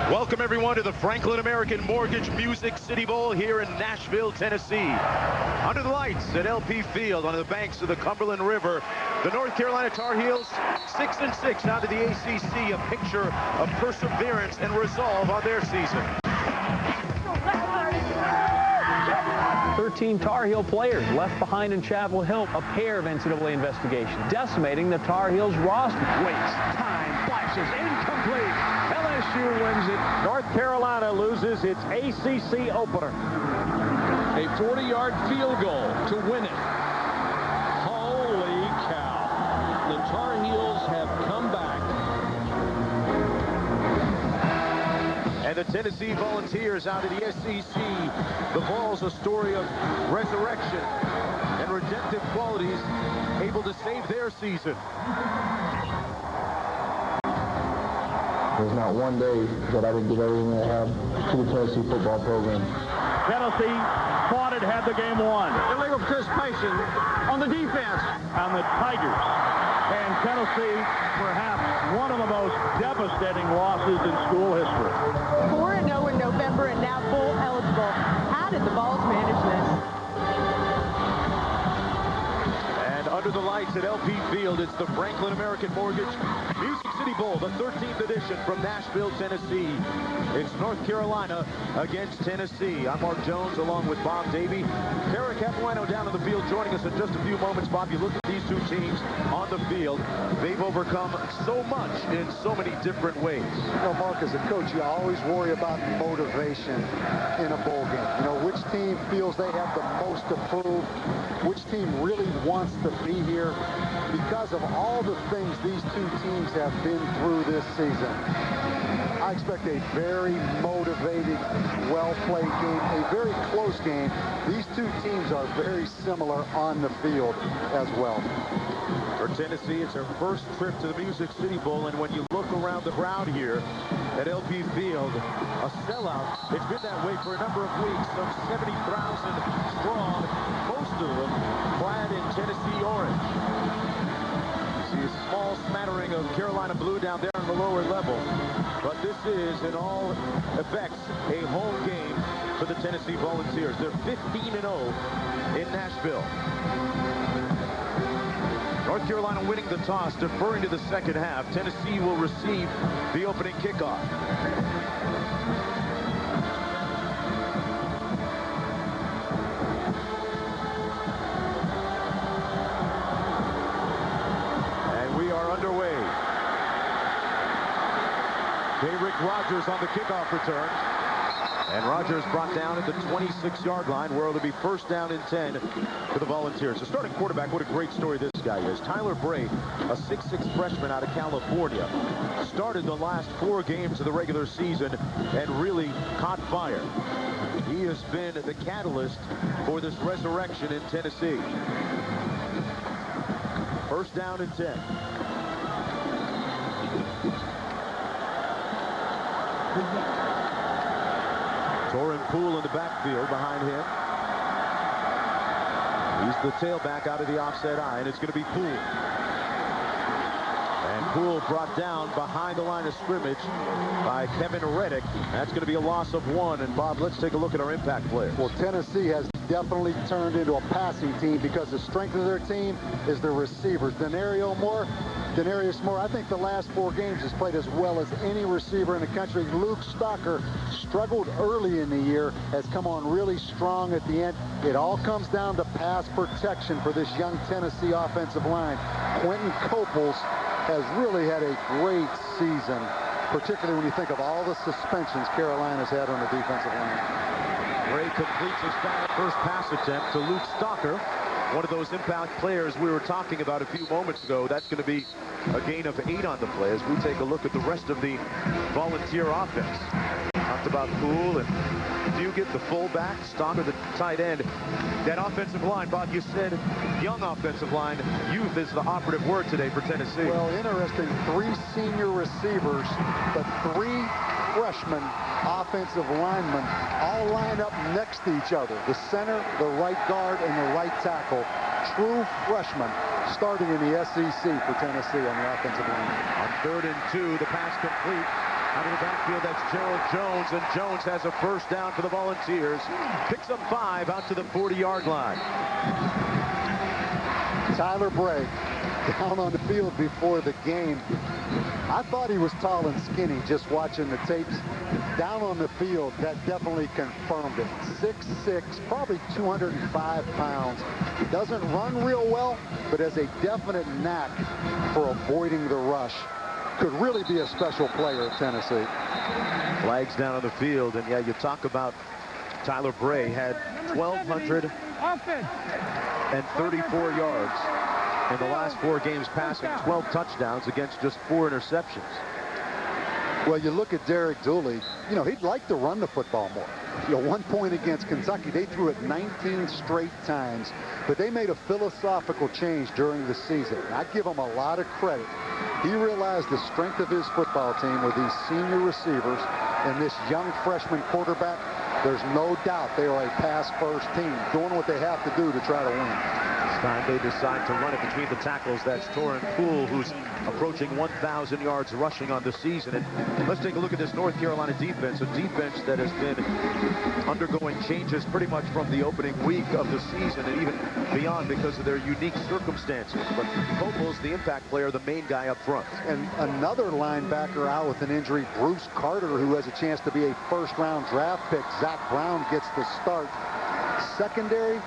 Welcome everyone to the Franklin American Mortgage Music City Bowl here in Nashville, Tennessee. Under the lights at LP Field on the banks of the Cumberland River, the North Carolina Tar Heels 6-6 out of the ACC, a picture of perseverance and resolve on their season. 13 Tar Heel players left behind in Chapel Hill, a pair of NCAA investigations, decimating the Tar Heels roster. Waits, time, flashes, incomplete. LSU wins it. North Carolina loses its ACC opener. A 40-yard field goal to win it. Holy cow. The Tar Heels have come back. And the Tennessee Volunteers out of the SEC. The ball's a story of resurrection and redemptive qualities, able to save their season. There's not one day that I didn't give everything I have to the Tennessee football program. Tennessee fought it, had the game won. Illegal participation on the defense on the Tigers. And Tennessee, perhaps one of the most devastating losses in school history. 4-0 in November and now bowl eligible. How did the Vols manage this? And under the lights at LP Field, it's the Franklin American Mortgage Music City Bowl, the 13th edition from Nashville, Tennessee. It's North Carolina against Tennessee. I'm Mark Jones along with Bob Davie. Tara Capuano down on the field joining us in just a few moments. Bob, you look at these two teams on the field. They've overcome so much in so many different ways. You know, Mark, as a coach, you always worry about motivation in a bowl game. You know, which team feels they have the most to prove, which team really wants to be here because of all the things these two teams have been through this season. I expect a very motivated, well-played game, a very close game. These two teams are very similar on the field as well. For Tennessee, it's their first trip to the Music City Bowl, and when you look around the crowd here at LP Field, a sellout. It's been that way for a number of weeks, some 70,000 strong, most of them clad in Tennessee orange. You see a small smattering of Carolina blue down there on the lower level, but this is, in all effects, a home game for the Tennessee Volunteers. They're 15-0 in Nashville. North Carolina winning the toss, deferring to the second half. Tennessee will receive the opening kickoff. And we are underway. Rick Rogers on the kickoff return. And Rogers brought down at the 26-yard line, where it'll be first down and 10 for the Volunteers. The starting quarterback, what a great story this guy is. Tyler Bray, a 6'6 freshman out of California, started the last 4 games of the regular season and really caught fire. He has been the catalyst for this resurrection in Tennessee. First down and 10. Torrin Poole in the backfield behind him. He's the tailback out of the offset eye, and it's going to be Poole. And Poole brought down behind the line of scrimmage by Kevin Reddick. That's going to be a loss of 1. And Bob, let's take a look at our impact players. Well, Tennessee has definitely turned into a passing team because the strength of their team is their receivers. Denarius Moore, I think the last 4 games has played as well as any receiver in the country. Luke Stocker struggled early in the year, has come on really strong at the end. It all comes down to pass protection for this young Tennessee offensive line. Quentin Coples has really had a great season, particularly when you think of all the suspensions Carolina's had on the defensive line. Bray completes his first pass attempt to Luke Stocker, one of those impact players we were talking about a few moments ago. That's going to be a gain of 8 on the play as we take a look at the rest of the Volunteer offense. Talked about Poole and Fugit, the fullback, Stocker, the tight end. That offensive line, Bob, you said young offensive line. Youth is the operative word today for Tennessee. Well, interesting. 3 senior receivers, but 3 freshman offensive linemen all line up next to each other. The center, the right guard, and the right tackle. True freshmen starting in the SEC for Tennessee on the offensive line. On 3rd and 2, the pass complete Out of the backfield, that's Gerald Jones, and Jones has a first down for the Volunteers. Picks up 5 out to the 40-yard line. Tyler Bray down on the field before the game. I thought he was tall and skinny just watching the tapes. Down on the field, that definitely confirmed it. 6'6", probably 205 pounds. Doesn't run real well, but has a definite knack for avoiding the rush. Could really be a special player at Tennessee. Flags down on the field, and yeah, you talk about Tyler Bray had 1,234 yards in the last 4 games passing, 12 touchdowns against just 4 interceptions. Well, you look at Derek Dooley, you know, he'd like to run the football more. You know, 1 point against Kentucky, they threw it 19 straight times, but they made a philosophical change during the season. I'd give him a lot of credit. He realized the strength of his football team with these senior receivers and this young freshman quarterback. There's no doubt they are a pass-first team, doing what they have to do to try to win. This time they decide to run it between the tackles. That's Torrin Poole, who's approaching 1,000 yards rushing on the season. And let's take a look at this North Carolina defense, a defense that has been undergoing changes pretty much from the opening week of the season and even beyond because of their unique circumstances. But Copel's the impact player, the main guy up front. And another linebacker out with an injury, Bruce Carter, who has a chance to be a first-round draft pick. Zach Brown gets the start. Secondary,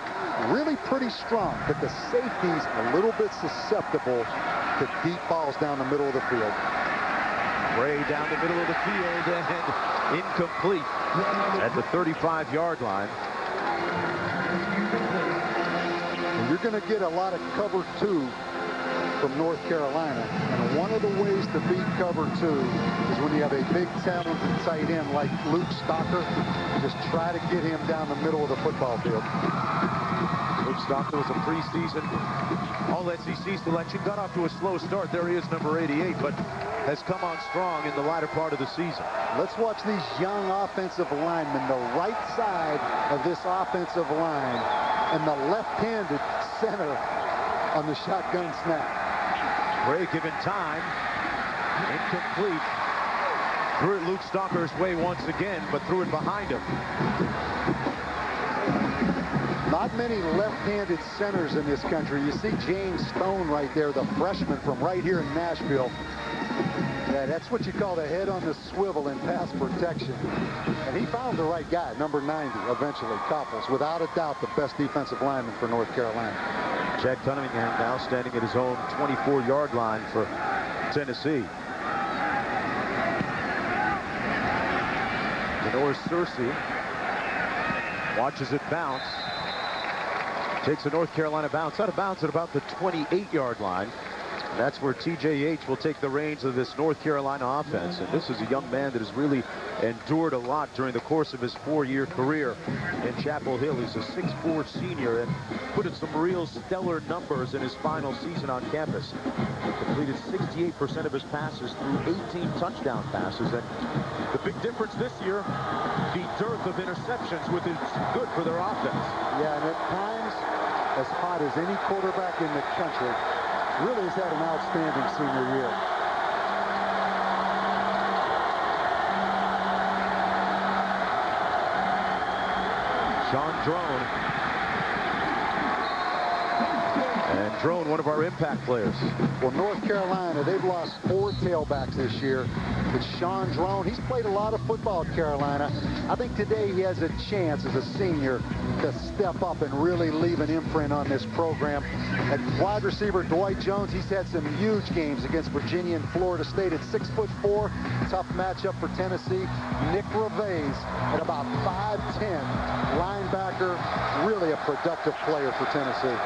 really pretty strong, but the safeties a little bit susceptible to deep balls down the middle of the field. Bray down the middle of the field and incomplete at the 35-yard line. And you're going to get a lot of cover 2 from North Carolina. And one of the ways to beat cover 2 is when you have a big talented tight end like Luke Stocker. Just try to get him down the middle of the football field. Luke Stocker was a preseason All-SEC selection. Got off to a slow start. There he is, number 88, but has come on strong in the latter part of the season. Let's watch these young offensive linemen. The right side of this offensive line and the left-handed center on the shotgun snap. Bray given time. Incomplete. Threw it Luke Stocker's way once again, but threw it behind him. Not many left-handed centers in this country. You see James Stone right there, the freshman from right here in Nashville. Yeah, that's what you call the head on the swivel in pass protection. And he found the right guy, number 90, eventually, Copples. Without a doubt, the best defensive lineman for North Carolina. Chad Cunningham now standing at his own 24-yard line for Tennessee. Denor Searcy watches it bounce. Takes a North Carolina bounce. Out of bounds at about the 28-yard line. And that's where T.J. Yates will take the reins of this North Carolina offense. And this is a young man that has really endured a lot during the course of his 4-year career in Chapel Hill. He's a 6'4" senior and put in some real stellar numbers in his final season on campus. He completed 68% of his passes through 18 touchdown passes. And the big difference this year, the dearth of interceptions, which is good for their offense. Yeah, and at times, as hot as any quarterback in the country, really has had an outstanding senior year. Sean Drone. And Drone, one of our impact players. Well, North Carolina, they've lost 4 tailbacks this year. But Sean Drone, he's played a lot of football at Carolina. I think today he has a chance as a senior to step up and really leave an imprint on this program. At wide receiver, Dwight Jones, he's had some huge games against Virginia and Florida State at 6'4". Tough matchup for Tennessee. Nick Reveiz at about 5'10". Linebacker, really a productive player for Tennessee.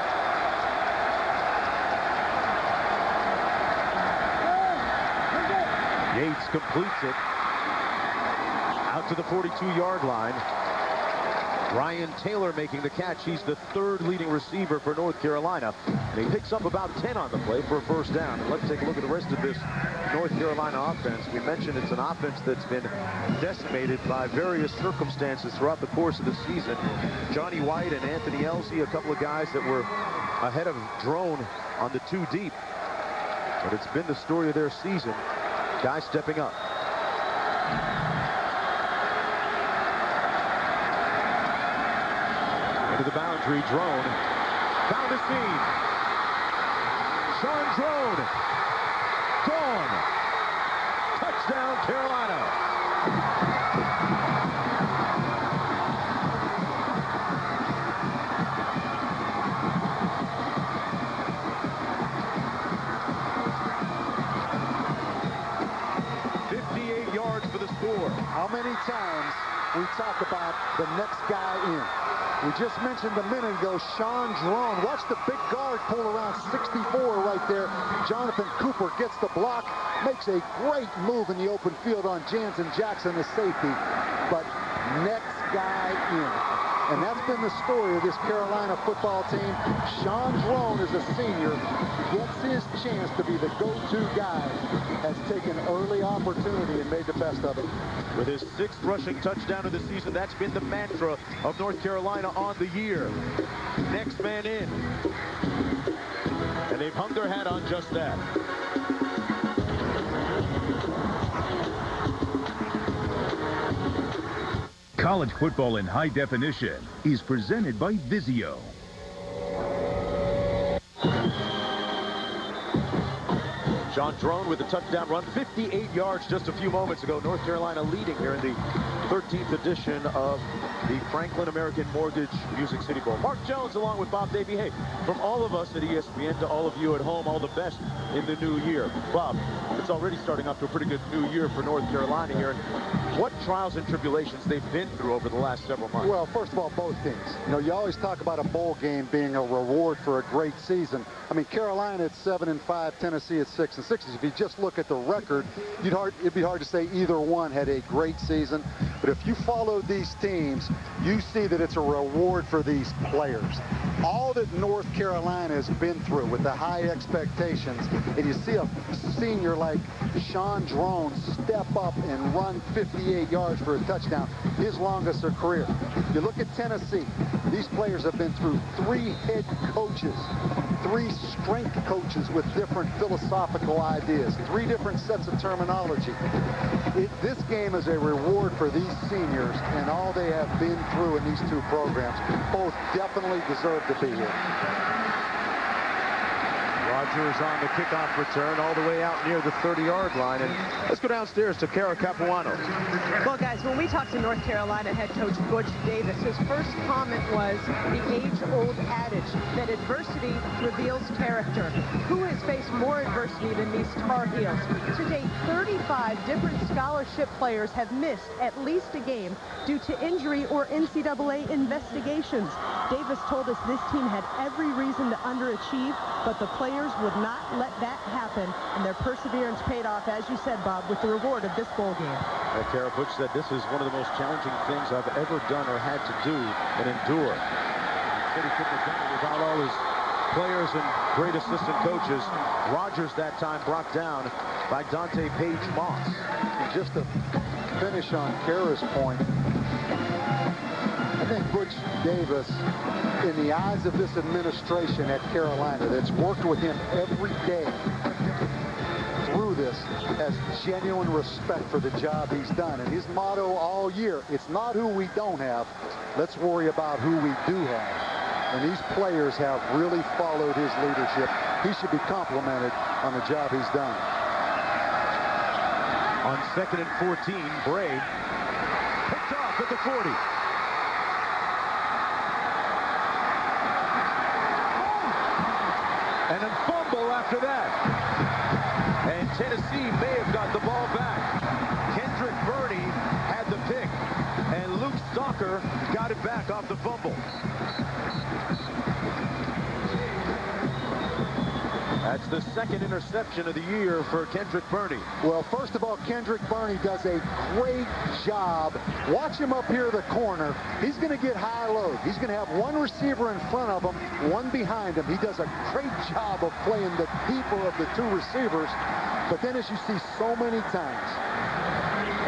Yates completes it out to the 42-yard line. Ryan Taylor making the catch. He's the 3rd leading receiver for North Carolina. And he picks up about 10 on the play for a first down. And let's take a look at the rest of this North Carolina offense. We mentioned it's an offense that's been decimated by various circumstances throughout the course of the season. Johnny White and Anthony Elsey, a couple of guys that were ahead of Drone on the 2 deep. But it's been the story of their season. Guys stepping up. injury. Drone found the seam. Sean Drone. Gone. Touchdown, Carolina. How many times we talk about the next guy in? We just mentioned a minute ago, Sean Drone. Watch the big guard pull around 64 right there. Jonathan Cooper gets the block, makes a great move in the open field on Jansen Jackson, the safety. But next guy in. And that's been the story of this Carolina football team. Sean Drone is a senior, gets his chance to be the go-to guy, has taken early opportunity and made the best of it. With his 6th rushing touchdown of the season, that's been the mantra of North Carolina on the year. Next man in. And they've hung their hat on just that. College football in high definition is presented by Vizio. Sean Drone with a touchdown run, 58 yards just a few moments ago. North Carolina leading here in the 13th edition of the Franklin American Mortgage Music City Bowl. Mark Jones along with Bob Davey. Hey, from all of us at ESPN to all of you at home, all the best in the new year. Bob, it's already starting off to a pretty good new year for North Carolina here. And what trials and tribulations they've been through over the last several months? Well, first of all, both teams. You know, you always talk about a bowl game being a reward for a great season. I mean, Carolina at 7-5, Tennessee at 6-6. If you just look at the record, it'd be hard to say either one had a great season. But if you follow these teams, you see that it's a reward for these players. All that North Carolina has been through with the high expectations, and you see a senior like Sean Drone step up and run 58 yards for a touchdown, his longest of career. You look at Tennessee, these players have been through 3 head coaches, 3 strength coaches with different philosophical ideas, 3 different sets of terminology. This game is a reward for these seniors and all they have been through in these 2 programs. Both definitely deserve to be here. Rogers on the kickoff return all the way out near the 30-yard line. And let's go downstairs to Kara Capuano. Well, guys, when we talked to North Carolina head coach Butch Davis, his first comment was the age-old adage that adversity reveals character. Who has faced more adversity than these Tar Heels? To date, 35 different scholarship players have missed at least a game due to injury or NCAA investigations. Davis told us this team had every reason to underachieve, but the players would not let that happen, and their perseverance paid off, as you said, Bob, with the reward of this bowl game. Kara Butch said this is one of the most challenging things I've ever done or had to do and endure. He said he couldn't have done it without all his players and great assistant coaches. Rogers that time brought down by Dante Page-Moss. And just to finish on Kara's point, I think Butch Davis, in the eyes of this administration at Carolina that's worked with him every day through this, has genuine respect for the job he's done. And his motto all year, it's not who we don't have, let's worry about who we do have. And these players have really followed his leadership. He should be complimented on the job he's done. On 2nd and 14, Bray picked off at the 40. And a fumble after that. And Tennessee may have got the ball back. Kendrick Burney had the pick. And Luke Stalker got it back off the fumble. That's the 2nd interception of the year for Kendrick Burney. Well, first of all, Kendrick Burney does a great job. Watch him up here in the corner. He's going to get high load. He's going to have one receiver in front of him, one behind him. He does a great job of playing the keeper of the 2 receivers. But then, as you see so many times,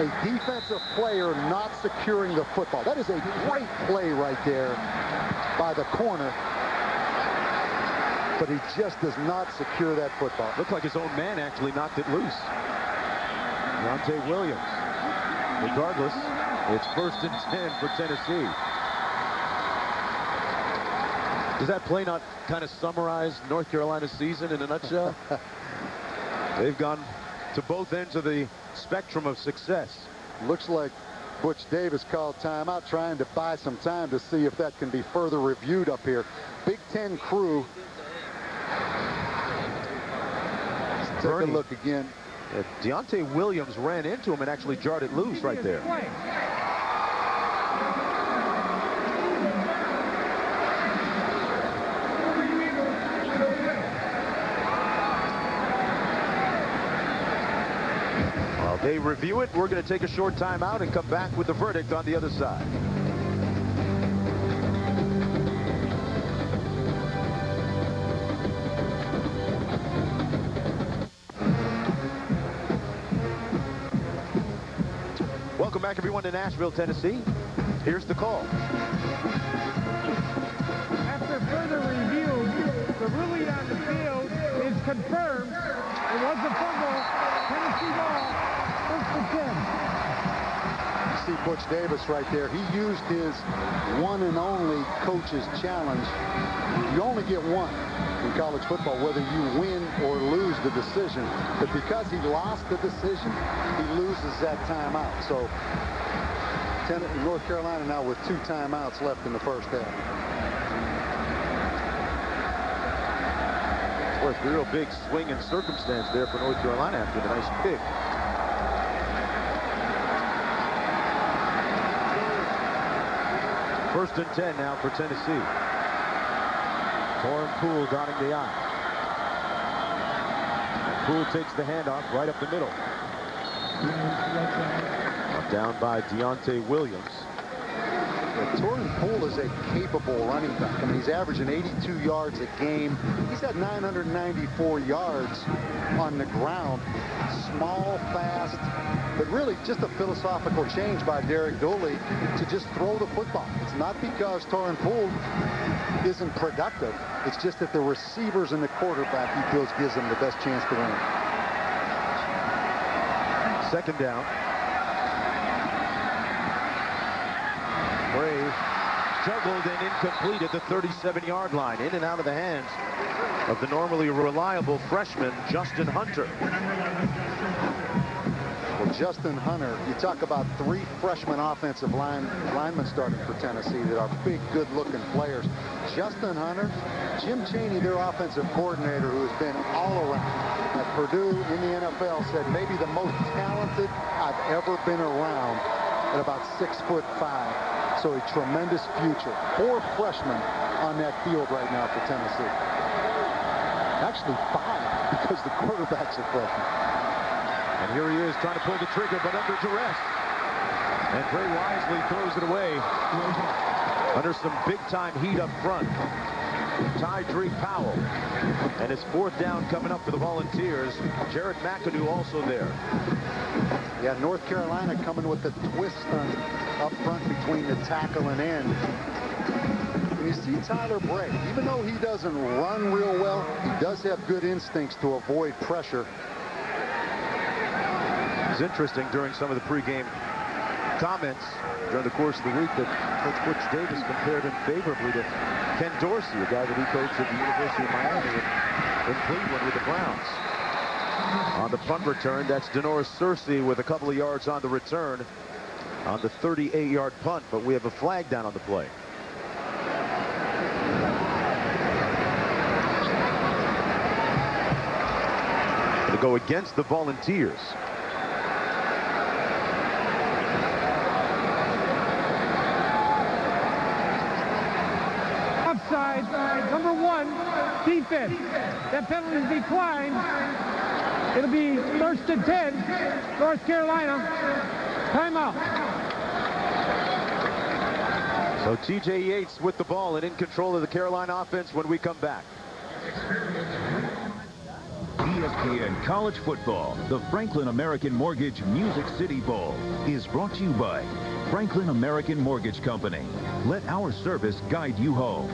a defensive player not securing the football. That is a great play right there by the corner. But he just does not secure that football. Looked like his own man actually knocked it loose. Deontay Williams. Regardless, it's 1st and 10 for Tennessee. Does that play not kind of summarize North Carolina's season in a nutshell? They've gone to both ends of the spectrum of success. Looks like Butch Davis called timeout, trying to buy some time to see if that can be further reviewed up here. Big Ten crew. Let's take a look again. Deontay Williams ran into him and actually jarred it loose right there. While they review it, we're going to take a short timeout and come back with the verdict on the other side. Welcome back, everyone, to Nashville, Tennessee. Here's the call. After further review, the ruling on the field is confirmed. It was a fumble. Tennessee ball. First and 10. See Butch Davis right there. He used his one and only coach's challenge. You only get one in college football, whether you win or lose the decision. But because he lost the decision, he loses that timeout. So North Carolina now with 2 timeouts left in the first half. Well, it's a real big swing in circumstance there for North Carolina after the nice pick. First and 10 now for Tennessee. Torrin Poole dotting the I. Poole takes the handoff right up the middle. Down by Deontay Williams. Torrin Poole is a capable running back. I mean, he's averaging 82 yards a game. He's at 994 yards on the ground. Small, fast, but really just a philosophical change by Derek Dooley to just throw the football. It's not because Torrin Poole isn't productive. It's just that the receivers and the quarterback he feels gives him the best chance to win. Second down. Bray juggled and incomplete at the 37-yard line, in and out of the hands of the normally reliable freshman Justin Hunter. Well, Justin Hunter, you talk about 3 freshman offensive linemen starting for Tennessee that are big, good-looking players. Justin Hunter, Jim Chaney, their offensive coordinator, who has been all around at Purdue in the NFL, said maybe the most talented I've ever been around at about 6'5". So a tremendous future. 4 freshmen on that field right now for Tennessee. Actually 5, because the quarterback's a freshman. And here he is trying to pull the trigger, but under duress. And Bray wisely throws it away. Under some big-time heat up front. Tydreek Powell. And it's 4th down coming up for the Volunteers. Jared McAdoo also there. Yeah, North Carolina coming with the twist up front between the tackle and end. And you see Tyler Bray, even though he doesn't run real well, he does have good instincts to avoid pressure. It's interesting during some of the pregame comments during the course of the week that Coach Butch Davis compared him favorably to Ken Dorsey, a guy that he coached at the University of Miami in Cleveland with the Browns. On the punt return, that's Denoris Searcy with a couple of yards on the return on the 38-yard punt, but we have a flag down on the play. To go against the Volunteers. Offside, number 1, defense. That penalty is declined. It'll be first and 10, North Carolina. Timeout. So TJ Yates with the ball and in control of the Carolina offense when we come back. ESPN College Football, the Franklin American Mortgage Music City Bowl, is brought to you by Franklin American Mortgage Company. Let our service guide you home.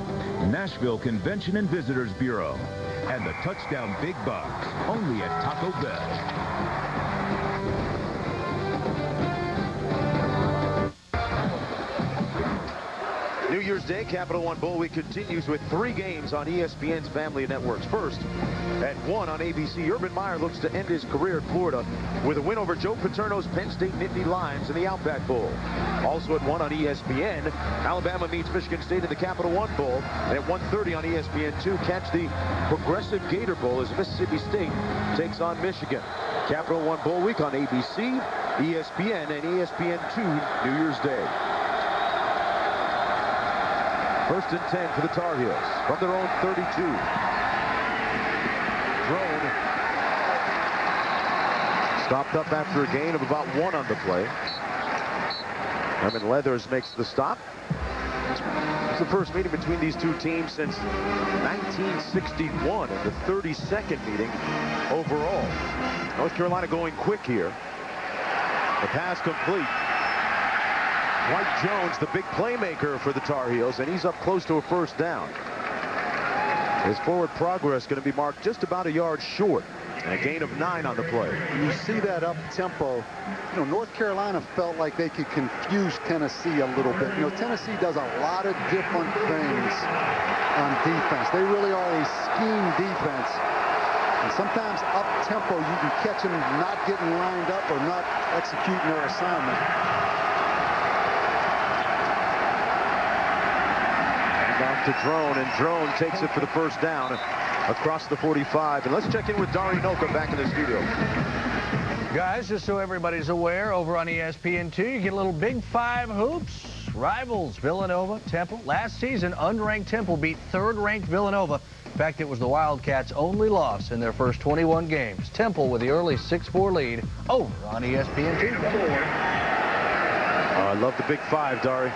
Nashville Convention and Visitors Bureau. And the Touchdown Big Box, only at Taco Bell. New Year's Day, Capital One Bowl Week continues with 3 games on ESPN's family of networks. First, at 1 on ABC, Urban Meyer looks to end his career at Florida with a win over Joe Paterno's Penn State Nittany Lions in the Outback Bowl. Also at 1 on ESPN, Alabama meets Michigan State in the Capital One Bowl. And at 1:30 on ESPN2, catch the Progressive Gator Bowl as Mississippi State takes on Michigan. Capital One Bowl Week on ABC, ESPN, and ESPN2 New Year's Day. First and 10 for the Tar Heels from their own 32. Drone stopped up after a gain of about 1 on the play. Herman Leathers makes the stop. It's the first meeting between these two teams since 1961 and the 32nd meeting overall. North Carolina going quick here. The pass complete. Dwight Jones, the big playmaker for the Tar Heels, and he's up close to a first down. His forward progress going to be marked just about a yard short. And a gain of 9 on the play. You see that up tempo. You know, North Carolina felt like they could confuse Tennessee a little bit. You know, Tennessee does a lot of different things on defense. They really are a scheme defense. And sometimes up tempo, you can catch them not getting lined up or not executing their assignment. Off to Drone, and Drone takes it for the first down across the 45. And let's check in with Dari Nolka back in the studio. Guys, just so everybody's aware, over on ESPN2, you get a little Big 5 hoops. Rivals Villanova, Temple. Last season, unranked Temple beat third-ranked Villanova. In fact, it was the Wildcats' only loss in their first 21 games. Temple with the early 6-4 lead over on ESPN2. I love the Big 5, Dari.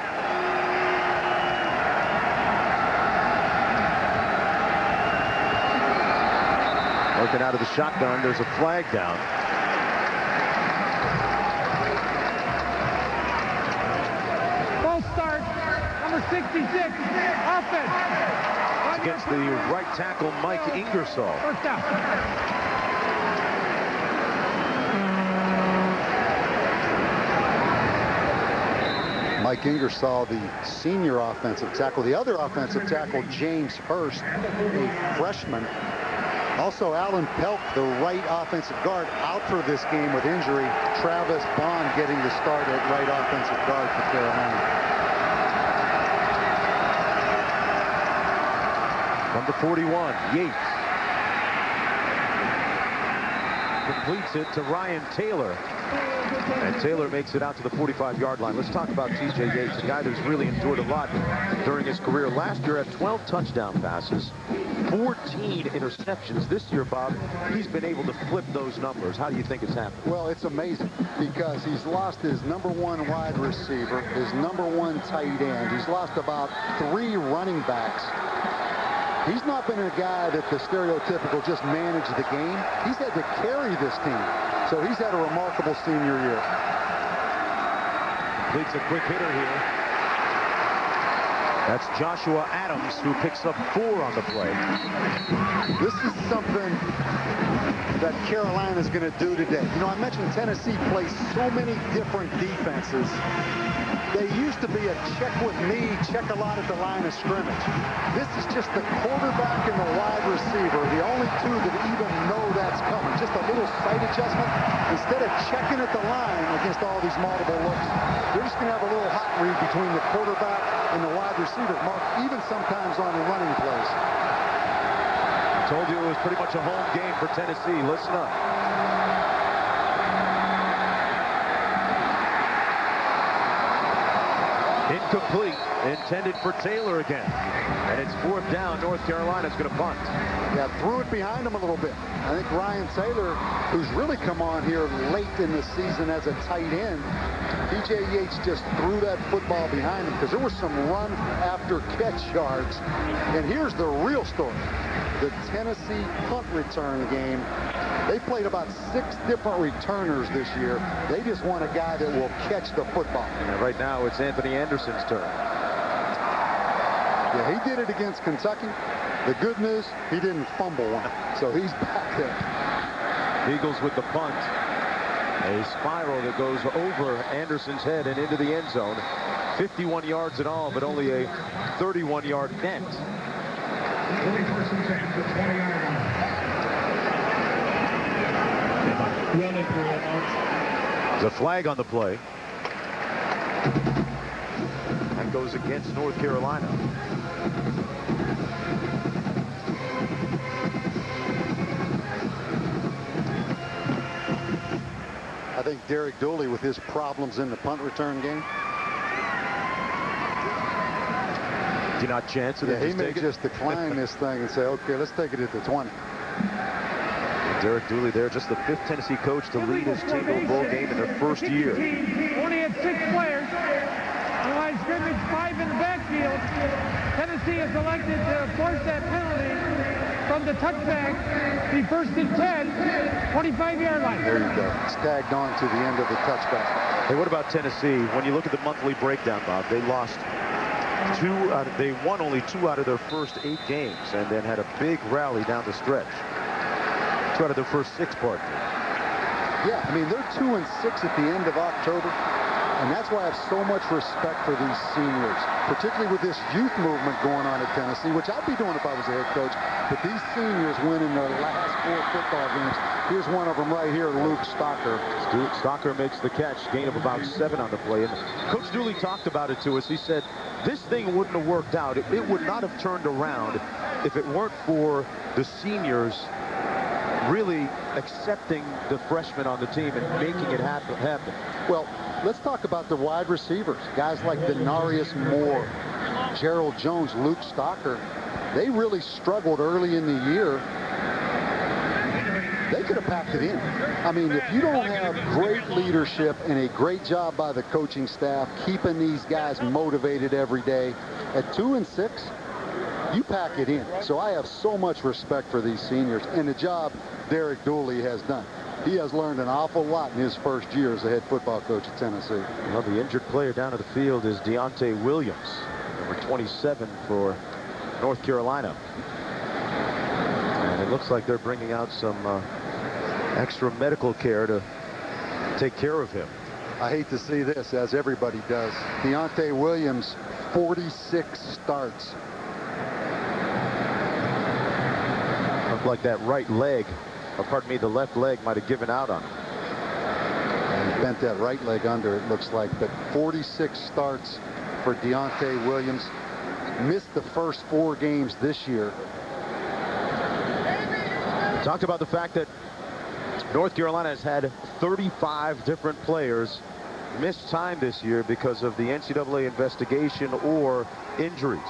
Working out of the shotgun, there's a flag down. Full start, number 66, offense. Against the right tackle, Mike Ingersoll. First down. Mike Ingersoll, the senior offensive tackle. The other offensive tackle, James Hurst, a freshman. Also, Alan Pelk, the right offensive guard, out for this game with injury. Travis Bond getting the start at right offensive guard for Carolina. Number 41, Yates. Completes it to Ryan Taylor. And Taylor makes it out to the 45-yard line. Let's talk about T.J. Yates, a guy that's really endured a lot during his career. Last year had 12 touchdown passes, 14 interceptions. This year, Bob, he's been able to flip those numbers. How do you think it's happened? Well, it's amazing because he's lost his #1 wide receiver, his #1 tight end. He's lost about 3 running backs. He's not been a guy that the stereotypical just managed the game. He's had to carry this team. So he's had a remarkable senior year. Completes a quick hitter here. That's Joshua Adams, who picks up 4 on the play. This is something that Carolina's going to do today. You know, I mentioned Tennessee plays so many different defenses. They used to be a check with me, check a lot at the line of scrimmage. This is just the quarterback and the wide receiver, the only two that even know that's coming. Just a little sight adjustment. Instead of checking at the line against all these multiple looks, they're just going to have a little hot read between the quarterback and the wide receiver, Mark, even sometimes on the running plays. I told you it was pretty much a home game for Tennessee. Listen up. Incomplete, intended for Taylor again. And it's 4th down. North Carolina's going to punt. Yeah, threw it behind him a little bit. I think Ryan Taylor, who's really come on here late in the season as a tight end, T.J. Yates just threw that football behind him because there were some run after catch yards. And here's the real story. The Tennessee punt return game. They played about 6 different returners this year. They just want a guy that will catch the football. And right now it's Anthony Anderson's turn. Yeah, he did it against Kentucky. The good news, he didn't fumble one. So he's back there. Eagles with the punt. A spiral that goes over Anderson's head and into the end zone. 51 yards in all, but only a 31-yard net. The flag on the play. That goes against North Carolina. I think Derek Dooley, with his problems in the punt return game, do not chance it. Yeah, he may just decline this thing and say, okay, let's take it at the 20. Derek Dooley there, just the 5th Tennessee coach to lead his team to a bowl game in their first year. Only had 6 players. On the line of scrimmage, 5 in the backfield. Tennessee has elected to force that penalty from the touchback. The 1st and 10, 25-yard line. There you go. It's tagged on to the end of the touchback. Hey, what about Tennessee? When you look at the monthly breakdown, Bob, they lost they won only 2 out of their first 8 games, and then had a big rally down the stretch. 2 out of their first 6 part. Yeah, I mean, they're 2-6 at the end of October, and that's why I have so much respect for these seniors, particularly with this youth movement going on at Tennessee, which I'd be doing if I was a head coach. But these seniors winning their last 4 football games. Here's one of them right here, Luke Stocker. Stocker makes the catch, gain of about 7 on the play. And Coach Dooley talked about it to us. He said, this thing wouldn't have worked out. It would not have turned around if it weren't for the seniors really accepting the freshmen on the team and making it happen. Well, let's talk about the wide receivers. Guys like Denarius Moore, Gerald Jones, Luke Stocker. They really struggled early in the year. They could have packed it in. I mean, if you don't have great leadership and a great job by the coaching staff keeping these guys motivated every day, at 2-6, you pack it in. So I have so much respect for these seniors and the job Derek Dooley has done. He has learned an awful lot in his first year as a head football coach at Tennessee. Well, the injured player down at the field is Deontay Williams, number 27 for North Carolina. And it looks like they're bringing out some extra medical care to take care of him. I hate to see this, as everybody does. Deontay Williams, 46 starts. Looked like that right leg, or pardon me, the left leg might have given out on him. And he bent that right leg under, it looks like. But 46 starts for Deontay Williams. Missed the first 4 games this year. Talked about the fact that North Carolina has had 35 different players miss time this year because of the NCAA investigation or injuries.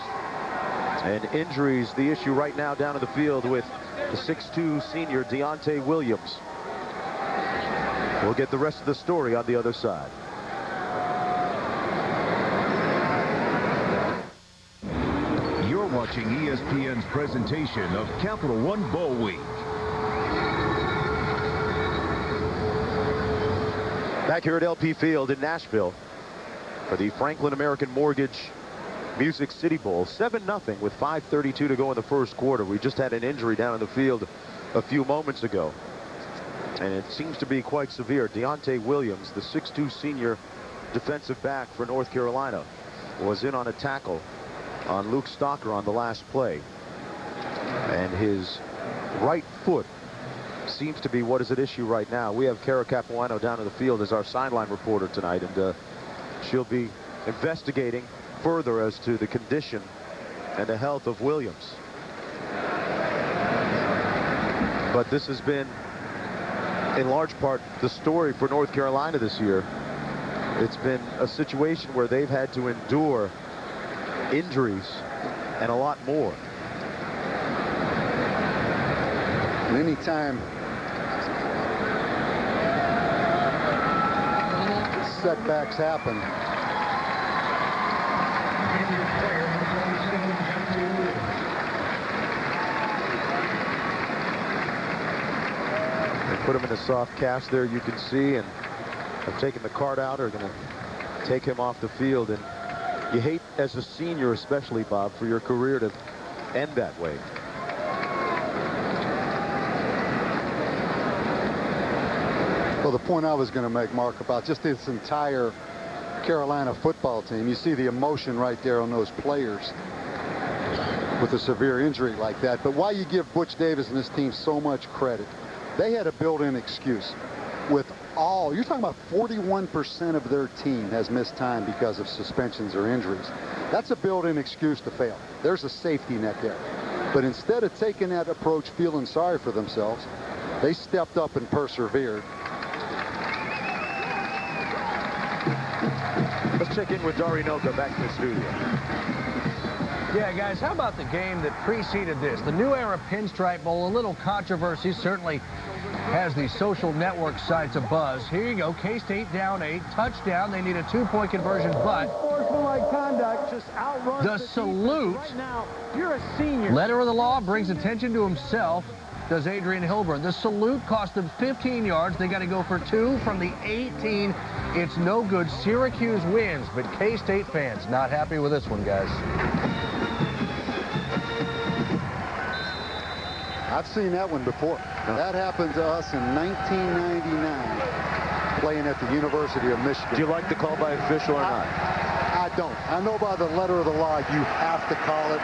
And injuries, the issue right now down in the field with the 6'2 senior Deontay Williams. We'll get the rest of the story on the other side. You're watching ESPN's presentation of Capital One Bowl Week. Back here at LP Field in Nashville for the Franklin American Mortgage Music City Bowl. 7-0 with 5:32 to go in the first quarter. We just had an injury down in the field a few moments ago, and it seems to be quite severe. Deontay Williams, the 6'2 senior defensive back for North Carolina, was in on a tackle on Luke Stocker on the last play, and his right foot seems to be what is at issue right now. We have Kara Capuano down in the field as our sideline reporter tonight, and she'll be investigating further as to the condition and the health of Williams. But this has been, in large part, the story for North Carolina this year. It's been a situation where they've had to endure injuries and a lot more. And anytime setbacks happen, they put him in a soft cast there, you can see, and have taken the card out, are going to take him off the field. And you hate, as a senior especially, Bob, for your career to end that way. well, the point I was going to make, Mark, about just this entire Carolina football team. You see the emotion right there on those players with a severe injury like that. But why you give Butch Davis and his team so much credit, they had a built-in excuse. With all, you're talking about 41% of their team has missed time because of suspensions or injuries. That's a built-in excuse to fail. There's a safety net there. But instead of taking that approach, feeling sorry for themselves, they stepped up and persevered. Let's check in with Dari Noka back in the studio. Yeah, guys, how about the game that preceded this? The New Era Pinstripe Bowl, a little controversy, certainly has the social network sites abuzz. Here you go, K-State down 8, touchdown. They need a 2-point conversion, but Unsportsmanlike conduct just outruns the salute. Right now, you're a senior. Letter of the law brings attention to himself, does Adrian Hilburn. The salute cost them 15 yards. They got to go for 2 from the 18. It's no good. Syracuse wins, but K-State fans not happy with this one, guys. I've seen that one before. That happened to us in 1999, playing at the University of Michigan. Do you like the call by official or not? I don't. I know by the letter of the law you have to call it.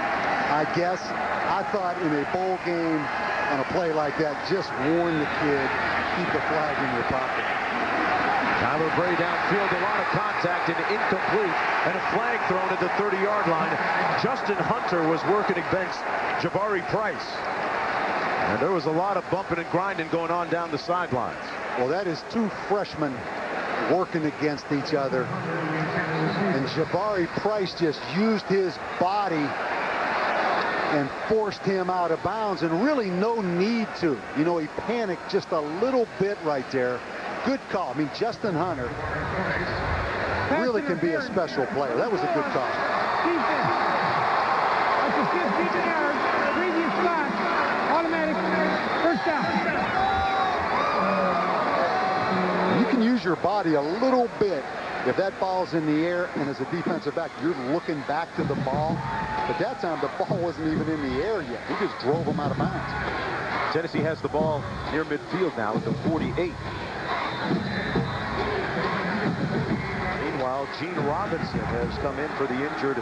I guess I thought in a bowl game on a play like that, just warn the kid, keep the flag in your pocket. Tyler Bray downfield, a lot of contact and incomplete, and a flag thrown at the 30-yard line. Justin Hunter was working against Jabari Price. And there was a lot of bumping and grinding going on down the sidelines. Well, that is 2 freshmen working against each other. And Jabari Price just used his body and forced him out of bounds, and really no need to. You know, he panicked just a little bit right there. Good call. I mean, Justin Hunter really can be a special player. That was a good call. Defense. That's a 15 yards. Previous spot. Automatic first down. You can use your body a little bit if that ball's in the air, and as a defensive back, you're looking back to the ball. But that time, the ball wasn't even in the air yet. He just drove him out of bounds. Tennessee has the ball near midfield now at the 48. Meanwhile, Gene Robinson has come in for the injured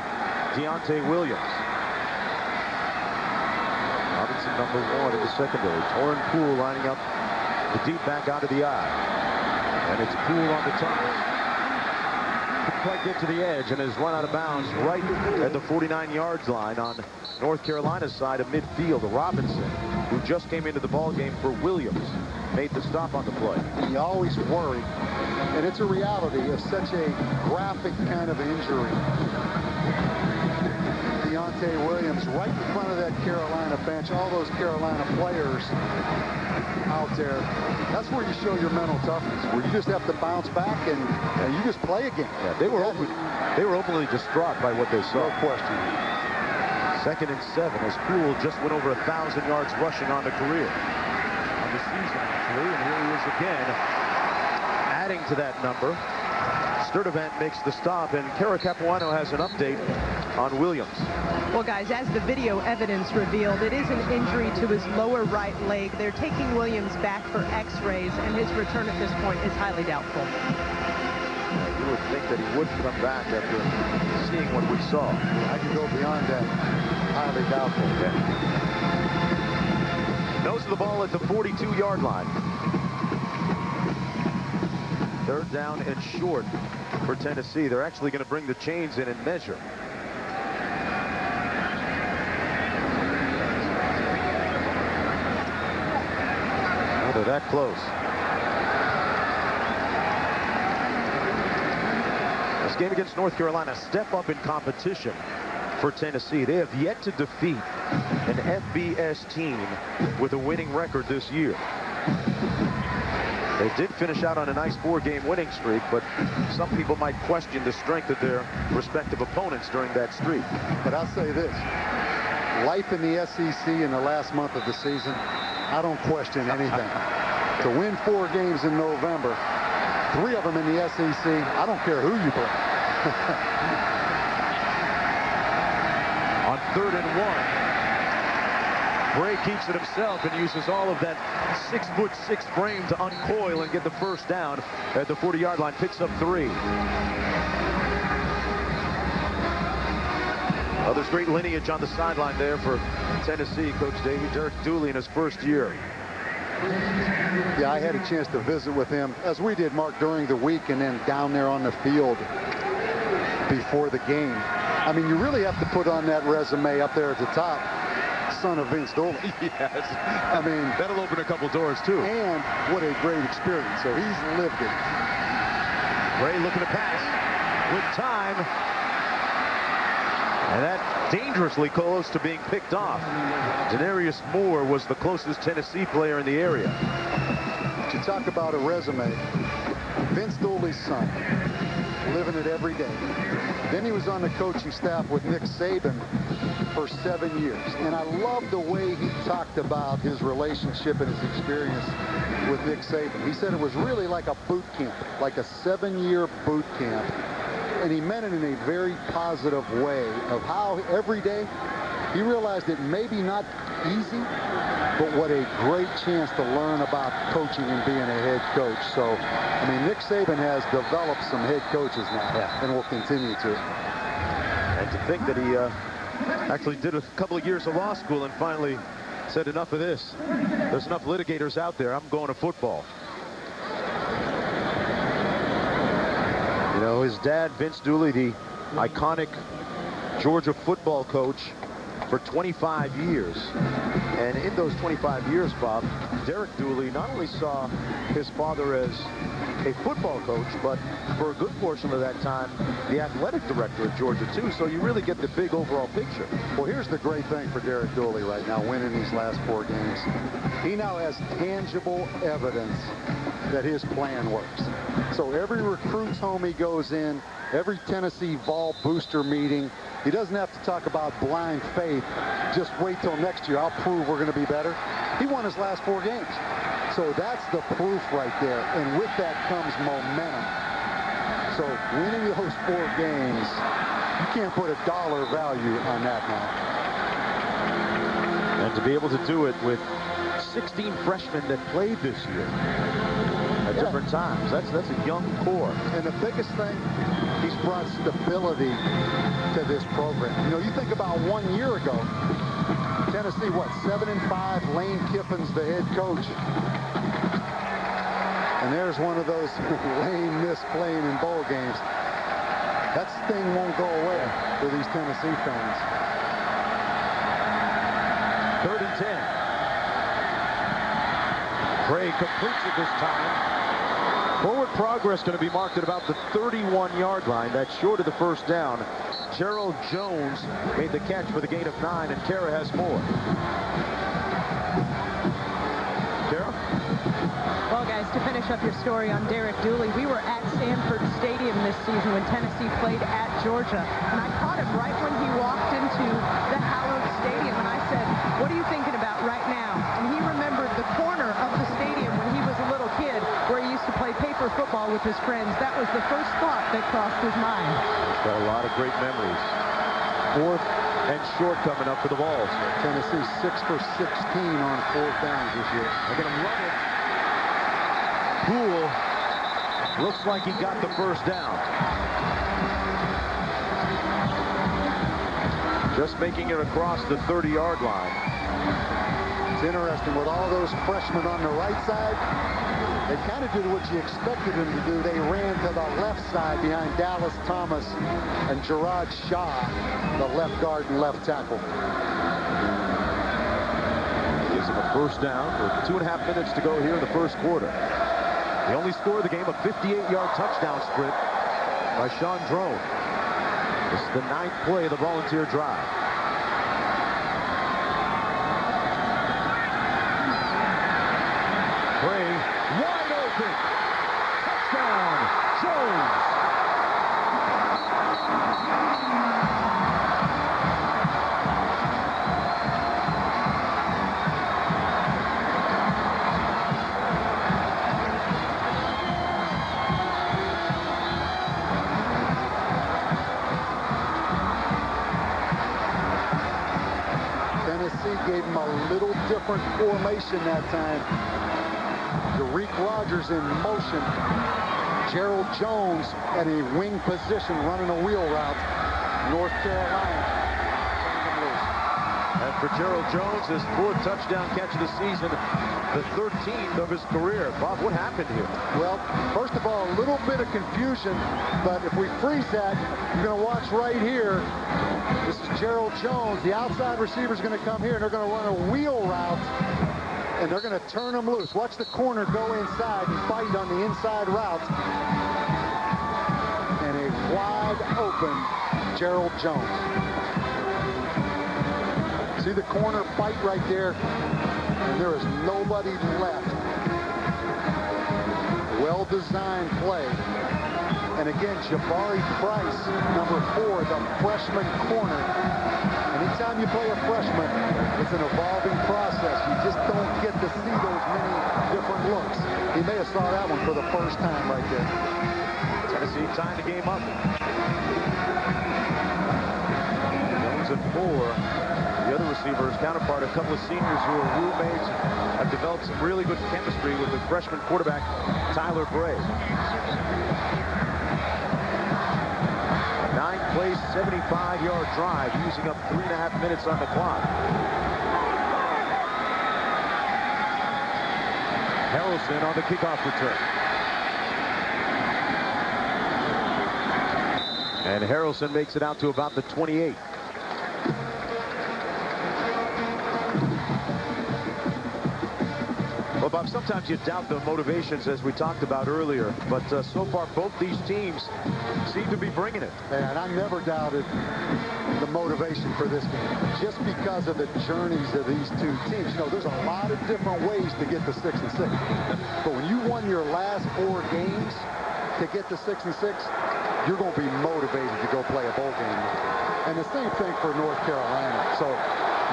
Deontay Williams. Robinson, number 1 in the secondary. Torrin Poole lining up the deep back out of the eye. And it's Poole on the top. Couldn't quite get to the edge and has run out of bounds right at the 49-yard line on North Carolina's side of midfield. Robinson, who just came into the ball game for Williams, made the stop on the play. You always worry, and it's a reality of such a graphic kind of injury. Deontay Williams right in front of that Carolina bench, all those Carolina players out there. That's where you show your mental toughness, where you just have to bounce back and you just play again. Yeah, they were openly distraught by what they saw. No question. 2nd and 7 as Poole just went over 1,000 yards rushing on the career. On the season, actually, and here he is again, adding to that number. Sturdivant makes the stop, and Kara Capuano has an update on Williams. Well, guys, as the video evidence revealed, it is an injury to his lower right leg. They're taking Williams back for x-rays, and his return at this point is highly doubtful. You would think that he would come back after seeing what we saw. I could go beyond that. Highly doubtful. Yeah. Nose of the ball at the 42-yard line. 3rd down and short for Tennessee. They're actually going to bring the chains in and measure. Oh, they're that close. This game against North Carolina, step up in competition for Tennessee. They have yet to defeat an FBS team with a winning record this year. They did finish out on a nice 4-game winning streak, but some people might question the strength of their respective opponents during that streak. But I'll say this. Life in the SEC in the last month of the season, I don't question anything. To win 4 games in November, 3 of them in the SEC, I don't care who you play. On 3rd and 1. Bray keeps it himself and uses all of that 6'6" frame to uncoil and get the first down at the 40-yard line. Picks up 3. Well, there's great lineage on the sideline there for Tennessee. Coach Derek Dooley in his first year. Yeah, I had a chance to visit with him, as we did, Mark, during the week, and then down there on the field before the game. I mean, you really have to put on that resume up there at the top, son of Vince Dooley. Yes. I mean, that'll open a couple doors, too. And what a great experience. So he's lived it. Bray looking to pass with time. And that dangerously close to being picked off. Denarius Moore was the closest Tennessee player in the area. To talk about a resume, Vince Dooley's son, living it every day. Then he was on the coaching staff with Nick Saban for 7 years. And I love the way he talked about his relationship and his experience with Nick Saban. He said it was really like a boot camp, like a 7-year boot camp. And he meant it in a very positive way of how every day he realized it may be not easy, but what a great chance to learn about coaching and being a head coach. So, I mean, Nick Saban has developed some head coaches now, and will continue to. And to think that he actually did a couple of years of law school and finally said, enough of this. There's enough litigators out there. I'm going to football. You know, his dad, Vince Dooley, the iconic Georgia football coach for 25 years. And in those 25 years, Bob, Derek Dooley not only saw his father as a football coach, but for a good portion of that time, the athletic director at Georgia, too. So you really get the big overall picture. Well, here's the great thing for Derek Dooley right now, winning these last 4 games. He now has tangible evidence that his plan works. So every recruit's home he goes in, every Tennessee Vol booster meeting, he doesn't have to talk about blind faith. Just wait till next year. I'll prove we're going to be better. He won his last 4 games. So that's the proof right there. And with that comes momentum. So winning those 4 games, you can't put a dollar value on that now. And to be able to do it with 16 freshmen that played this year at different times. That's a young core. And the biggest thing, he's brought stability to this program. You know, you think about 1 year ago, Tennessee, what, 7-5, Lane Kiffin's the head coach. And there's one of those Lane missed playing in bowl games. That sting won't go away for these Tennessee fans. 3rd and 10. Gray completes it this time. Forward progress going to be marked at about the 31-yard line. That's short of the first down. Gerald Jones made the catch for the gain of 9, and Kara has more. Kara? Well, guys, to finish up your story on Derek Dooley, we were at Sanford Stadium this season when Tennessee played at Georgia, and I caught him right when he walked into the hallowed stadium, and I said, what are you thinking about right now? And he remembered the corner of the stadium when he was a little kid where he used to play paper football with his friends. That was the first thought that crossed his mind. He's got a lot of great memories. 4th and short coming up for the Vols. Tennessee 6 for 16 on 4th downs this year. They're going to run it. Poole looks like he got the first down. Just making it across the 30-yard line. It's interesting, with all those freshmen on the right side, they kind of did what you expected them to do. They ran to the left side behind Dallas Thomas and Gerard Shaw, the left guard and left tackle. Gives him a first down with 2.5 minutes to go here in the first quarter. The only score of the game, a 58-yard touchdown sprint by Sean Drone. This is the 9th play of the Volunteer drive. Bray wide open. Touchdown, Jones. Gave him a little different formation that time. Derek Rogers in motion. Gerald Jones at a wing position running a wheel route. North Carolina And for Gerald Jones, his 4th touchdown catch of the season, the 13th of his career. Bob, what happened here? Well, first of all, a little bit of confusion, but if we freeze that, you're going to watch right here. This is Gerald Jones. The outside receiver is going to come here, and they're going to run a wheel route, and they're going to turn him loose. Watch the corner go inside and fight on the inside route. And a wide open Gerald Jones. See the corner fight right there, and there is nobody left. Well-designed play. And again, Jabari Price, number 4, the freshman corner. Anytime you play a freshman, it's an evolving process. You just don't get to see those many different looks. He may have saw that one for the first time right there. Tennessee tying the game up. Jones at 4. The other receivers, counterpart, a couple of seniors who are roommates, have developed some really good chemistry with the freshman quarterback, Tyler Bray. 9-play, 75-yard drive, using up 3.5 minutes on the clock. Harrelson on the kickoff return. And Harrelson makes it out to about the 28. Well, Bob, sometimes you doubt the motivations, as we talked about earlier, but so far both these teams seem to be bringing it. And I never doubted the motivation for this game, just because of the journeys of these two teams. You know, there's a lot of different ways to get to 6-6, but when you won your last 4 games to get to 6-6, you're going to be motivated to go play a bowl game. And the same thing for North Carolina. So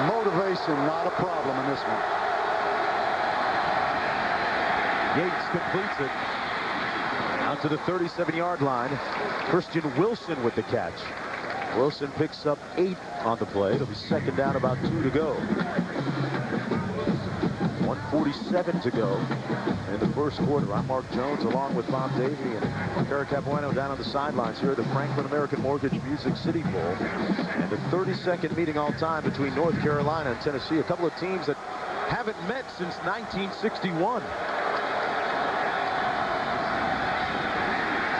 motivation, not a problem in this one. Yates completes it out to the 37-yard line. Christian Wilson with the catch. Wilson picks up 8 on the play. It'll be second down, about 2 to go. 1:47 to go in the first quarter. I'm Mark Jones along with Bob Davey and Eric Capuano down on the sidelines here at the Franklin American Mortgage Music City Bowl. And the 32nd meeting all time between North Carolina and Tennessee. A couple of teams that haven't met since 1961.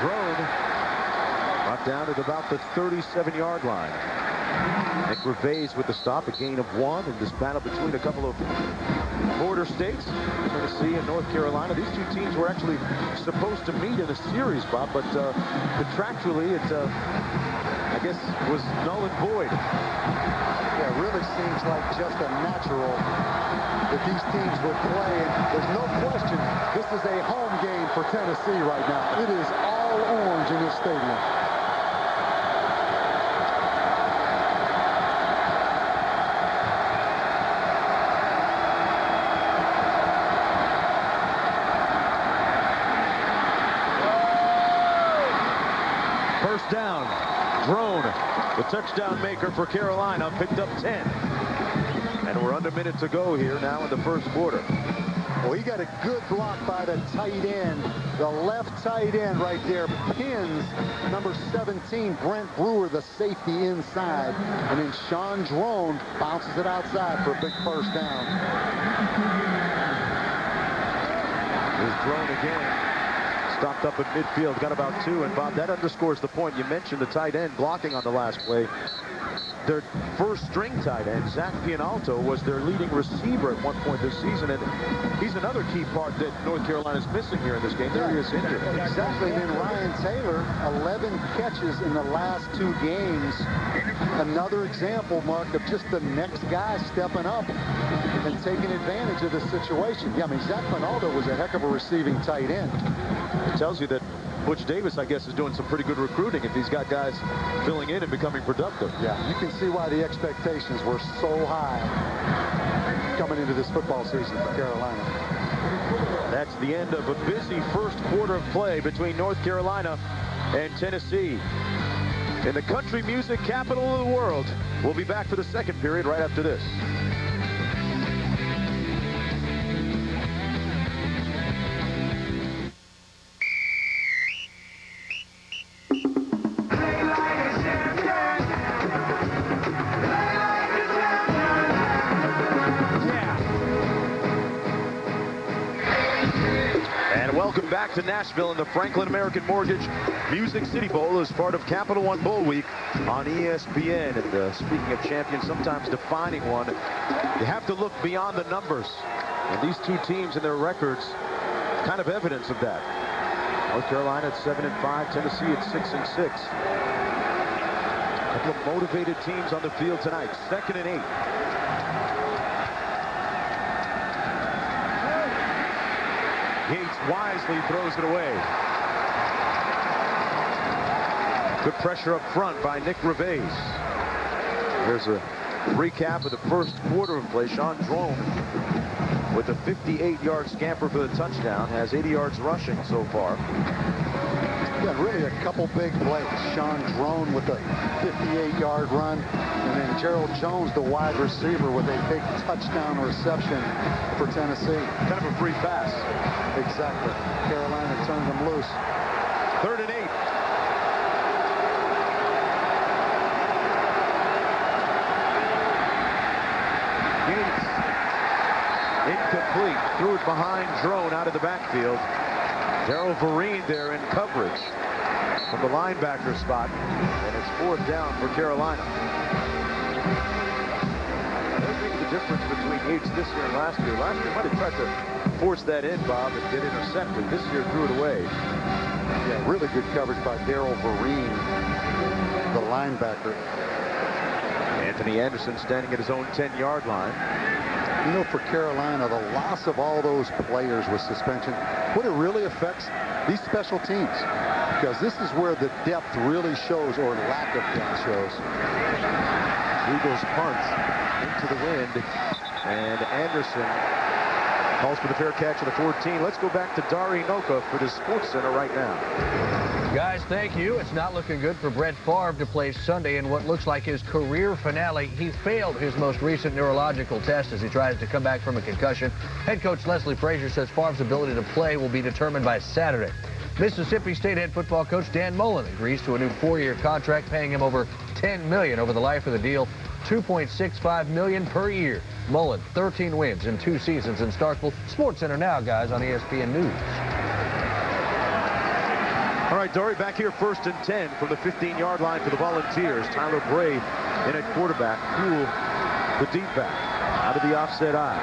Drone brought down at about the 37-yard line. Nick Gervais with the stop, a gain of 1 in this battle between a couple of border states, Tennessee and North Carolina. These two teams were actually supposed to meet in a series, Bob, but contractually it, I guess, was null and void. Yeah, it really seems like just a natural that these teams would play, and there's no question this is a home game for Tennessee right now. It is all orange in this stadium. First down. Drone, the touchdown maker for Carolina, picked up 10. And we're under a minute to go here now in the first quarter. Well, he got a good block by the tight end. The left tight end right there pins number 17, Brent Brewer, the safety inside. And then Sean Drone bounces it outside for a big first down. Here's Drone again. Stopped up at midfield, got about 2. And Bob, that underscores the point. You mentioned the tight end blocking on the last play. Their first string tight end, Zach Pianalto, was their leading receiver at one point this season, and he's another key part that North Carolina's missing here in this game. There he is injured. Exactly, and then Ryan Taylor, 11 catches in the last 2 games. Another example, Mark, of just the next guy stepping up and taking advantage of the situation. Yeah, I mean, Zach Pianalto was a heck of a receiving tight end. It tells you that Butch Davis, I guess, is doing some pretty good recruiting if he's got guys filling in and becoming productive. Yeah, you can see why the expectations were so high coming into this football season for Carolina. That's the end of a busy first quarter of play between North Carolina and Tennessee. In the country music capital of the world. We'll be back for the second period right after this. Welcome back to Nashville in the Franklin American Mortgage Music City Bowl as part of Capital One Bowl Week on ESPN. And speaking of champions, sometimes defining one, you have to look beyond the numbers. And these two teams and their records, kind of evidence of that. North Carolina at 7-5, Tennessee at 6-6. A couple of motivated teams on the field tonight. 2nd and 8. Yates wisely throws it away. Good pressure up front by Nick Reves. Here's a recap of the first quarter of play. Sean Drone with a 58-yard scamper for the touchdown. Has 80 yards rushing so far. Yeah, really a couple big plays. Sean Drone with a 58-yard run, and then Gerald Jones, the wide receiver, with a big touchdown reception for Tennessee. Kind of a free pass. Exactly. Carolina turned them loose. 3rd and 8. Yates. Incomplete. Threw it behind Drone out of the backfield. Darrell Vereen there in coverage from the linebacker spot. And it's 4th down for Carolina. That makes the difference between Yates this year and last year. Last year might have tried to force that in, Bob, and get intercepted. This year threw it away. Yeah, really good coverage by Darrell Vereen, the linebacker. Anthony Anderson standing at his own 10-yard line. You know, for Carolina, the loss of all those players with suspension, what it really affects these special teams, because this is where the depth really shows, or lack of depth shows. Eagles punt into the wind, and Anderson calls for the fair catch of the 14. Let's go back to Dari Noka for the Sports Center right now. Guys, thank you. It's not looking good for Brett Favre to play Sunday in what looks like his career finale. He failed his most recent neurological test as he tries to come back from a concussion. Head coach Leslie Frazier says Favre's ability to play will be determined by Saturday. Mississippi State head football coach Dan Mullen agrees to a new 4-year contract, paying him over $10 million over the life of the deal, $2.65 million per year. Mullen, 13 wins in 2 seasons in Starkville. Sports Center now, guys, on ESPN News. All right, Dory, back here 1st and 10 from the 15-yard line for the Volunteers. Tyler Bray in at quarterback. Poole, the deep back, out of the offset eye.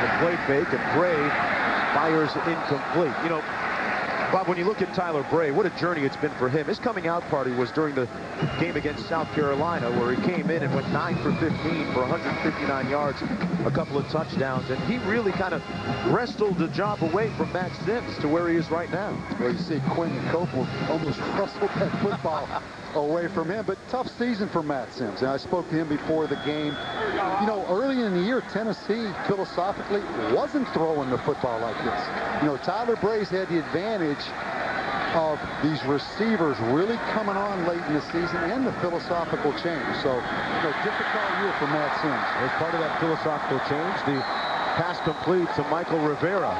The play fake, and Bray fires incomplete. You know, Bob, when you look at Tyler Bray, what a journey it's been for him. His coming out party was during the game against South Carolina, where he came in and went 9 for 15 for 159 yards, a couple of touchdowns, and he really kind of wrestled the job away from Matt Sims to where he is right now. Well, you see Quentin Copeland almost wrestled that football away from him, but tough season for Matt Sims. And I spoke to him before the game. You know, early in the year, Tennessee philosophically wasn't throwing the football like this. You know, Tyler Bray's had the advantage of these receivers really coming on late in the season, and the philosophical change. So, you know, difficult year for Matt Sims. As part of that philosophical change, the pass complete to Michael Rivera.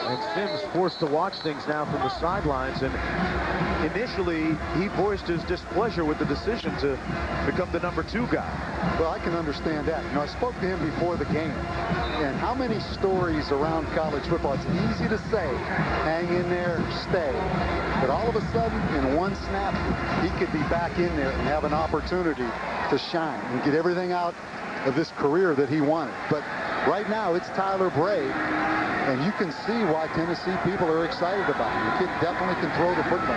And Sims forced to watch things now from the sidelines, and initially he voiced his displeasure with the decision to become the number 2 guy. Well, I can understand that. You know, I spoke to him before the game, and how many stories around college football, it's easy to say, hang in there, stay. But all of a sudden, in one snap, he could be back in there and have an opportunity to shine and get everything out of this career that he wanted. But right now, it's Tyler Bray. And you can see why Tennessee people are excited about him. The kid definitely can throw the football.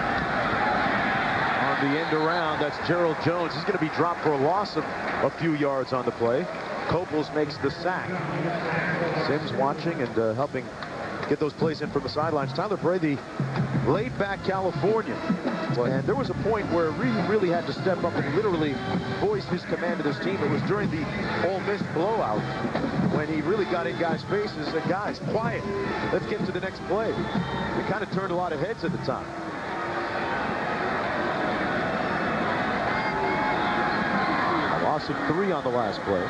On the end around, that's Gerald Jones. He's going to be dropped for a loss of a few yards on the play. Coples makes the sack. Sims watching and helping get those plays in from the sidelines. Tyler Bray, the laid-back Californian. And there was a point where he really had to step up and literally voice his command to this team. It was during the Ole Miss blowout when he really got in guys' faces and said, guys, quiet. Let's get to the next play. It kind of turned a lot of heads at the time. A loss of 3 on the last play.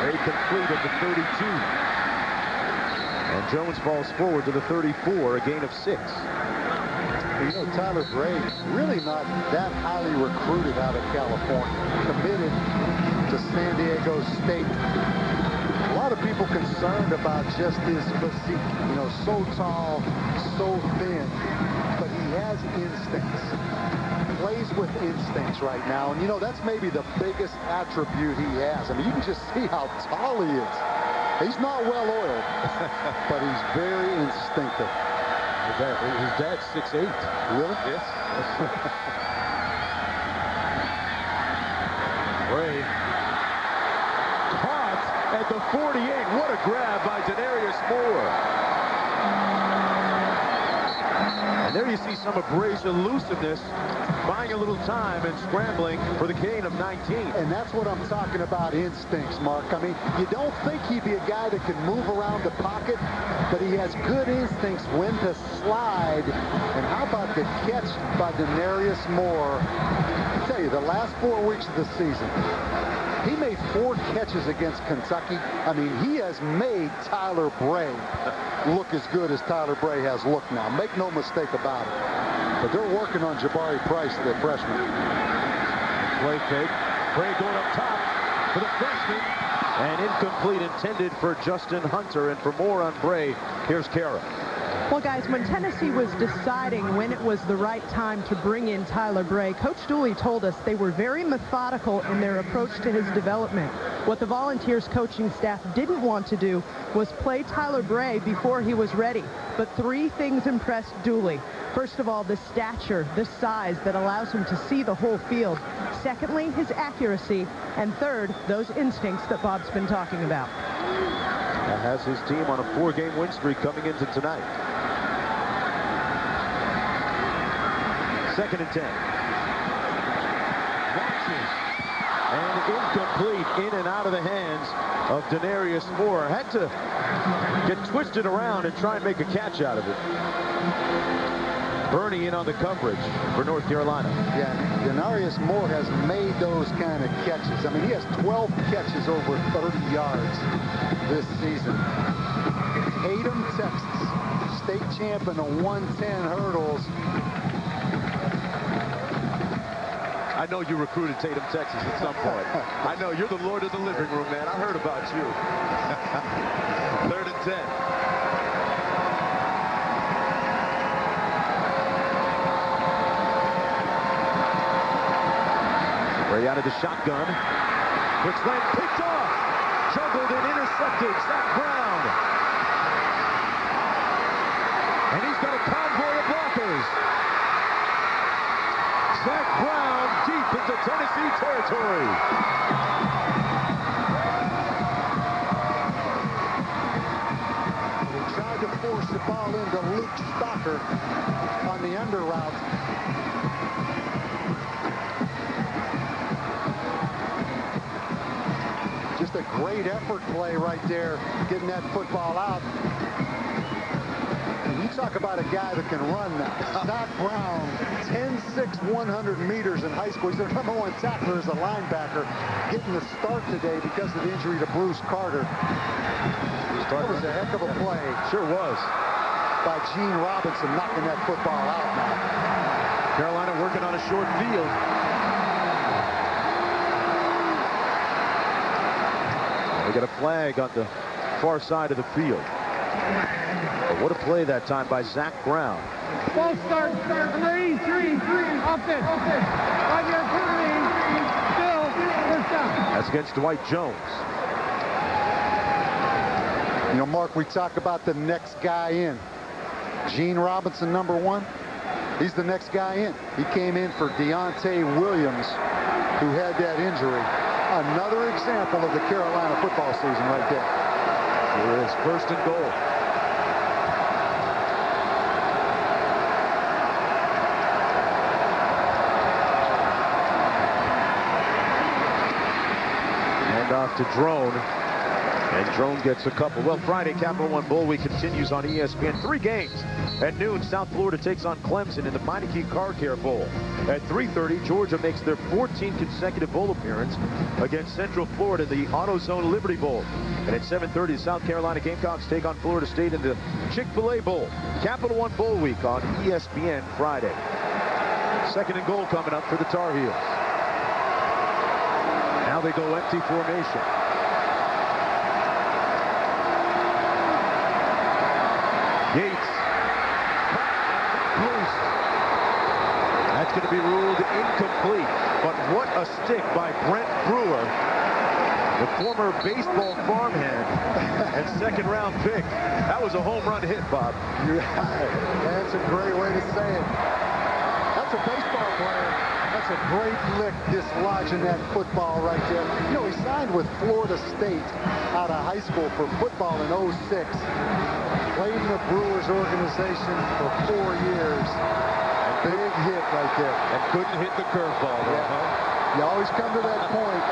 Very complete at the 32. And Jones falls forward to the 34, a gain of 6. You know, Tyler Bray, really not that highly recruited out of California. Committed to San Diego State. A lot of people concerned about just his physique. You know, so tall, so thin, but he has instincts. Plays with instincts right now, and you know, that's maybe the biggest attribute he has. I mean, you can just see how tall he is. He's not well oiled, but he's very instinctive. His dad's 6'8". Really? Yes. Bray caught at the 48. What a grab by Denarius Moore. And there you see some of Bray's elusiveness, buying a little time and scrambling for the gain of 19. And that's what I'm talking about, instincts, Mark. I mean, you don't think he'd be a guy that can move around the pocket, but he has good instincts when to slide. And how about the catch by Denarius Moore? I tell you, the last 4 weeks of the season, he made 4 catches against Kentucky. I mean, he has made Tyler Bray look as good as Tyler Bray has looked now. Make no mistake about it. But they're working on Jabari Price, the freshman. Play fake. Bray going up top for the freshman. And incomplete, intended for Justin Hunter. And for more on Bray, here's Kara. Well, guys, when Tennessee was deciding when it was the right time to bring in Tyler Bray, Coach Dooley told us they were very methodical in their approach to his development. What the Volunteers coaching staff didn't want to do was play Tyler Bray before he was ready. But 3 things impressed Dooley. First of all, the stature, the size that allows him to see the whole field. Secondly, his accuracy. And third, those instincts that Bob's been talking about. That has his team on a 4-game win streak coming into tonight. 2nd and 10. Watches. And incomplete, in and out of the hands of Denarius Moore. Had to get twisted around and try and make a catch out of it. Bernie in on the coverage for North Carolina. Yeah, Denarius Moore has made those kind of catches. I mean, he has 12 catches over 30 yards this season. Tatum, Texas, state champion of 110 hurdles. I know you recruited Tatum, Texas at some point. I know, you're the lord of the living room, man. I heard about you. 3rd and 10. Bray out of the shotgun. Quick slant, picked off. Juggled and intercepted. Zach Brown. And he's got a convoy of blockers. Zach Brown deep into Tennessee territory. He tried to force the ball into Luke Stocker on the under route. Just a great effort play right there, getting that football out. And you talk about a guy that can run now. Zach Brown, 10'6", 100 meters in high school. He's their #1 tackler as a linebacker, getting the start today because of the injury to Bruce Carter. That was a heck of a play. Sure was. By Gene Robinson, knocking that football out now. Carolina working on a short field. We got a flag on the far side of the field. But what a play that time by Zach Brown. False start, number 83, offense. 5-yard penalty, still first down. That's against Dwight Jones. You know, Mark, we talk about the next guy in. Gene Robinson, #1. He's the next guy in. He came in for Deontay Williams, who had that injury. Another example of the Carolina football season right there. Here is 1st and goal. Hand off to Drone. And Drone gets a couple. Well, Friday, Capital One Bowl Week continues on ESPN. 3 games At noon, South Florida takes on Clemson in the Meineke Car Care Bowl. At 3:30, Georgia makes their 14th consecutive bowl appearance against Central Florida in the AutoZone Liberty Bowl. And at 7:30, the South Carolina Gamecocks take on Florida State in the Chick-fil-A Bowl. Capital One Bowl Week on ESPN Friday. Second and goal coming up for the Tar Heels. Now they go empty formation. Yates. Loose. That's going to be ruled incomplete. But what a stick by Brent Brewer, the former baseball farmhand and second-round pick. That was a home run hit, Bob. That's a great way to say it. That's a baseball player. That's a great lick, dislodging that football right there. You know, he signed with Florida State out of high school for football in '06. Played in the Brewers organization for 4 years. Big hit right there. And couldn't hit the curveball, though, huh? You always come to that point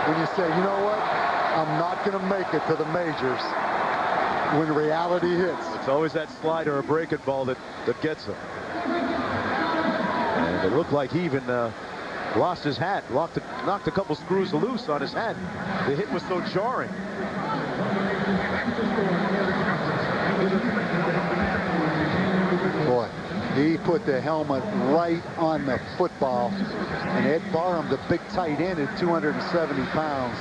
when you say, you know what? I'm not going to make it to the majors when reality hits. It's always that slider or breaking ball that gets him. And it looked like he even lost his hat, knocked a couple screws loose on his hat. The hit was so jarring. Boy, he put the helmet right on the football. And Ed Barham, the big tight end at 270 pounds,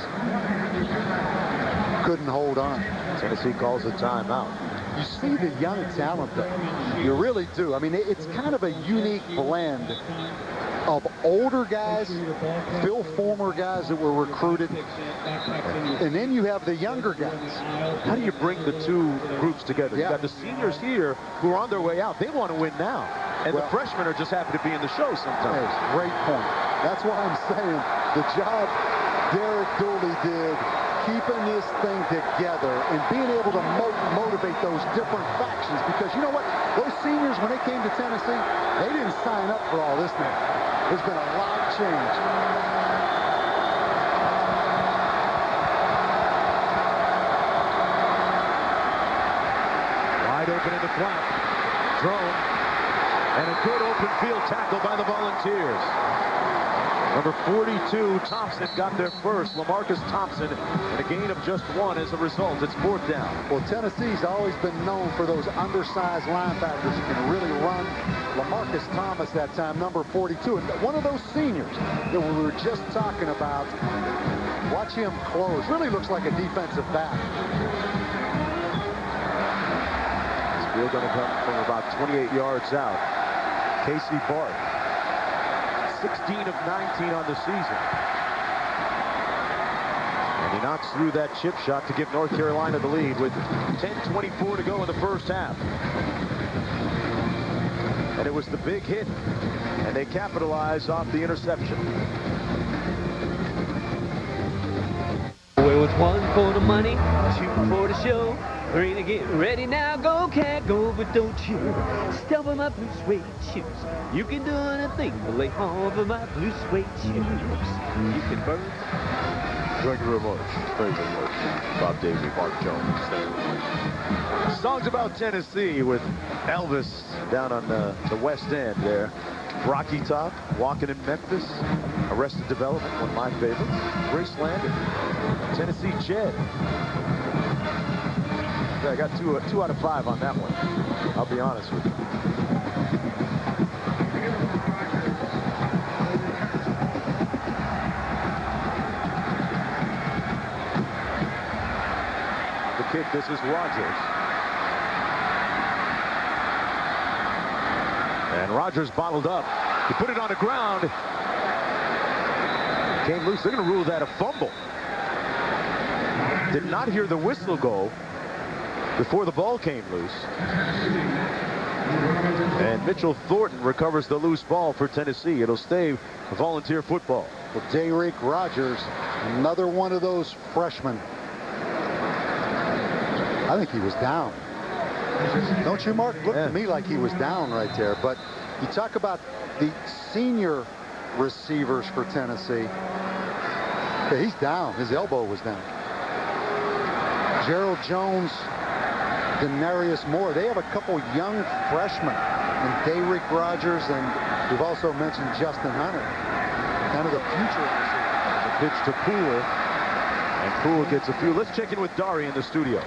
couldn't hold on. Tennessee calls a timeout. You see the young talent, though. You really do. I mean, it's kind of a unique blend of older guys, Phil Former guys that were recruited, and then you have the younger guys. How do you bring the two groups together? You got the seniors here who are on their way out. They want to win now. And the freshmen are just happy to be in the show sometimes. Hey, great point. That's why I'm saying the job Derek Dooley did, keeping this thing together and being able to motivate those different factions. Because you know what? Those seniors, when they came to Tennessee, they didn't sign up for all this now. There's been a lot of change. Wide open in the flat. Drone. And a good open field tackle by the Volunteers. Number 42, Thompson, got there first. LaMarcus Thompson, and a gain of just 1 as a result. It's 4th down. Well, Tennessee's always been known for those undersized linebackers who can really run. LaMarcus Thomas that time, number 42. And one of those seniors that we were just talking about, watch him close. Really looks like a defensive back. This field going to come from about 28 yards out. Casey Bart. 16 of 19 on the season. And he knocks through that chip shot to give North Carolina the lead with 10:24 to go in the first half. And it was the big hit, and they capitalize off the interception. Well, it's 1 for the money, 2 for the show, 3 to get ready now. Go, cat, go, but don't you step on my blue suede shoes. You can do anything but lay off of my blue suede shoes. You can burn. Thank you very much. Thank you very much. Bob Davey, Mark Jones. Songs about Tennessee with Elvis down on the West End there. Rocky Top, Walking in Memphis, Arrested Development, one of my favorites. Graceland, and Tennessee Jed. Yeah, I got 2 out of 5 on that one. I'll be honest with you. The kick, this is Rogers. And Rogers bottled up. He put it on the ground. Came loose. They're going to rule that a fumble. Did not hear the whistle go before the ball came loose. And Mitchell Thornton recovers the loose ball for Tennessee. It'll stay Volunteer football. Well, Dayrick Rogers, another one of those freshmen. I think he was down. Don't you, Mark? Looked to me like he was down right there. But you talk about the senior receivers for Tennessee. Yeah, he's down. His elbow was down. Gerald Jones Denarius Moore. They have a couple young freshmen, and Dayrick Rogers, and we've also mentioned Justin Hunter, kind of the future of this league. The pitch to Poole, and Poole gets a few. Let's check in with Dari in the studio.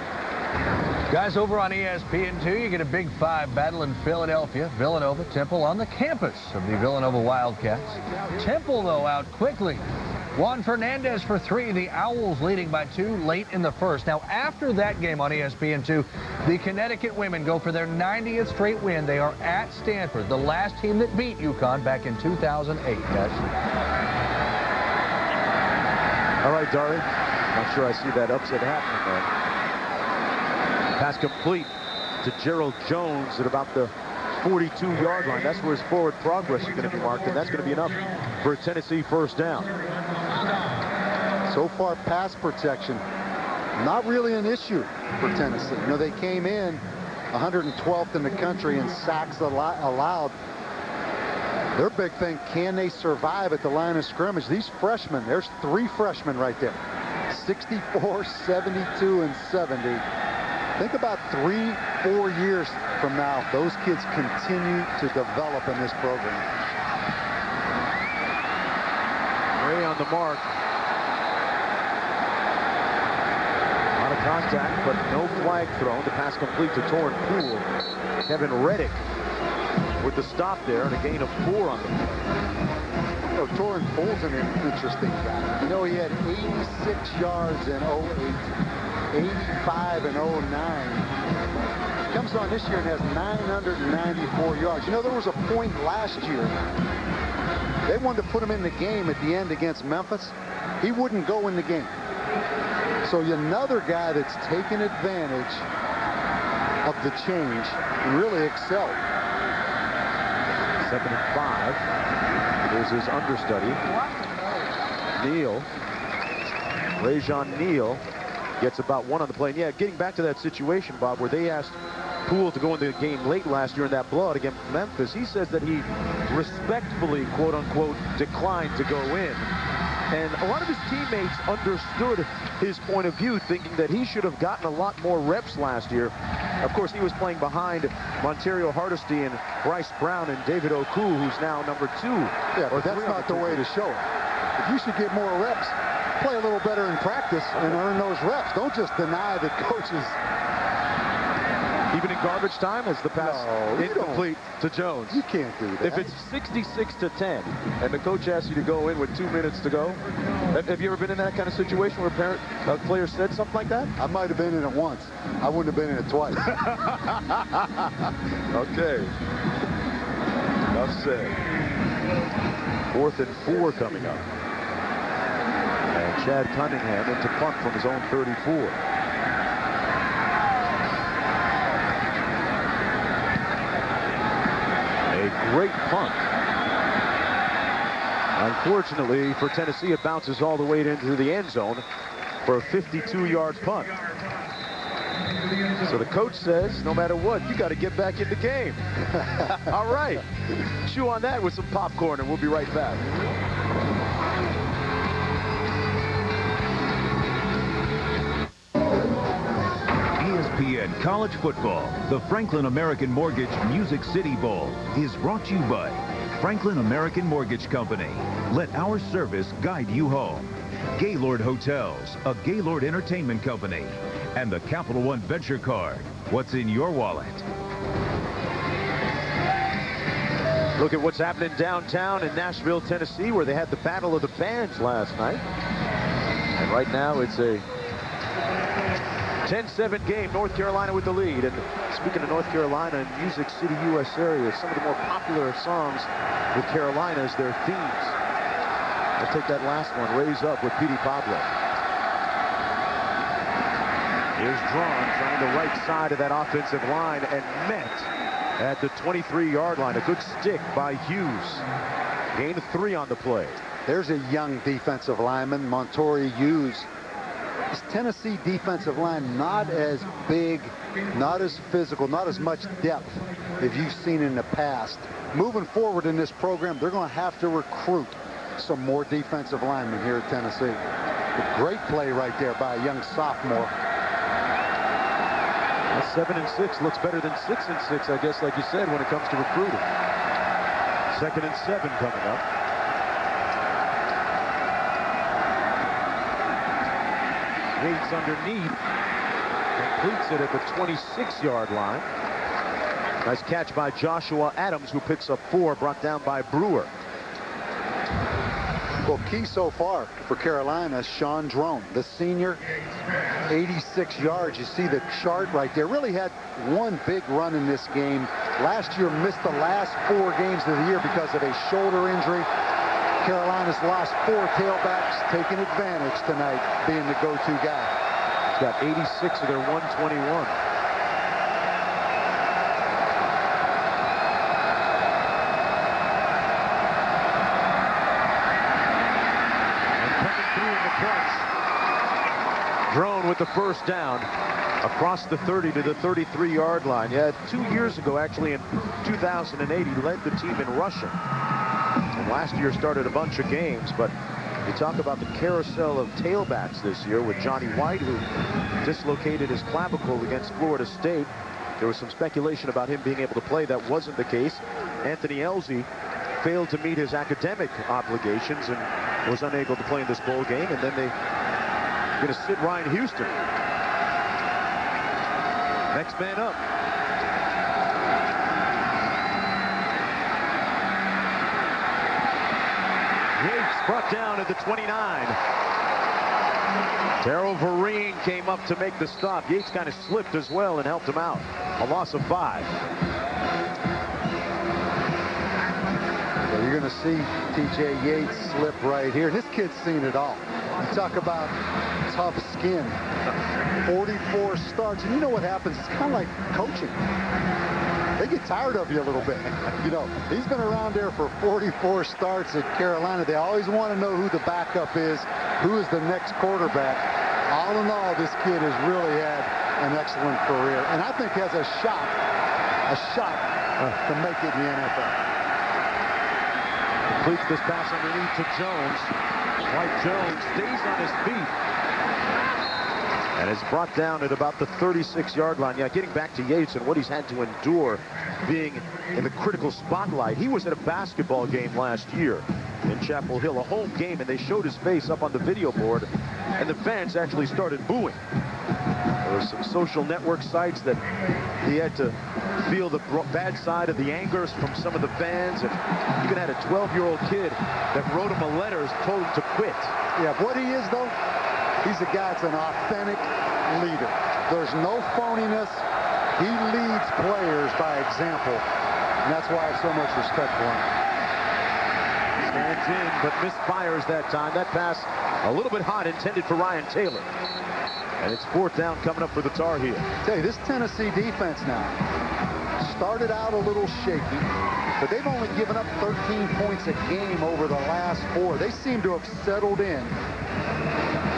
Guys, over on ESPN2, you get a Big Five battle in Philadelphia. Villanova, Temple on the campus of the Villanova Wildcats. Temple, though, out quickly. Juan Fernandez for 3. The Owls leading by 2 late in the first. Now, after that game on ESPN2, the Connecticut women go for their 90th straight win. They are at Stanford, the last team that beat UConn back in 2008. All right, Dari. Not sure I see that upset happening there. Pass complete to Gerald Jones at about the 42-yard line. That's where his forward progress is going to be marked, and that's going to be enough for a Tennessee first down. So far, pass protection, not really an issue for Tennessee. You know, they came in 112th in the country in sacks allowed. Their big thing, can they survive at the line of scrimmage? These freshmen, there's 3 freshmen right there, 64, 72, and 70. Think about 3-4 years from now, those kids continue to develop in this program. Ray on the mark. A lot of contact, but no flag thrown. The pass complete to Torrin Poole. Kevin Reddick with the stop there and a gain of 4 on the play. You know, Torrin Poole's an interesting guy. You know, he had 86 yards in 08. 85 and 09. Comes on this year and has 994 yards. You know, there was a point last year. They wanted to put him in the game at the end against Memphis. He wouldn't go in the game. So another guy that's taken advantage of the change and really excelled. 2nd and 5. Here's his understudy. Neal. Rajon Neal gets about 1 on the play. And yeah, getting back to that situation, Bob, where they asked Poole to go into the game late last year in that blowout against Memphis, he says that he respectfully, quote-unquote, declined to go in. And a lot of his teammates understood his point of view, thinking that he should have gotten a lot more reps last year. Of course, he was playing behind Montario Hardesty and Bryce Brown and David Oku, who's now number 2. Yeah, but that's not the way to show it. If you should get more reps, play a little better in practice and earn those reps. Don't just deny the coaches. Even in garbage time, as the pass incomplete to Jones. You can't do that. If it's 66-10 and the coach asks you to go in with 2 minutes to go, have you ever been in that kind of situation where a player said something like that? I might have been in it once. I wouldn't have been in it twice. Okay. Enough said. 4th and 4 coming up. And Chad Cunningham into punt from his own 34. A great punt. Unfortunately for Tennessee, it bounces all the way into the end zone for a 52-yard punt. So the coach says, no matter what, you got to get back in the game. All right. Chew on that with some popcorn, and we'll be right back. ESPN College Football, the Franklin American Mortgage Music City Bowl, is brought to you by Franklin American Mortgage Company. Let our service guide you home. Gaylord Hotels, a Gaylord Entertainment Company. And the Capital One Venture Card. What's in your wallet? Look at what's happening downtown in Nashville, Tennessee, where they had the Battle of the Bands last night. And right now it's a 10-7 game, North Carolina with the lead. And speaking of North Carolina and Music City, U.S. area, some of the more popular songs with Carolina is their themes. Let's take that last one, Raise Up with Petey Pablo. Here's Drawn trying the right side of that offensive line and met at the 23-yard line. A good stick by Hughes. Gain of 3 on the play. There's a young defensive lineman, Montori Hughes. This Tennessee defensive line not as big, not as physical, not as much depth as you've seen in the past. Moving forward in this program, they're going to have to recruit some more defensive linemen here at Tennessee. A great play right there by a young sophomore. 7-6 looks better than 6-6, I guess, like you said, when it comes to recruiting. 2nd and 7 coming up. Yates underneath. Completes it at the 26-yard line. Nice catch by Joshua Adams, who picks up 4, brought down by Brewer. Well, key so far for Carolina, Sean Drone, the senior, 86 yards. You see the chart right there. Really had one big run in this game. Last year missed the last 4 games of the year because of a shoulder injury. Carolina's lost 4 tailbacks, taking advantage tonight, being the go-to guy. He's got 86 of their 121. Drone with the first down across the 30 to the 33-yard line. Yeah, 2 years ago, actually, in 2008, he led the team in rushing. And last year started a bunch of games, but you talk about the carousel of tailbacks this year with Johnny White, who dislocated his clavicle against Florida State. There was some speculation about him being able to play. That wasn't the case. Anthony Elzey failed to meet his academic obligations and was unable to play in this bowl game, and then they going to sit Ryan Houston. Next man up. Yates brought down at the 29. Darrell Vereen came up to make the stop. Yates kind of slipped as well and helped him out. A loss of 5. Well, you're going to see TJ Yates slip right here. This kid's seen it all. You talk about tough skin. 44 starts, and you know what happens? It's kind of like coaching. They get tired of you a little bit. You know, he's been around there for 44 starts at Carolina. They always want to know who the backup is, who is the next quarterback. All in all, this kid has really had an excellent career, and I think has a shot to make it in the NFL. Completes this pass underneath to Jones. White Jones stays on his feet. And is brought down at about the 36-yard line. Yeah, getting back to Yates and what he's had to endure being in the critical spotlight. He was at a basketball game last year in Chapel Hill, a home game, and they showed his face up on the video board, and the fans actually started booing. There were some social network sites that he had to feel the bad side of the angers from some of the fans, and even had a 12-year-old kid that wrote him a letter, told him to quit. Yeah, what he is, though, he's a guy that's an authentic leader. There's no phoniness. He leads players by example, and that's why I have so much respect for him. Stands in, but misfires that time. That pass a little bit hot, intended for Ryan Taylor. And it's 4th down coming up for the Tar Heels. Tell you, this Tennessee defense now started out a little shaky, but they've only given up 13 points a game over the last 4. They seem to have settled in.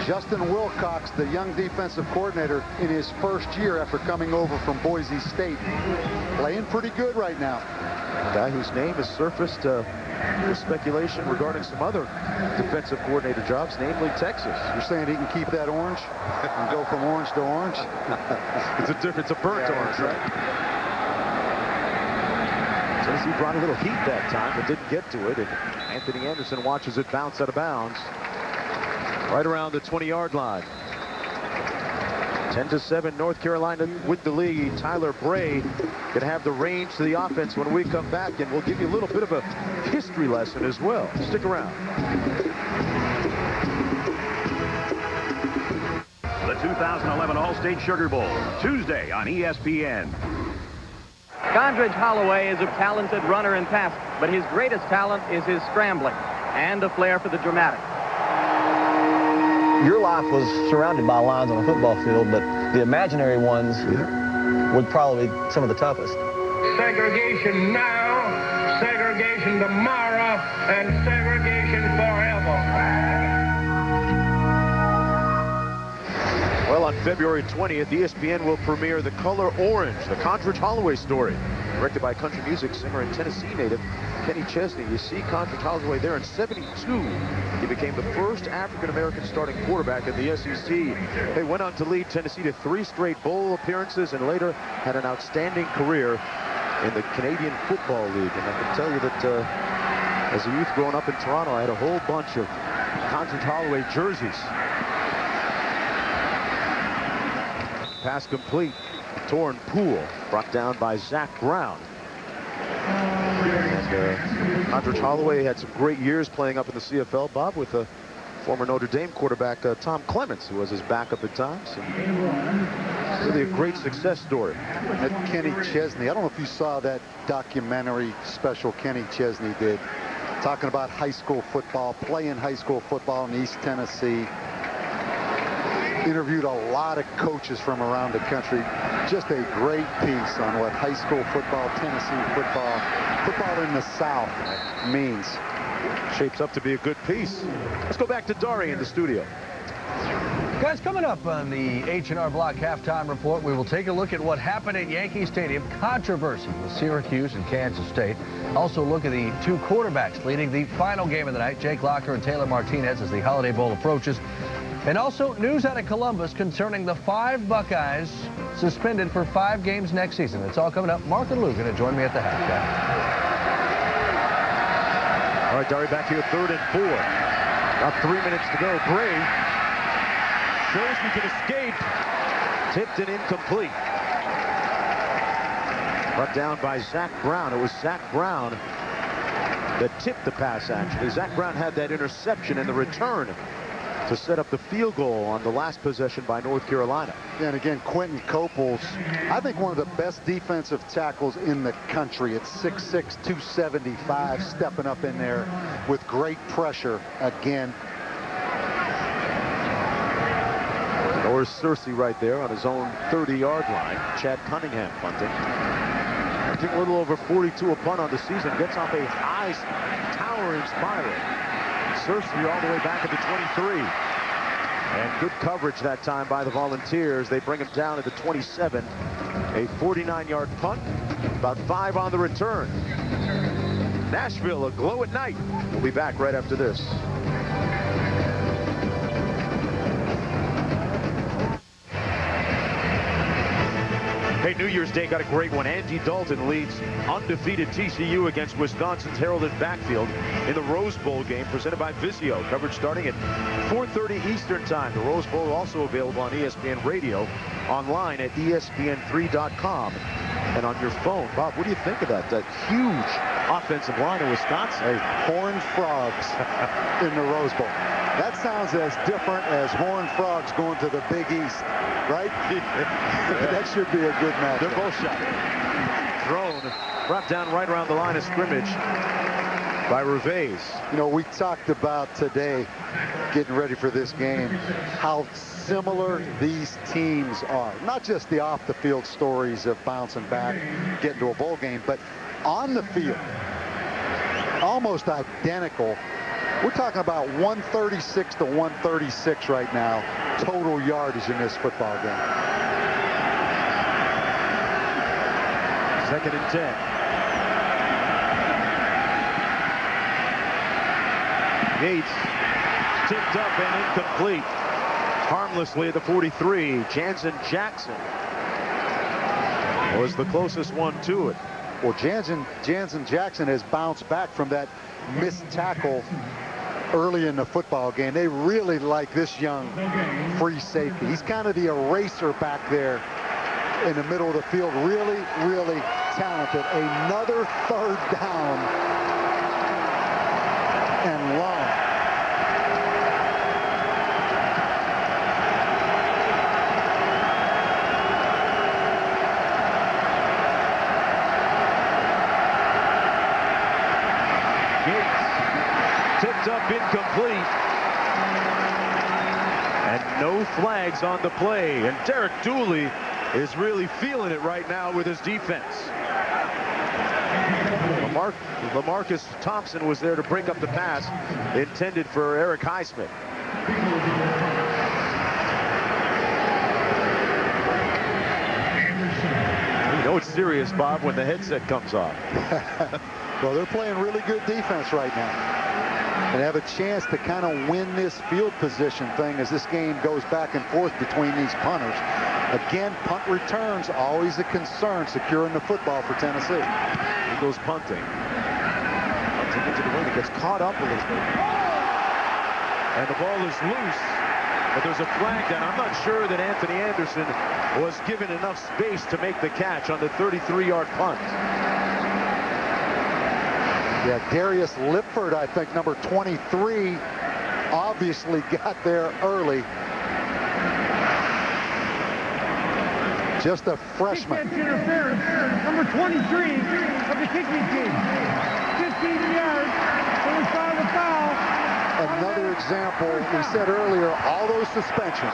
Justin Wilcox, the young defensive coordinator, in his first year after coming over from Boise State, playing pretty good right now. A guy whose name has surfaced with speculation regarding some other defensive coordinator jobs, namely Texas. You're saying he can keep that orange and go from orange to orange? It's a burnt orange, right? Tennessee brought a little heat that time, but didn't get to it, and Anthony Anderson watches it bounce out of bounds right around the 20-yard line. 10-7, North Carolina with the lead. Tyler Bray going to have the range to the offense when we come back, and we'll give you a little bit of a history lesson as well. Stick around. The 2011 All-State Sugar Bowl, Tuesday on ESPN. Condridge Holloway is a talented runner and passer, but his greatest talent is his scrambling and a flair for the dramatic. Your life was surrounded by lines on a football field, but the imaginary ones would probably be some of the toughest. Segregation now, segregation tomorrow, and segregation forever. Well, on February 20th, ESPN will premiere The Color Orange, the Condridge Holloway story, directed by country music singer and Tennessee native Kenny Chesney. You see Condredge Holloway there in 72. He became the first African-American starting quarterback in the SEC. They went on to lead Tennessee to 3 straight bowl appearances and later had an outstanding career in the Canadian Football League. And I can tell you that as a youth growing up in Toronto, I had a whole bunch of Condredge Holloway jerseys. Pass complete. Torn Poole brought down by Zach Brown. And Condredge Holloway had some great years playing up in the CFL, Bob, with former Notre Dame quarterback Tom Clements, who was his backup at times. And really a great success story. That Kenny Chesney, I don't know if you saw that documentary special Kenny Chesney did, talking about high school football, playing high school football in East Tennessee. Interviewed a lot of coaches from around the country. Just a great piece on what high school football, Tennessee football in the South means. Shapes up to be a good piece. Let's go back to Dari in the studio. Guys, coming up on the H&R Block halftime report, we will take a look at what happened at Yankee Stadium. Controversy with Syracuse and Kansas State. Also look at the 2 quarterbacks leading the final game of the night, Jake Locker and Taylor Martinez, as the Holiday Bowl approaches. And also news out of Columbus concerning the 5 Buckeyes suspended for 5 games next season. It's all coming up. Mark and Lou going to join me at the halftime. All right, Dari back here, 3rd and 4. About 3 minutes to go. Bray shows he can escape. Tipped and incomplete. Brought down by Zach Brown. It was Zach Brown that tipped the pass, actually. Zach Brown had that interception in the return to set up the field goal on the last possession by North Carolina. And again, Quentin Coples, I think one of the best defensive tackles in the country. It's 6'6", 275, stepping up in there with great pressure again. Or Searcy right there on his own 30-yard line. Chad Cunningham punting. Punting a little over 42 a punt on the season. Gets off a high, towering spiral. Searcy all the way back at the 23. And good coverage that time by the Volunteers. They bring him down at the 27. A 49-yard punt. About 5 on the return. Nashville aglow at night. We'll be back right after this. Hey, New Year's Day got a great one. Andy Dalton leads undefeated TCU against Wisconsin's heralded backfield in the Rose Bowl game presented by Vizio. Coverage starting at 4:30 Eastern Time. The Rose Bowl also available on ESPN Radio, online at ESPN3.com, and on your phone. Bob, what do you think of that? That huge offensive line of Wisconsin. Hey, Horned Frogs in the Rose Bowl. That sounds as different as Horned Frogs going to the Big East, right? That should be a good match. They're both shot. Thrown, brought down right around the line of scrimmage by Reveiz. You know, we talked about today, getting ready for this game, how similar these teams are. Not just the off-the-field stories of bouncing back, getting to a bowl game, but on the field, almost identical. We're talking about 136 to 136 right now, total yardage in this football game. 2nd and 10. Yates tipped up and incomplete. Harmlessly at the 43. Jansen Jackson was the closest one to it. Well, Jansen Jackson has bounced back from that missed tackle early in the football game. They really like this young free safety. He's kind of the eraser back there in the middle of the field. Really, really talented. Another 3rd down and long. Tipped up, incomplete. And no flags on the play. And Derek Dooley is really feeling it right now with his defense. Lamarcus Thompson was there to break up the pass intended for Eric Highsmith. You know it's serious, Bob, when the headset comes off. Well, they're playing really good defense right now. And have a chance to kind of win this field position thing as this game goes back and forth between these punters. Again, punt returns always a concern securing the football for Tennessee. Eagles punting. Punting into the wing. It gets caught up a little bit. And the ball is loose. But there's a flag down. I'm not sure that Anthony Anderson was given enough space to make the catch on the 33-yard punt. Yeah, Darius Lipford, I think, number 23, obviously got there early. Just a freshman. Kick interference, number 23 of the kicking team. 15 yards, so we found a foul. Another example, we said earlier, all those suspensions.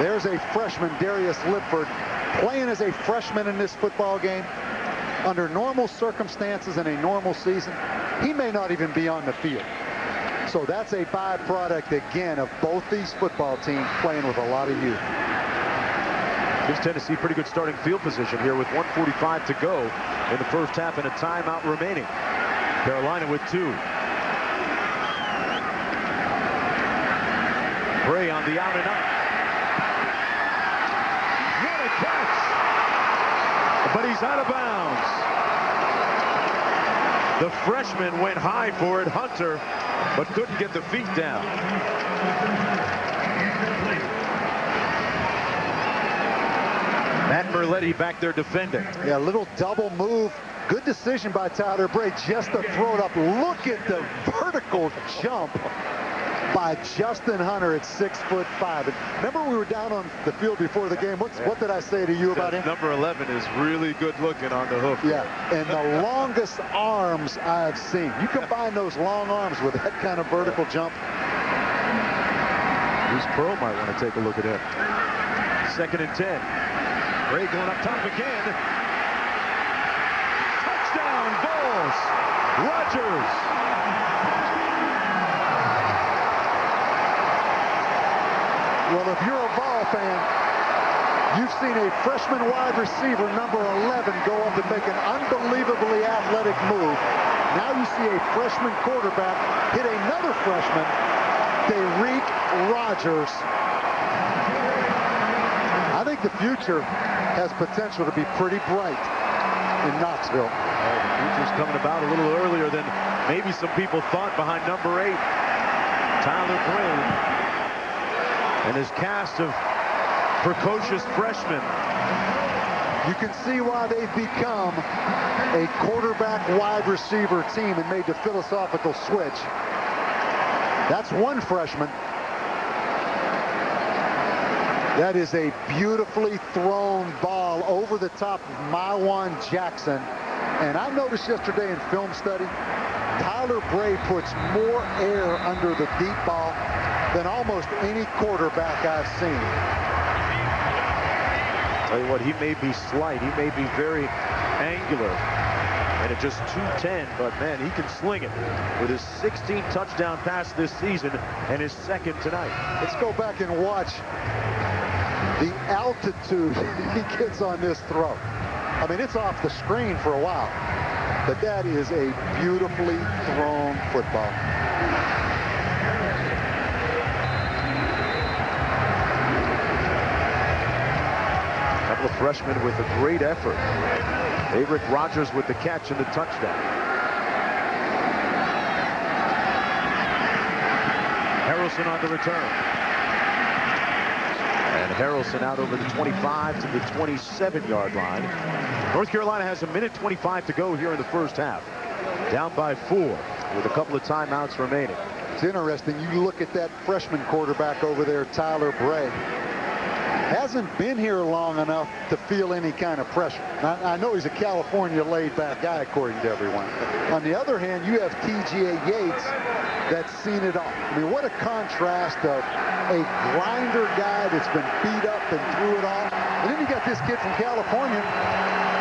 There's a freshman, Darius Lipford, playing as a freshman in this football game. Under normal circumstances in a normal season, he may not even be on the field. So that's a byproduct, again, of both these football teams playing with a lot of youth. Gives Tennessee pretty good starting field position here with 1:45 to go in the first half and a timeout remaining. Carolina with 2. Bray on the out and up. What a catch! But he's out of bounds. The freshman went high for it, Hunter, but couldn't get the feet down. Matt Merletti back there defending. Yeah, a little double move. Good decision by Tyler Bray just to throw it up. Look at the vertical jump by Justin Hunter at 6'5". And remember we were down on the field before the game. What did I say to you about him? Number 11 is really good looking on the hoof. Yeah, and the longest arms I've seen. You combine those long arms with that kind of vertical jump. Bruce Pearl might want to take a look at him. 2nd and 10. Bray going up top again. Touchdown, Bulls. Rodgers. Well, if you're a Vol fan, you've seen a freshman wide receiver, number 11, go up and make an unbelievably athletic move. Now you see a freshman quarterback hit another freshman, Derek Rodgers. I think the future has potential to be pretty bright in Knoxville. The future's coming about a little earlier than maybe some people thought behind number 8, Tyler Bray. And his cast of precocious freshmen. You can see why they've become a quarterback wide receiver team and made the philosophical switch. That's one freshman. That is a beautifully thrown ball over the top of Mywan Jackson. And I noticed yesterday in film study, Tyler Bray puts more air under the deep ball than almost any quarterback I've seen. Tell you what, he may be slight, he may be very angular, and at just 210, but man, he can sling it with his 16 touchdown pass this season and his 2nd tonight. Let's go back and watch the altitude he gets on this throw. I mean, it's off the screen for a while, but that is a beautifully thrown football. The freshman with a great effort. Derek Rodgers with the catch and the touchdown. Harrelson on the return. And Harrelson out over the 25 to the 27-yard line. North Carolina has 1:25 to go here in the first half. Down by 4 with a couple of timeouts remaining. It's interesting. You look at that freshman quarterback over there, Tyler Bray. Hasn't been here long enough to feel any kind of pressure. I know he's a California laid-back guy, according to everyone. On the other hand, you have T.J. Yates that's seen it all. I mean, what a contrast of a grinder guy that's been beat up and through it all. And then you got this kid from California.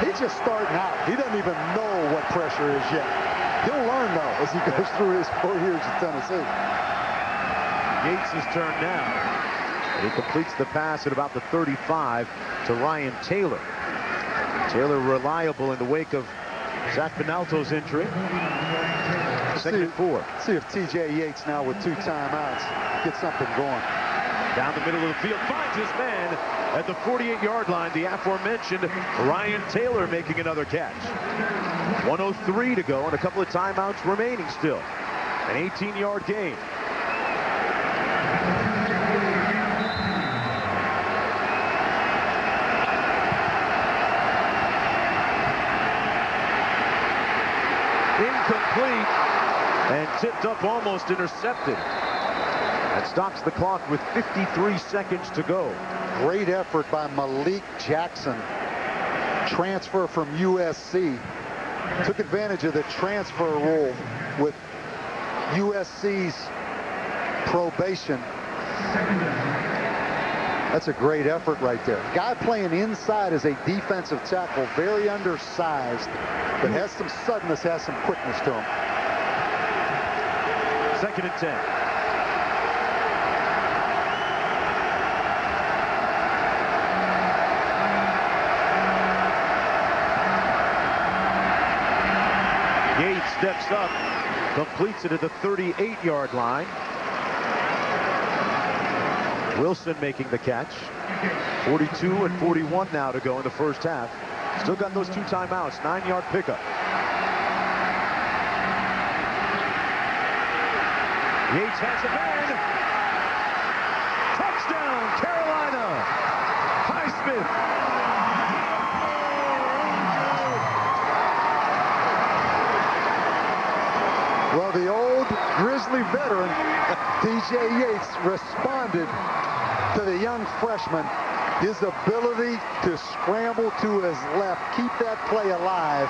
He's just starting out. He doesn't even know what pressure is yet. He'll learn, though, as he goes through his 4 years at Tennessee. Yates' turn now. He completes the pass at about the 35 to Ryan Taylor. Taylor reliable in the wake of Zach Benalto's injury. Second and 4. See if TJ Yates now with 2 timeouts get something going. Down the middle of the field, finds his man at the 48-yard line. The aforementioned Ryan Taylor making another catch. 1:03 to go and a couple of timeouts remaining still. An 18-yard gain. Incomplete and tipped up, almost intercepted. That stops the clock with 53 seconds to go. Great effort by Malik Jackson. Transfer from USC. Took advantage of the transfer rule with USC's probation. That's a great effort right there. Guy playing inside as a defensive tackle, very undersized, but has some suddenness, has some quickness to him. 2nd and 10. Yates steps up, completes it at the 38-yard line. Wilson making the catch. 42 and 41 now to go in the first half. Still got those 2 timeouts. 9-yard pickup. Yates has a man. Touchdown, Carolina. Highsmith. Well, the old Grizzly veteran, TJ Yates, responded to the young freshman. His ability to scramble to his left, keep that play alive.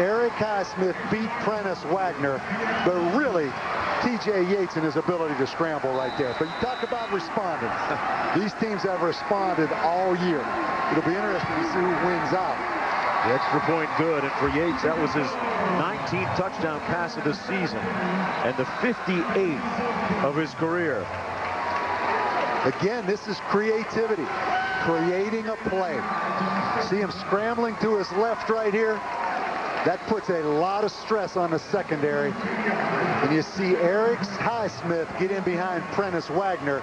Eric Highsmith beat Prentice Wagner, but really, TJ Yates and his ability to scramble right there. But you talk about responding. These teams have responded all year. It'll be interesting to see who wins out. The extra point good, and for Yates, that was his 19th touchdown pass of the season and the 58th of his career. Again, this is creativity, creating a play. See him scrambling to his left right here. That puts a lot of stress on the secondary. And you see Eric Highsmith get in behind Prentice Wagner.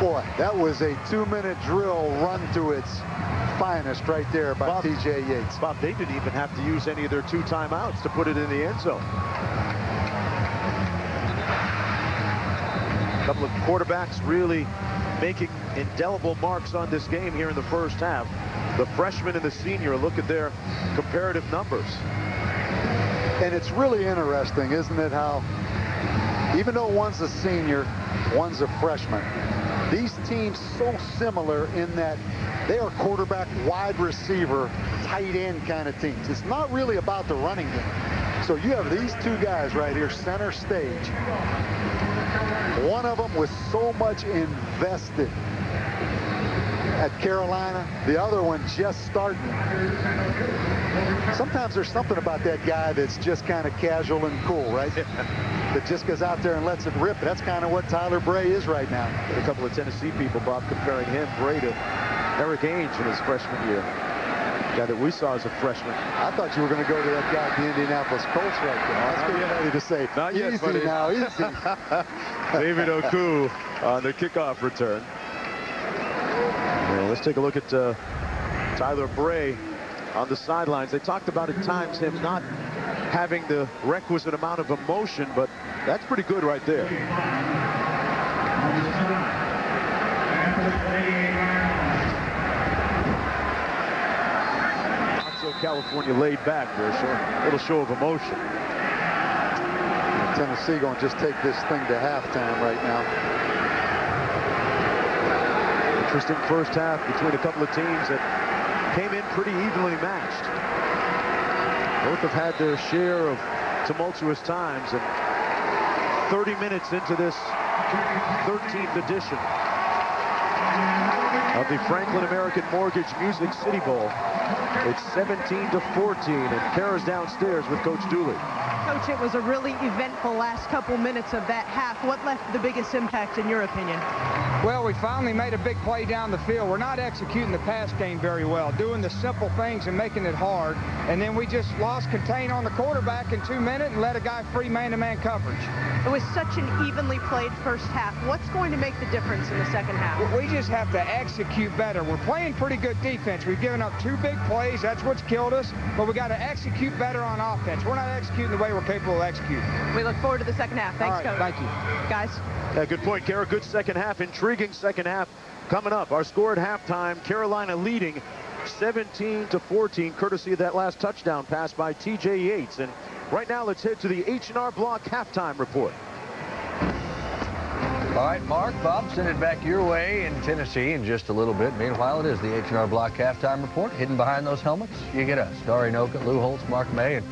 Boy, that was a 2-minute drill run to its finest right there by TJ Yates. Bob, they didn't even have to use any of their 2 timeouts to put it in the end zone. A couple of quarterbacks really making indelible marks on this game here in the first half. The freshman and the senior, look at their comparative numbers. And it's really interesting, isn't it, how even though one's a senior, one's a freshman, these teams so similar in that they are quarterback, wide receiver, tight end kind of teams. It's not really about the running game. So you have these 2 guys right here, center stage. One of them was so much invested at Carolina, the other one just starting. Sometimes there's something about that guy that's just kind of casual and cool, right? That just goes out there and lets it rip. That's kind of what Tyler Bray is right now. A couple of Tennessee people, Bob, comparing him, Bray, to Eric Ainge in his freshman year. The guy that we saw as a freshman. I thought you were going to go to that guy at the Indianapolis Colts right there. I was getting ready to say, not yet, easy buddy. now, easy. David Oku on the kickoff return. Well, let's take a look at Tyler Bray on the sidelines. They talked about at times him not having the requisite amount of emotion, but that's pretty good right there. Not so California laid back there, so a little show of emotion. Tennessee going to just take this thing to halftime right now. Interesting first half between a couple of teams that came in pretty evenly matched. Both have had their share of tumultuous times, and 30 minutes into this 13th edition of the Franklin American Mortgage Music City Bowl, It's 17-14, and Kara's downstairs with Coach Dooley. Coach, it was a really eventful last couple minutes of that half. What left the biggest impact in your opinion? Well, we finally made a big play down the field. We're not executing the pass game very well, doing the simple things and making it hard. And then we just lost contain on the quarterback in 2 minutes and let a guy free man-to-man coverage. It was such an evenly played first half. What's going to make the difference in the second half? We just have to execute better. We're playing pretty good defense. We've given up 2 big plays. That's what's killed us. But we got to execute better on offense. We're not executing the way we're capable of executing. We look forward to the second half. Thanks, Coach. Thank you. Guys. Yeah, good point, Kara. Good second half. Intriguing second half coming up. Our score at halftime, Carolina leading 17-14, courtesy of that last touchdown pass by T.J. Yates. And right now, let's head to the H&R Block halftime report. All right, Mark, Bob, send it back your way in Tennessee in just a little bit. Meanwhile, it is the H&R Block halftime report. Hidden behind those helmets, you get us. Dari Noka, Lou Holtz, Mark May, and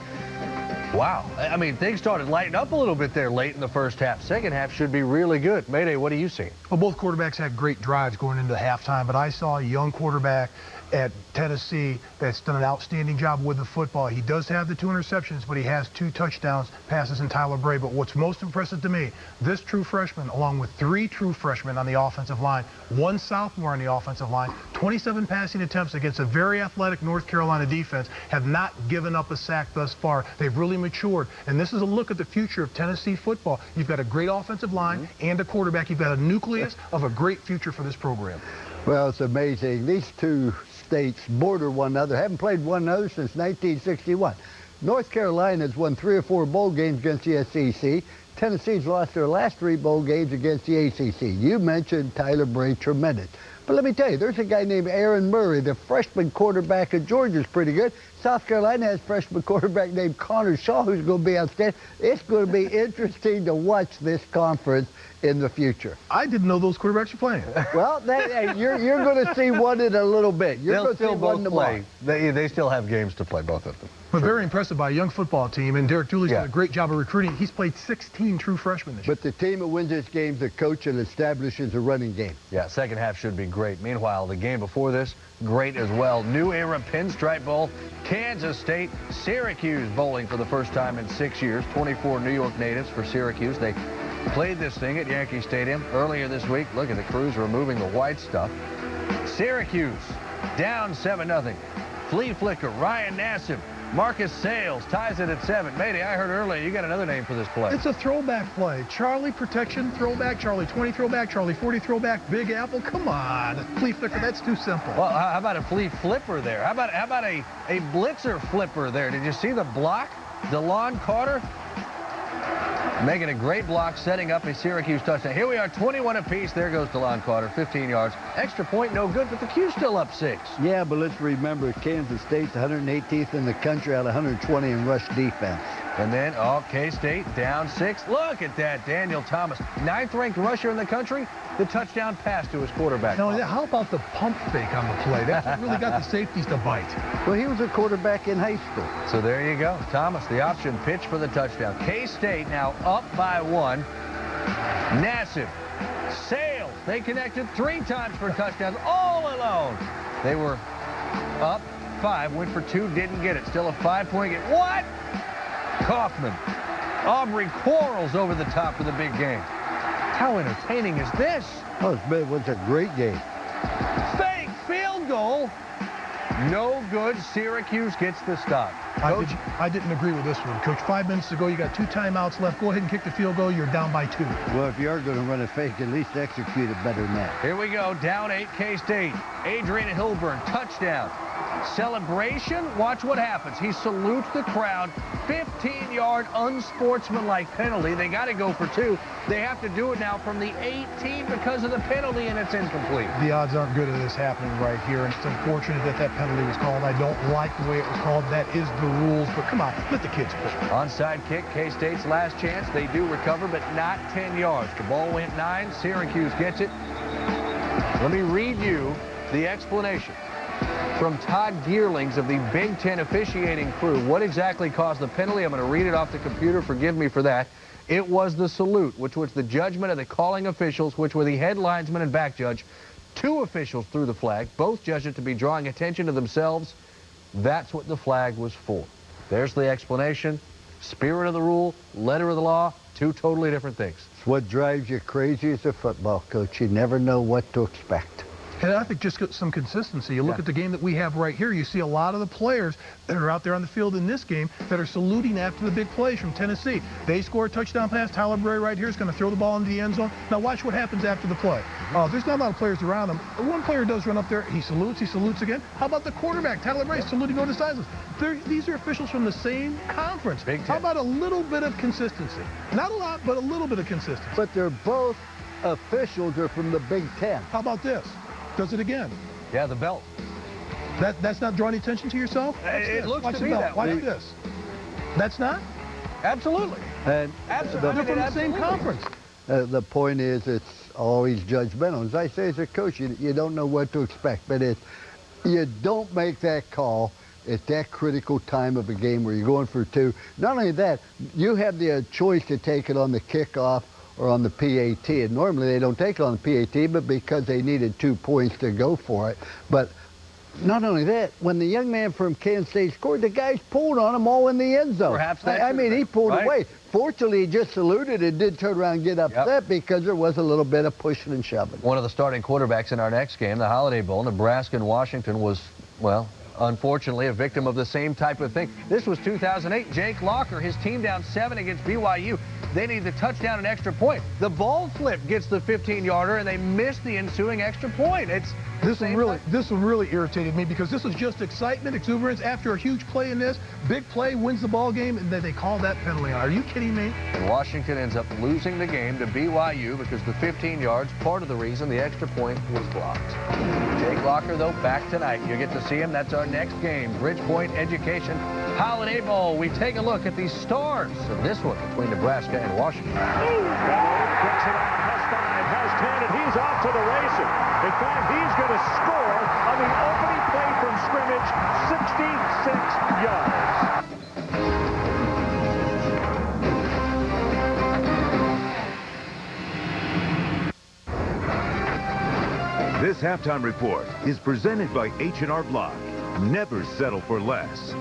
wow. I mean, things started lighting up a little bit there late in the first half. Second half should be really good. Mayday, what do you see? Well, both quarterbacks had great drives going into halftime, but I saw a young quarterback at Tennessee that's done an outstanding job with the football. He does have the 2 interceptions, but he has 2 touchdowns passes in Tyler Bray. But what's most impressive to me, this true freshman, along with 3 true freshmen on the offensive line, 1 sophomore on the offensive line, 27 passing attempts against a very athletic North Carolina defense, have not given up a sack thus far. They've really matured. And this is a look at the future of Tennessee football. You've got a great offensive line and a quarterback. You've got a nucleus of a great future for this program. Well, it's amazing. These 2 states border one another, haven't played one another since 1961. North Carolina's won 3 or 4 bowl games against the SEC. Tennessee's lost their last 3 bowl games against the ACC. You mentioned Tyler Bray, tremendous. But let me tell you, there's a guy named Aaron Murray, the freshman quarterback at Georgia's pretty good. South Carolina has a freshman quarterback named Connor Shaw, who's going to be outstanding. It's going to be interesting to watch this conference in the future. I didn't know those quarterbacks were playing. Well, you're going to see one in a little bit. You're going to see one tomorrow. They still have games to play, both of them. But very impressive by a young football team, and Derek Dooley's done a great job of recruiting. He's played 16 true freshmen this year. But the team that wins this game is the coach that establishes a running game. Yeah, second half should be great. Meanwhile, the game before this, great as well. New era Pinstripe Bowl, Kansas State, Syracuse bowling for the first time in 6 years. 24 New York natives for Syracuse. They played this thing at Yankee Stadium earlier this week. Look at the crews removing the white stuff. Syracuse down 7-0. Flea flicker, Ryan Nassib. Marcus Sales ties it at 7. Mayday, I heard earlier you got another name for this play. It's a throwback play. Charlie protection throwback, Charlie 20 throwback, Charlie 40 throwback, Big Apple. Come on, flea flicker, that's too simple. Well, how about a flea flipper there? How about a blitzer flipper there? Did you see the block? DeLon Carter making a great block, setting up a Syracuse touchdown. Here we are, 21 apiece. There goes DeLon Carter, 15 yards. Extra point, no good, but the Q's still up 6. Yeah, but let's remember, Kansas State's 118th in the country out of 120 in rush defense. And then, K-State down 6. Look at that, Daniel Thomas, 9th-ranked rusher in the country. The touchdown pass to his quarterback. Now, how about the pump fake on the play? That's what really got the safeties to bite. Well, he was a quarterback in high school. So there you go. Thomas, the option pitch for the touchdown. K-State now up by 1. Nassib, Sales, they connected 3 times for touchdowns all alone. They were up 5, went for 2, didn't get it. Still a 5-point game. What? Kaufman. Aubrey Quarles over the top for the big game. How entertaining is this? Oh, it was a great game. Fake field goal. No good. Syracuse gets the stop. Coach? I didn't agree with this one. Coach, 5 minutes to go. You got 2 timeouts left. Go ahead and kick the field goal. You're down by 2. Well, if you are going to run a fake, at least execute it better than that. Here we go. Down 8, K-State. Adrian Hilburn, touchdown. Celebration. Watch what happens. He salutes the crowd. 15-yard unsportsmanlike penalty. They got to go for 2. They have to do it now from the 18 because of the penalty, and it's incomplete. The odds aren't good of this happening right here, and it's unfortunate that that penalty was called. I don't like the way it was called. That is the rules, but come on, let the kids play. Onside kick, K-State's last chance. They do recover, but not 10 yards. The ball went 9. Syracuse gets it. Let me read you the explanation from Todd Gearlings of the Big Ten officiating crew. What exactly caused the penalty? I'm going to read it off the computer. Forgive me for that. It was the salute, which was the judgment of the calling officials, which were the head linesman and back judge. 2 officials threw the flag. Both judged it to be drawing attention to themselves That's what the flag was for. There's the explanation. Spirit of the rule, letter of the law, two totally different things. It's what drives you crazy as a football coach. You never know what to expect. And I think just some consistency. You look at the game that we have right here, you see a lot of the players that are out there on the field in this game that are saluting after the big plays from Tennessee. They score a touchdown pass. Tyler Bray right here is going to throw the ball into the end zone. Now watch what happens after the play. There's not a lot of players around him. One player does run up there. He salutes again. How about the quarterback, Tyler Bray, saluting on the sidelines? These are officials from the same conference. How about a little bit of consistency? Not a lot, but a little bit of consistency. But they're both officials are from the Big Ten. How about this? Does it again. Yeah, the belt. That's not drawing attention to yourself? It looks to be that way. Watch this. That's not? Absolutely. And absolutely. They're from the same conference. The point is, it's always judgmental. As I say as a coach, you don't know what to expect, but you don't make that call at that critical time of a game where you're going for two. Not only that, you have the choice to take it on the kickoff or on the PAT, and normally they don't take it on the PAT, but because they needed 2 points to go for it. But not only that, when the young man from Kansas State scored, the guys pulled on him all in the end zone. Perhaps I mean, he pulled away. Fortunately, he just saluted and did turn around and get upset because there was a little bit of pushing and shoving. One of the starting quarterbacks in our next game, the Holiday Bowl, Nebraska and Washington, was, well, unfortunately, a victim of the same type of thing. This was 2008. Jake Locker, his team down 7 against BYU. They need the touchdown and extra point. The ball flip gets the 15-yarder, and they miss the ensuing extra point. This one really irritated me because this was just excitement, exuberance after a huge play in this. Big play wins the ball game, and then they call that penalty on. Are you kidding me? And Washington ends up losing the game to BYU because the 15 yards, part of the reason the extra point was blocked. Jake Locker, though, back tonight. You get to see him. That's our next game. Bridgepoint Education Holiday Bowl. We take a look at the stars of this one between Nebraska and Washington. Kicks it on, has 5, has 10, and he's off to the races. In fact, he's going to score on the opening play from scrimmage, 66 yards. This halftime report is presented by H&R Block. Never settle for less.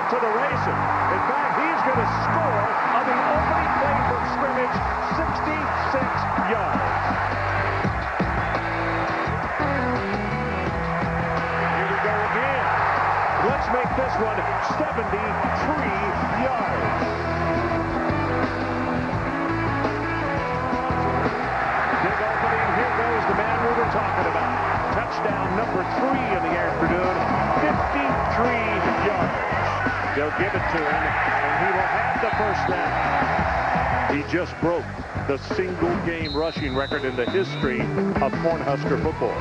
To the races. In fact, he's going to score on the opening play from scrimmage, 66 yards. Here we go again. Let's make this one 73 yards. Big opening. Here goes the man we were talking about. Touchdown number 3 in the afternoon, 53 yards. They'll give it to him, and he will have the first down. He just broke the single-game rushing record in the history of Cornhusker football.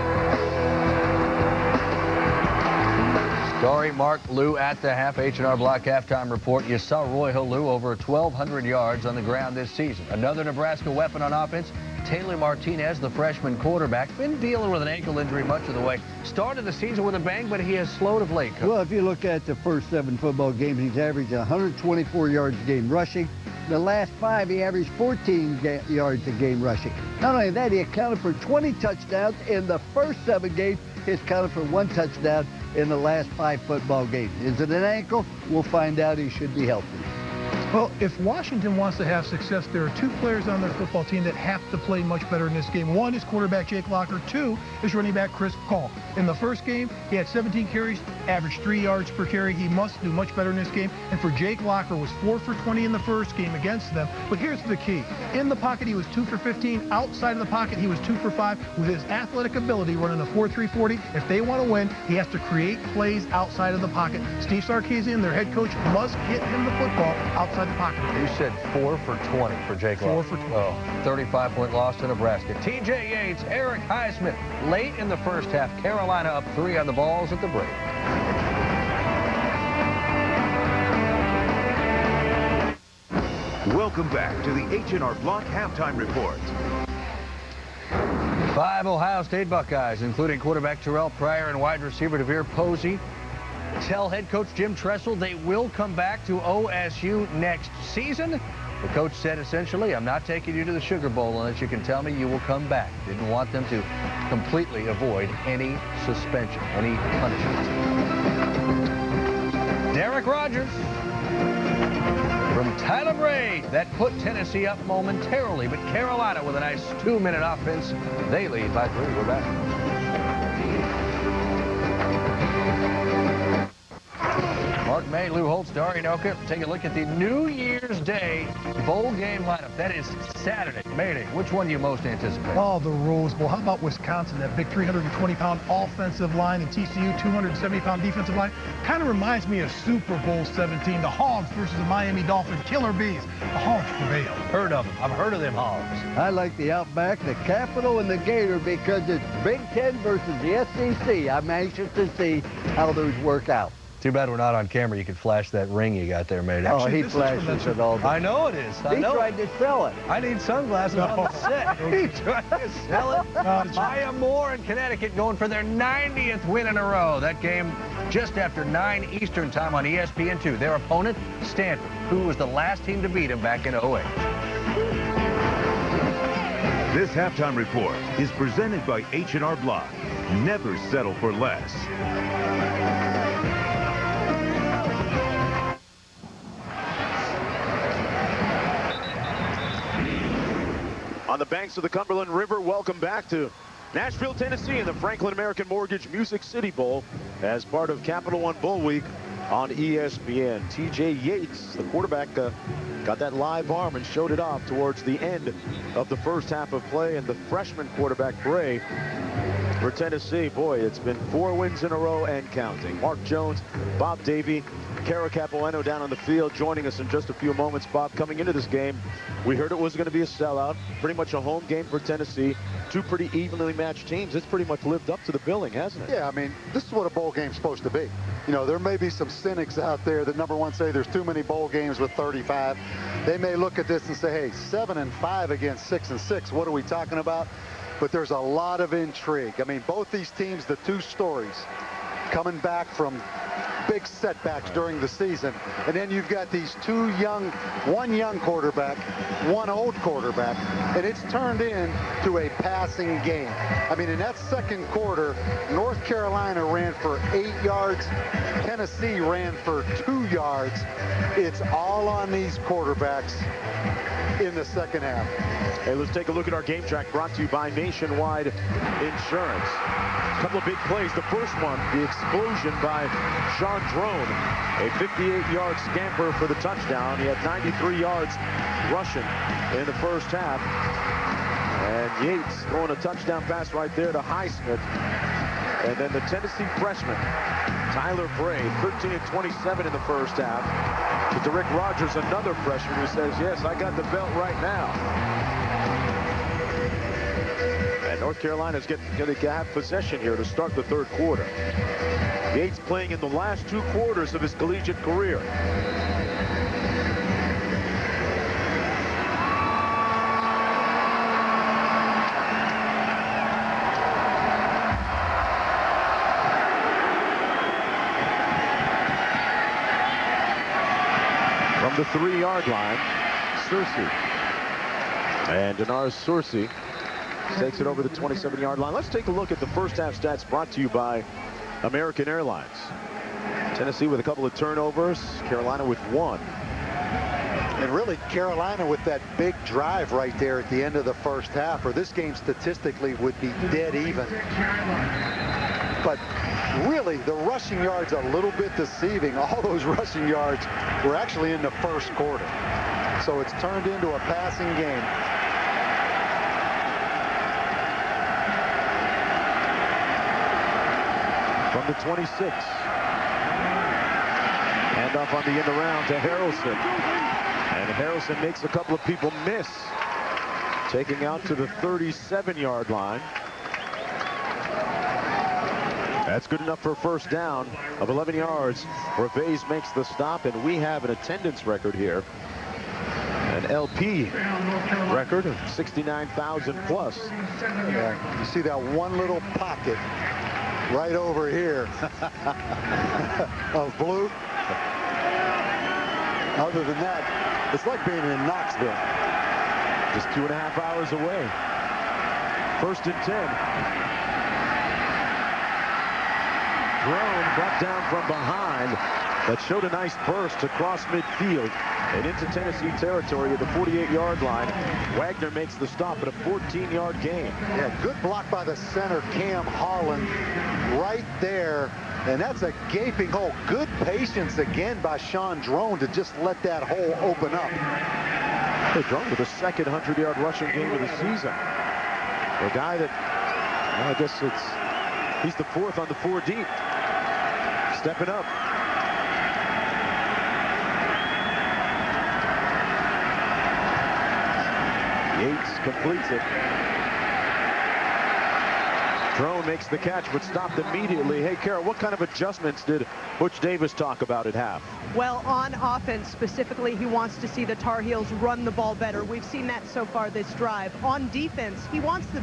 Story Mark Lou at the half. H&R Block halftime report. You saw Roy Halou over 1,200 yards on the ground this season. Another Nebraska weapon on offense. Taylor Martinez, the freshman quarterback, been dealing with an ankle injury much of the way. Started the season with a bang, but he has slowed of late. Well, if you look at the first 7 football games, he's averaged 124 yards a game rushing. The last 5, he averaged 14 yards a game rushing. Not only that, he accounted for 20 touchdowns in the first 7 games. He's accounted for 1 touchdown in the last 5 football games. Is it an ankle? We'll find out. He should be healthy. Well, if Washington wants to have success, there are 2 players on their football team that have to play much better in this game. 1 is quarterback Jake Locker. 2 is running back Chris Call. In the first game, he had 17 carries, averaged 3 yards per carry. He must do much better in this game. And for Jake Locker, was 4 for 20 in the first game against them. But here's the key. In the pocket, he was 2 for 15. Outside of the pocket, he was 2 for 5. With his athletic ability, running a 4.340, if they want to win, he has to create plays outside of the pocket. Steve Sarkisian, their head coach, must get him the football outside the pocket. You said 4 for 20 for Jake Locker. 4 for 20. Oh, 35-point loss to Nebraska. TJ Yates, Eric Highsmith, late in the first half. Carolina up 3 on the balls at the break. Welcome back to the H&R Block halftime report. 5 Ohio State Buckeyes, including quarterback Terrell Pryor and wide receiver DeVere Posey, tell head coach Jim Tressel they will come back to OSU next season. The coach said essentially, I'm not taking you to the Sugar Bowl unless you can tell me you will come back. Didn't want them to completely avoid any suspension, any punishment. Derek Rogers from Tyler Braid. That put Tennessee up momentarily, but Carolina with a nice 2-minute offense. They lead by 3. We're back. Mark May, Lou Holtz, Dari Noka. Take a look at the New Year's Day bowl game lineup. That is Saturday, May Day. Which one do you most anticipate? Oh, the Rose Bowl. How about Wisconsin, that big 320-pound offensive line, and TCU 270-pound defensive line? Kind of reminds me of Super Bowl 17, the Hogs versus the Miami Dolphins. Killer bees. The Hogs prevail. Heard of them. I've heard of them Hogs. I like the Outback, the Capital, and the Gator because it's Big Ten versus the SEC. I'm anxious to see how those work out. Too bad we're not on camera. You could flash that ring you got there, mate. Oh, he flashes it all. I know it is. He tried to sell it. I need sunglasses on the set. He tried to sell it. Maya Moore in Connecticut going for their 90th win in a row. That game just after 9 Eastern time on ESPN2. Their opponent, Stanford, who was the last team to beat them back in 08. This halftime report is presented by H&R Block. Never settle for less. On the banks of the Cumberland River, welcome back to Nashville, Tennessee in the Franklin American Mortgage Music City Bowl as part of Capital One Bowl Week on ESPN. TJ Yates, the quarterback, got that live arm and showed it off towards the end of the first half of play, and the freshman quarterback, Bray, for Tennessee. Boy, it's been 4 wins in a row and counting. Mark Jones, Bob Davie, Kara Capuano down on the field joining us in just a few moments. Bob, coming into this game, we heard it was going to be a sellout, pretty much a home game for Tennessee. 2 pretty evenly matched teams. It's pretty much lived up to the billing, hasn't it? Yeah, I mean, this is what a bowl game's supposed to be. You know, there may be some cynics out there that, number one, say there's too many bowl games with 35. They may look at this and say, hey, 7-5 against 6-6. What are we talking about? But there's a lot of intrigue. I mean, both these teams, the 2 stories, coming back from big setbacks during the season. And then you've got these 2 young, 1 young quarterback, 1 old quarterback, and it's turned into a passing game. I mean, in that second quarter, North Carolina ran for 8 yards. Tennessee ran for 2 yards. It's all on these quarterbacks in the second half. Hey, let's take a look at our game track brought to you by Nationwide Insurance. A couple of big plays. The first one, the explosion by Sean Drone, a 58-yard scamper for the touchdown. He had 93 yards rushing in the first half. And Yates throwing a touchdown pass right there to Highsmith. And then the Tennessee freshman, Tyler Bray, 13-27 in the first half. To Rick Rogers, another freshman who says, yes, I got the belt right now. And North Carolina's going to have possession here to start the third quarter. Yates playing in the last 2 quarters of his collegiate career. From the 3-yard line, Searcy. And Denars Searcy takes it over the 27-yard line. Let's take a look at the first half stats brought to you by American Airlines. Tennessee with a couple of turnovers, Carolina with 1. And really, Carolina with that big drive right there at the end of the first half, or this game statistically would be dead even. But really, the rushing yards are a little bit deceiving. All those rushing yards were actually in the first quarter. So it's turned into a passing game. From the 26. Handoff on the end around to Harrelson. And Harrelson makes a couple of people miss. Taking out to the 37-yard line. That's good enough for a first down of 11 yards. Reves makes the stop, and we have an attendance record here. An LP record of 69,000 plus. Yeah, you see that one little pocket right over here of blue. Other than that, it's like being in Knoxville. Just 2.5 hours away. 1st and 10. Drone brought down from behind. That showed a nice burst across midfield and into Tennessee territory at the 48-yard line. Wagner makes the stop at a 14-yard gain. Yeah, good block by the center, Cam Holland, right there. And that's a gaping hole. Good patience again by Sean Drone to just let that hole open up. Hey, Drone with the second 100-yard rushing game of the season. A guy that, well, I guess he's the 4th on the 4 deep. Stepping up. Yates completes it. Drone makes the catch, but stopped immediately. Hey, Carol, what kind of adjustments did Butch Davis talk about at half? Well, on offense specifically, he wants to see the Tar Heels run the ball better. We've seen that so far this drive. On defense, he wants the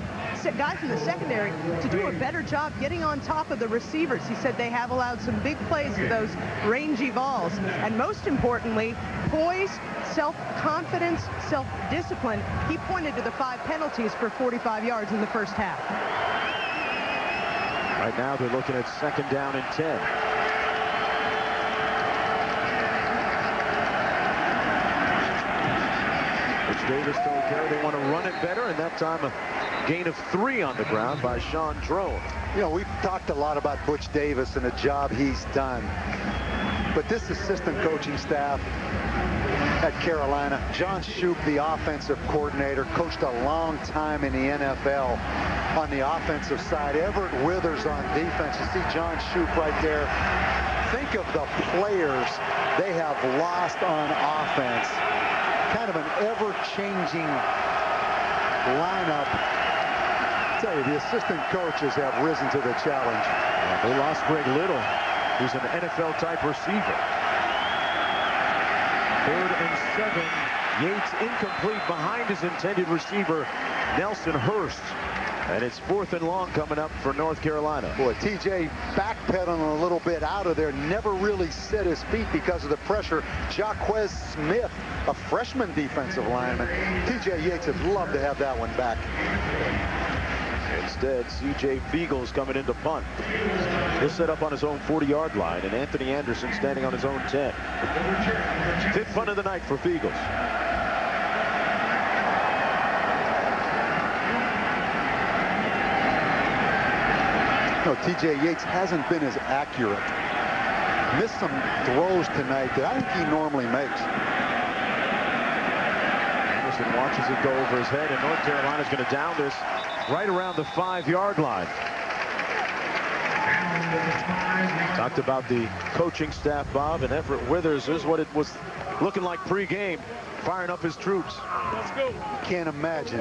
guys in the secondary to do a better job getting on top of the receivers. He said they have allowed some big plays to those rangy balls. And most importantly, poise, self-confidence, self-discipline. He pointed to the 5 penalties for 45 yards in the first half. Right now they're looking at 2nd down and 10. Butch Davis told Carey they want to run it better, and that time a gain of 3 on the ground by Sean Drone. You know, we've talked a lot about Butch Davis and the job he's done. But this assistant coaching staff at Carolina, John Shoup, the offensive coordinator, coached a long time in the NFL on the offensive side. Everett Withers on defense. You see John Shoup right there. Think of the players they have lost on offense. Kind of an ever-changing lineup. I tell you, the assistant coaches have risen to the challenge. They lost Greg Little, who's an NFL-type receiver. 3rd and 7. Yates incomplete behind his intended receiver, Nelson Hurst. And it's 4th and long coming up for North Carolina. Boy, TJ backpedaling a little bit out of there. Never really set his feet because of the pressure. Jaquez Smith, a freshman defensive lineman. TJ Yates would love to have that one back. Instead, C.J. Beagle's coming in to punt. He'll set up on his own 40-yard line, and Anthony Anderson standing on his own 10. 5th punt of the night for Beagles. No, TJ Yates hasn't been as accurate. Missed some throws tonight that I think he normally makes. Anderson watches it go over his head, and North Carolina's going to down this right around the 5-yard line. Talked about the coaching staff, Bob, and Everett Withers. This is what it was looking like pregame, firing up his troops. Let's go. Can't imagine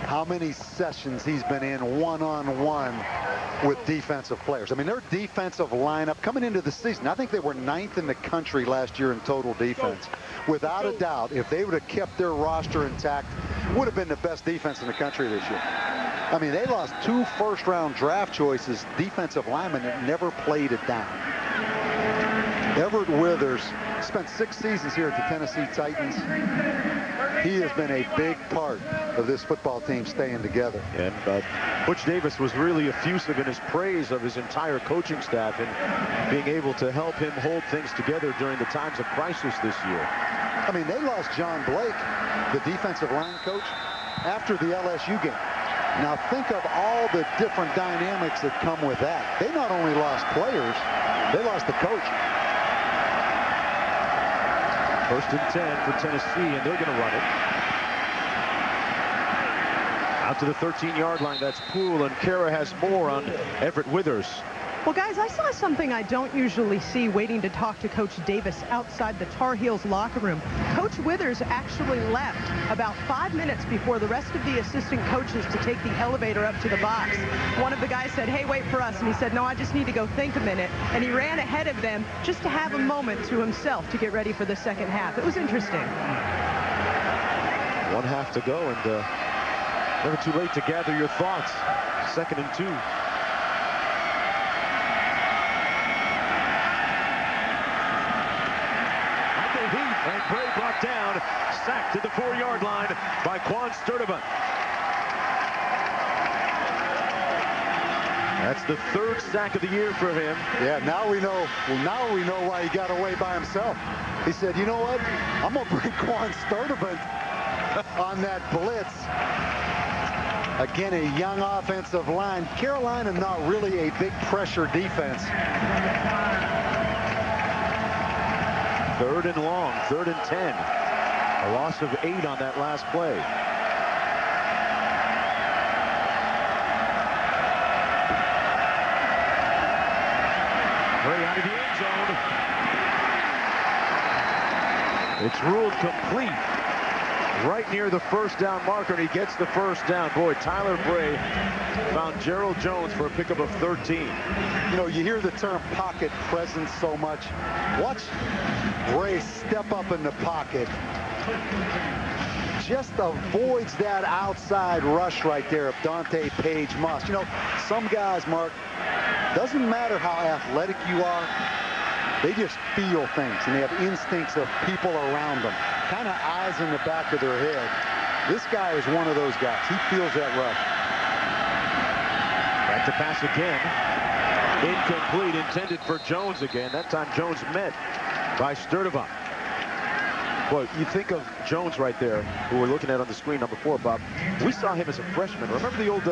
how many sessions he's been in one-on-one with defensive players. I mean, their defensive lineup coming into the season, I think they were 9th in the country last year in total defense. Without a doubt, if they would have kept their roster intact, would have been the best defense in the country this year. I mean, they lost 2 first-round draft choices, defensive linemen that never played it down. Everett Withers spent 6 seasons here at the Tennessee Titans. He has been a big part of this football team staying together. And Butch Davis was really effusive in his praise of his entire coaching staff and being able to help him hold things together during the times of crisis this year. I mean, they lost John Blake, the defensive line coach, after the LSU game. Now think of all the different dynamics that come with that. They not only lost players, they lost the coach. 1st and 10 for Tennessee, and they're going to run it. Out to the 13-yard line. That's Poole, and Kara has more on Everett Withers. Well, guys, I saw something I don't usually see waiting to talk to Coach Davis outside the Tar Heels locker room. Coach Withers actually left about 5 minutes before the rest of the assistant coaches to take the elevator up to the box. One of the guys said, "Hey, wait for us." And he said, "No, I just need to go think a minute." And he ran ahead of them just to have a moment to himself to get ready for the second half. It was interesting. 1 half to go, and never too late to gather your thoughts. 2nd and 2. sacked at the 4-yard line by Quan Sturdivant. That's the 3rd sack of the year for him. Yeah, now we know why he got away by himself. He said, you know what? I'm going to bring Quan Sturdivant on that blitz. Again, a young offensive line. Carolina not really a big pressure defense. 3rd and long, 3rd and 10. A loss of 8 on that last play. Bray out of the end zone. It's ruled complete right near the 1st down marker, and he gets the 1st down. Boy, Tyler Bray found Gerald Jones for a pickup of 13. You know, you hear the term pocket presence so much. Watch Bray step up in the pocket. Just avoids that outside rush right there if Dante Page must. You know, some guys, Mark, doesn't matter how athletic you are, they just feel things, and they have instincts of people around them. Kind of eyes in the back of their head. This guy is one of those guys. He feels that rush. Back to pass again. Incomplete, intended for Jones again. That time Jones met by Sturdivant. Boy, you think of Jones right there, who we're looking at on the screen, number 4, Bob. We saw him as a freshman. Remember the old,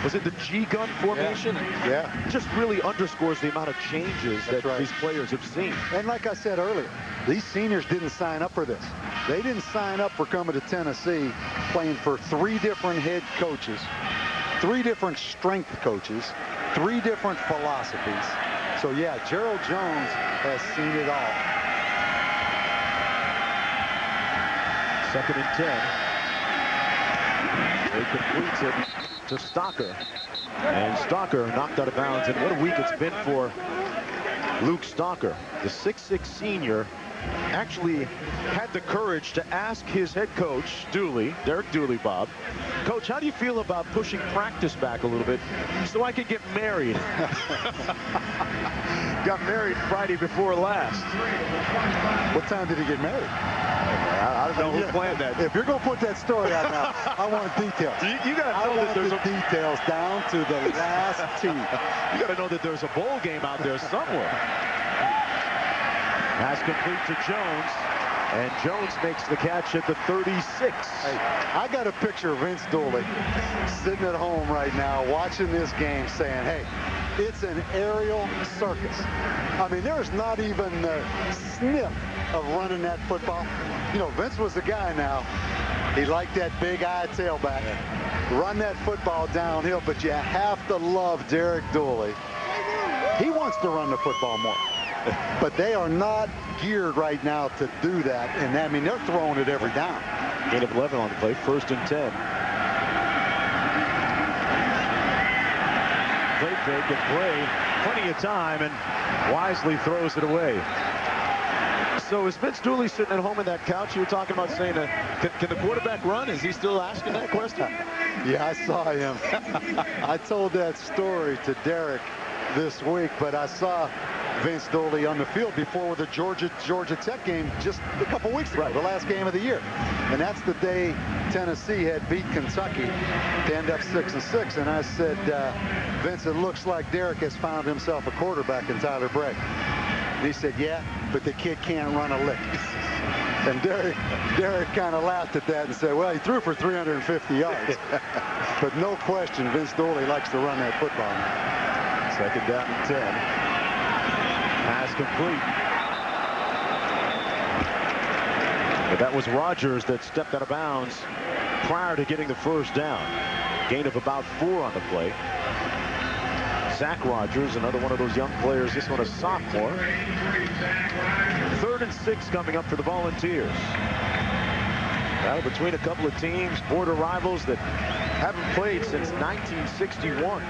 was it the G-gun formation? Yeah. It just really underscores the amount of changes that these players have seen. And like I said earlier, these seniors didn't sign up for this. They didn't sign up for coming to Tennessee playing for 3 different head coaches, 3 different strength coaches, 3 different philosophies. So, yeah, Gerald Jones has seen it all. 2nd and 10. He completes it to Stocker. And Stocker knocked out of bounds. And what a week it's been for Luke Stocker. The 6'6" senior actually had the courage to ask his head coach, Derek Dooley, Bob, Coach, how do you feel about pushing practice back a little bit so I could get married? Got married Friday before last. What time did he get married? I don't know who planned that. If you're going to put that story out now, I want details. You got to know that there's details down to the last T. You got to know that there's a bowl game out there somewhere. Pass complete to Jones, and Jones makes the catch at the 36. Hey, I got a picture of Vince Dooley sitting at home right now watching this game saying, hey, it's an aerial circus. I mean, there's not even a sniff of running that football. You know, Vince was the guy now. He liked that big-eye tailback. Run that football downhill, but you have to love Derek Dooley. He wants to run the football more. But they are not geared right now to do that. And, I mean, they're throwing it every down. Gain of 11 on the play, 1st and 10. Play fake at Bray. Plenty of time, and wisely throws it away. So is Vince Dooley sitting at home in that couch you were talking about, saying, can the quarterback run? Is he still asking that question? Yeah, I saw him. I told that story to Derek this week, but I saw Vince Dooley on the field before the Georgia Tech game just a couple weeks ago, the last game of the year. And that's the day Tennessee had beat Kentucky to end up 6-6. And I said, Vince, it looks like Derek has found himself a quarterback in Tyler Bray. And he said, yeah, but the kid can't run a lick. And Derek kind of laughed at that and said, well, he threw for 350 yards. But no question, Vince Dooley likes to run that football now. 2nd down and 10. Pass complete. But that was Rogers that stepped out of bounds prior to getting the 1st down. Gain of about 4 on the play. Zach Rogers, another one of those young players. This one a sophomore. 3rd and 6 coming up for the Volunteers. Battle between a couple of teams, border rivals that haven't played since 1961.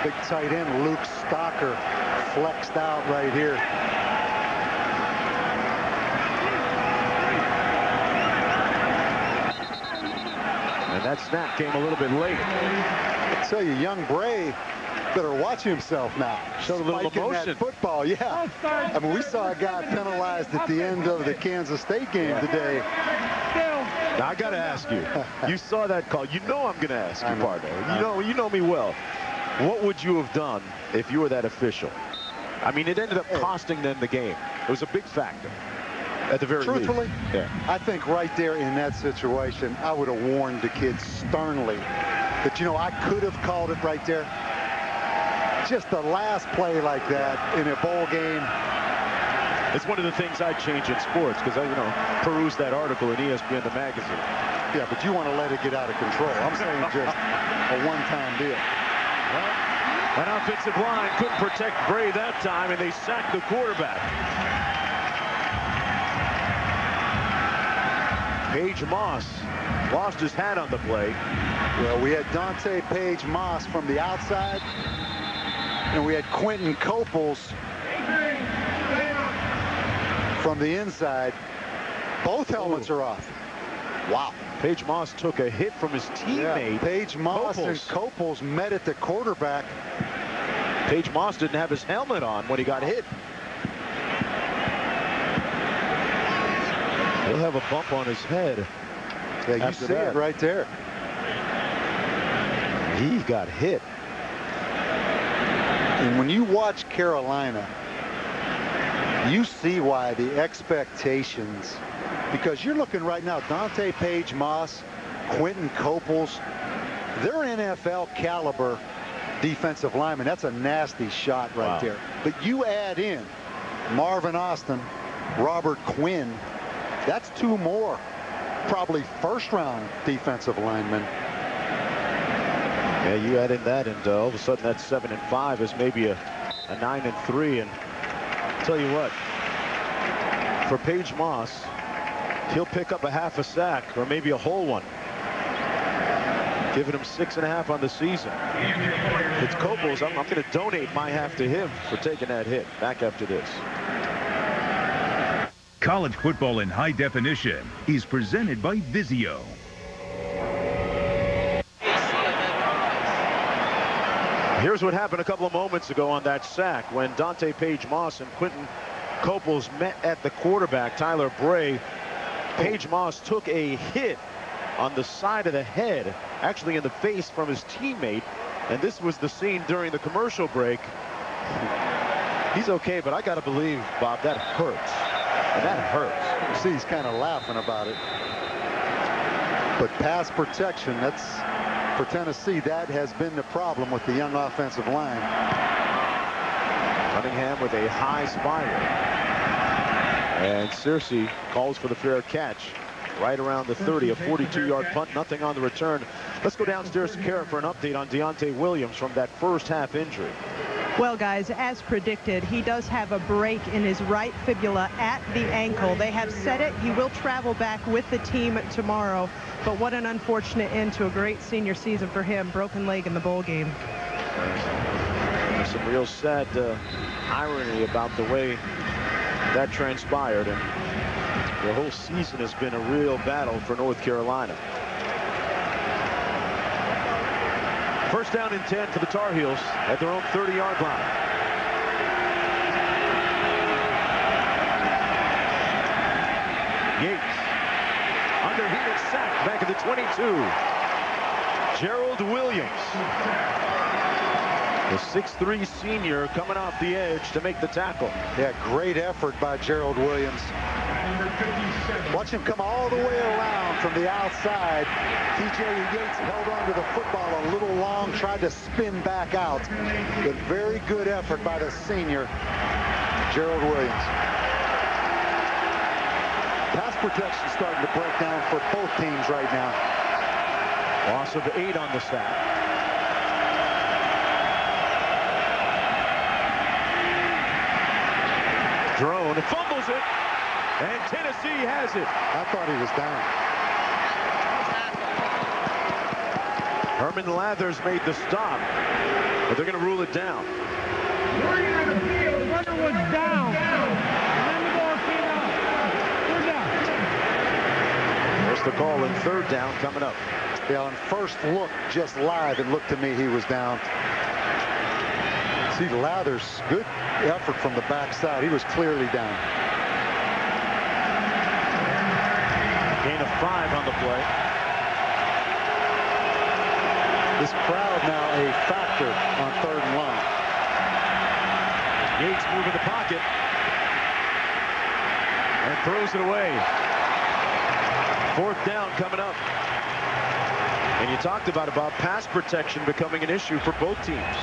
Big tight end Luke Stocker flexed out right here. And that snap came a little bit late. I tell you, young Bray better watch himself now. Showed a little Spiking emotion. that football, yeah. I mean, we saw a guy penalized at the end of the Kansas State game today. Now, I got to ask you. You saw that call. You know I'm going to ask you, partner. You know me well. What would you have done if you were that official? I mean, it ended up costing them the game. It was a big factor. At the very Truthfully, least. I think right there in that situation, I would have warned the kids sternly that, you know, I could have called it right there. Just the last play like that in a bowl game. It's one of the things I change in sports because I, perused that article in ESPN, the magazine. Yeah, but you want to let it get out of control. I'm saying just a one-time deal. Well, an offensive line couldn't protect Bray that time, and they sacked the quarterback. Page Moss lost his hat on the play. Well, we had Dante Page Moss from the outside, and we had Quentin Coples from the inside. Both helmets are off. Wow. Page Moss took a hit from his teammate. Yeah, Page Moss and Coples met at the quarterback. Page Moss didn't have his helmet on when he got hit. He'll have a bump on his head. Yeah, you see it right there. He got hit. And when you watch Carolina, you see why the expectations, because you're looking right now, Dante Page Moss, Quentin Coples, they're NFL caliber defensive linemen. That's a nasty shot right there. But you add in Marvin Austin, Robert Quinn, that's two more probably first-round defensive linemen. Yeah, you add in that, and all of a sudden that 7-5 is maybe a 9-3. And I'll tell you what, for Page Moss, he'll pick up a half a sack or maybe a whole one, giving him 6.5 on the season. It's Coples. I'm going to donate my half to him for taking that hit. Back after this. College football in high definition is presented by Vizio. Here's what happened a couple of moments ago on that sack when Dante Page Moss and Quentin Coples met at the quarterback, Tyler Bray. Page Moss took a hit on the side of the head, actually in the face from his teammate, and this was the scene during the commercial break. He's okay, but I got to believe, Bob, that hurts. And that hurts. You see, he's kind of laughing about it. But pass protection, that's, for Tennessee, that has been the problem with the young offensive line. Cunningham with a high spiral. And Searcy calls for the fair catch. Right around the 30, a 42-yard punt, nothing on the return. Let's go downstairs to Kara for an update on Deontay Williams from that first half injury. Well, guys, as predicted, he does have a break in his right fibula at the ankle. They have said it. He will travel back with the team tomorrow. But what an unfortunate end to a great senior season for him. Broken leg in the bowl game. There's some real sad irony about the way that transpired. And the whole season has been a real battle for North Carolina. First down and 10 for the Tar Heels at their own 30-yard line. Yates under heat and sacked back at the 22. Gerald Williams, the 6'3" senior, coming off the edge to make the tackle. Yeah, great effort by Gerald Williams. Watch him come all the way around from the outside. TJ Yates held onto the football a little long, tried to spin back out. But very good effort by the senior, Gerald Williams. Pass protection starting to break down for both teams right now. Loss of 8 on the sack. Drone fumbles it, and Tennessee has it. I thought he was down. Herman Lathers made the stop, but they're going to rule it down. The runner was down, and then the ball came out. We're down. There's the call in third down coming up. Yeah, on first look, just live, it looked to me he was down. See Lathers, good effort from the backside. He was clearly down. Gain of 5 on the play. This crowd now a factor on 3rd and long. Yates moving the pocket and throws it away. 4th down coming up. And you talked about pass protection becoming an issue for both teams.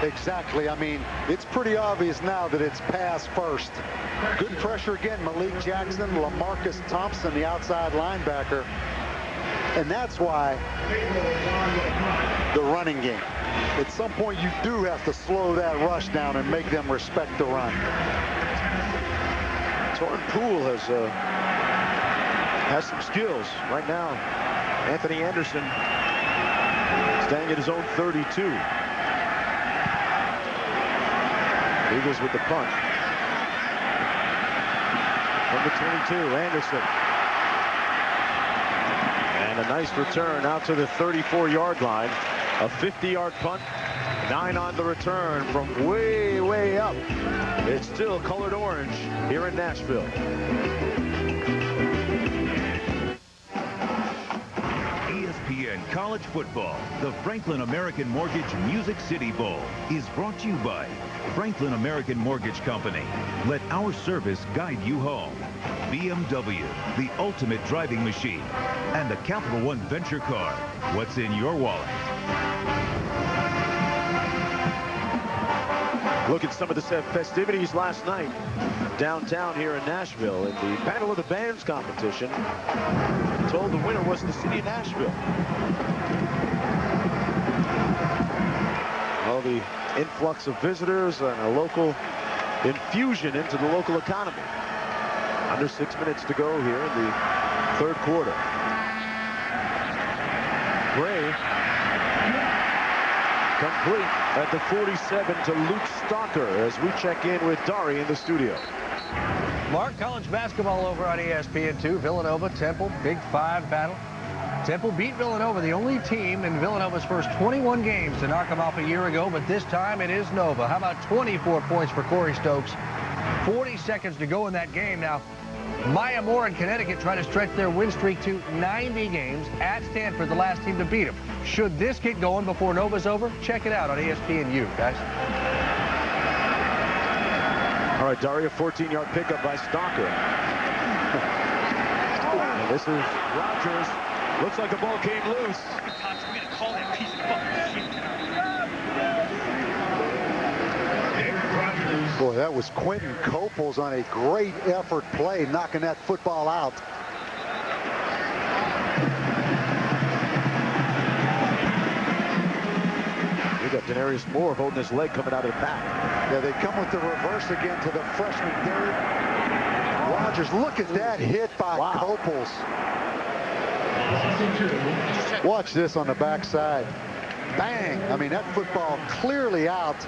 Exactly. I mean, it's pretty obvious now that it's pass first. Good pressure again. Malik Jackson, LaMarcus Thompson, the outside linebacker. And that's why the running game. At some point, you do have to slow that rush down and make them respect the run. Torrin Poole has some skills right now. Anthony Anderson staying at his own 32. Eagles with the punt. From the 22, Anderson. And a nice return out to the 34-yard line. A 50-yard punt. 9 on the return from way, way up. It's still colored orange here in Nashville. ESPN College Football, the Franklin American Mortgage Music City Bowl, is brought to you by Franklin American Mortgage Company. Let our service guide you home. BMW, the ultimate driving machine. And the Capital One Venture Card. What's in your wallet? Look at some of the festivities last night downtown here in Nashville. In the Battle of the Bands competition, told the winner was the city of Nashville. Well, the influx of visitors and a local infusion into the local economy. Under 6 minutes to go here in the 3rd quarter. Gray complete at the 47 to Luke Stalker as we check in with Dari in the studio. Mark, college basketball over on ESPN2. Villanova, Temple, Big 5 battle. Temple beat Villanova, the only team in Villanova's first 21 games to knock them off a year ago, but this time it is Nova. How about 24 points for Corey Stokes? 40 seconds to go in that game. Now, Maya Moore and Connecticut try to stretch their win streak to 90 games at Stanford, the last team to beat them. Should this get going before Nova's over? Check it out on ESPNU, guys. All right, Daria, 14-yard pickup by Stalker. And this is Rogers. Looks like the ball came loose. I'm going to call that piece of fucking shit. Boy, that was Quentin Copels on a great effort play, knocking that football out. We got Denarius Moore holding his leg coming out of the back. Yeah, they come with the reverse again to the freshman Derek Rogers. Look at that hit by Copels. Watch this on the backside. Bang! I mean, that football clearly out.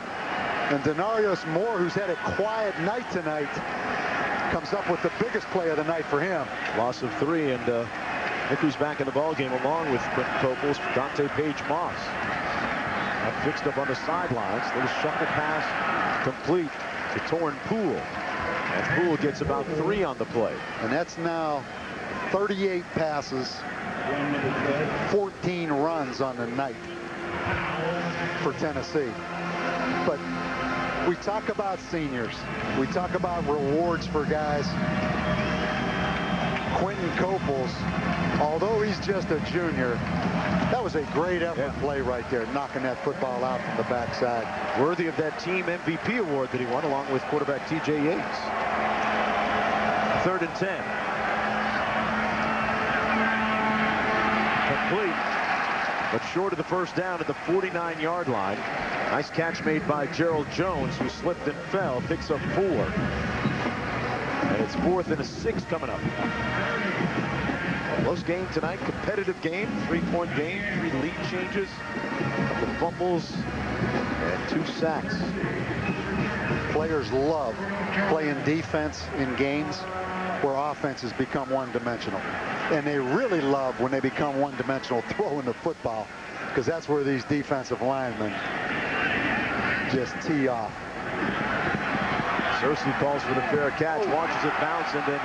And Denarius Moore, who's had a quiet night tonight, comes up with the biggest play of the night for him. Loss of 3, and look who's back in the ballgame along with Quentin Copels, Dante Page-Moss. Fixed up on the sidelines. Little shuffle pass complete to Torrin Poole. And Poole gets about 3 on the play. And that's now 38 passes, 14 runs on the night for Tennessee. But we talk about seniors. We talk about rewards for guys. Quentin Copels, although he's just a junior, that was a great effort play right there, knocking that football out from the backside. Worthy of that team MVP award that he won along with quarterback T.J. Yates. 3rd and 10. Complete, but short of the first down at the 49-yard line. Nice catch made by Gerald Jones, who slipped and fell, picks up 4. And it's 4th and 6 coming up. Close game tonight, competitive game, 3-point game, 3 lead changes, a couple fumbles, and 2 sacks. Players love playing defense in games where offenses become one-dimensional. And they really love when they become one-dimensional throwing the football, because that's where these defensive linemen just tee off. Searcy calls for the fair catch, watches it bounce, and then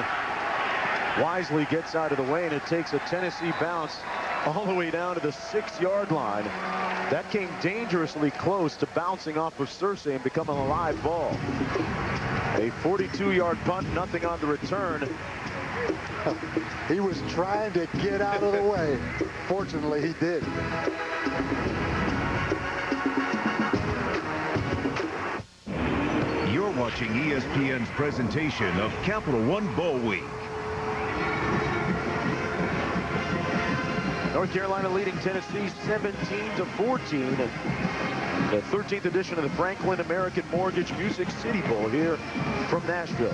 wisely gets out of the way, and it takes a Tennessee bounce all the way down to the 6-yard line. That came dangerously close to bouncing off of Searcy and becoming a live ball. A 42-yard punt, nothing on the return. He was trying to get out of the way. Fortunately, he did. You're watching ESPN's presentation of Capital One Bowl Week. North Carolina leading Tennessee 17-14. The 13th edition of the Franklin American Mortgage Music City Bowl here from Nashville.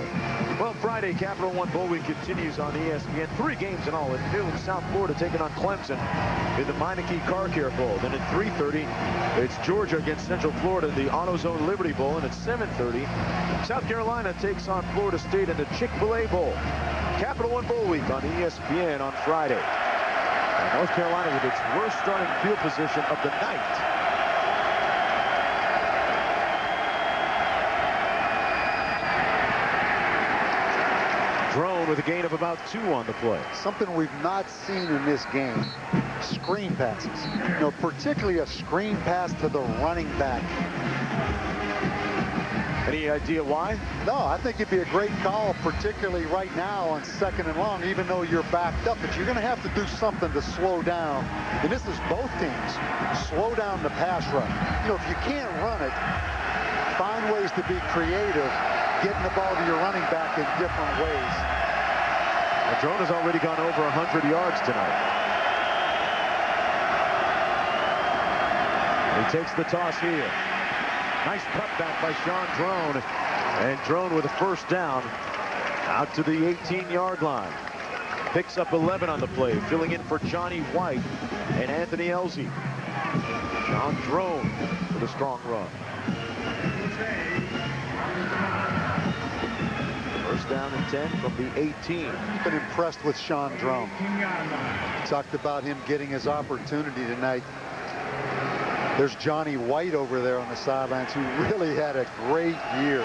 Well, Friday, Capital One Bowl Week continues on ESPN. 3 games in all. At noon, South Florida taking on Clemson in the Meineke Car Care Bowl. Then at 3:30, it's Georgia against Central Florida in the AutoZone Liberty Bowl. And at 7:30, South Carolina takes on Florida State in the Chick-fil-A Bowl. Capital One Bowl Week on ESPN on Friday. And North Carolina with its worst starting field position of the night. Drone with a gain of about 2 on the play. Something we've not seen in this game, screen passes. You know, particularly a screen pass to the running back. Any idea why? No, I think it'd be a great call, particularly right now on 2nd and long, even though you're backed up. But you're going to have to do something to slow down. And this is both teams. Slow down the pass run. You know, if you can't run it, find ways to be creative, getting the ball to your running back in different ways. Well, Drone has already gone over 100 yards tonight. He takes the toss here. Nice cutback by Sean Drone. And Drone with a first down out to the 18-yard line. Picks up 11 on the play, filling in for Johnny White and Anthony Elsie. Sean Drone with a strong run. First down and 10 from the 18. Been impressed with Sean Drone. Talked about him getting his opportunity tonight. There's Johnny White over there on the sidelines, who really had a great year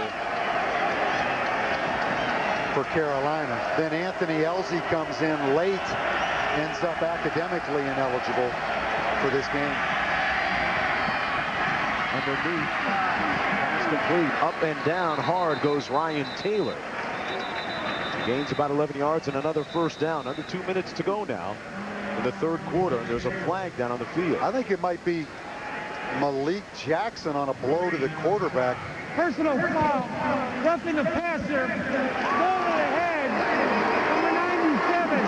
for Carolina. Then Anthony Elsie comes in late, ends up academically ineligible for this game. Underneath, pass complete, up and down hard goes Ryan Taylor. Gains about 11 yards and another first down. Under 2 minutes to go now in the 3rd quarter. And there's a flag down on the field. I think it might be Malik Jackson on a blow to the quarterback. Personal foul. Roughing the passer. Ball to the head. Number 97.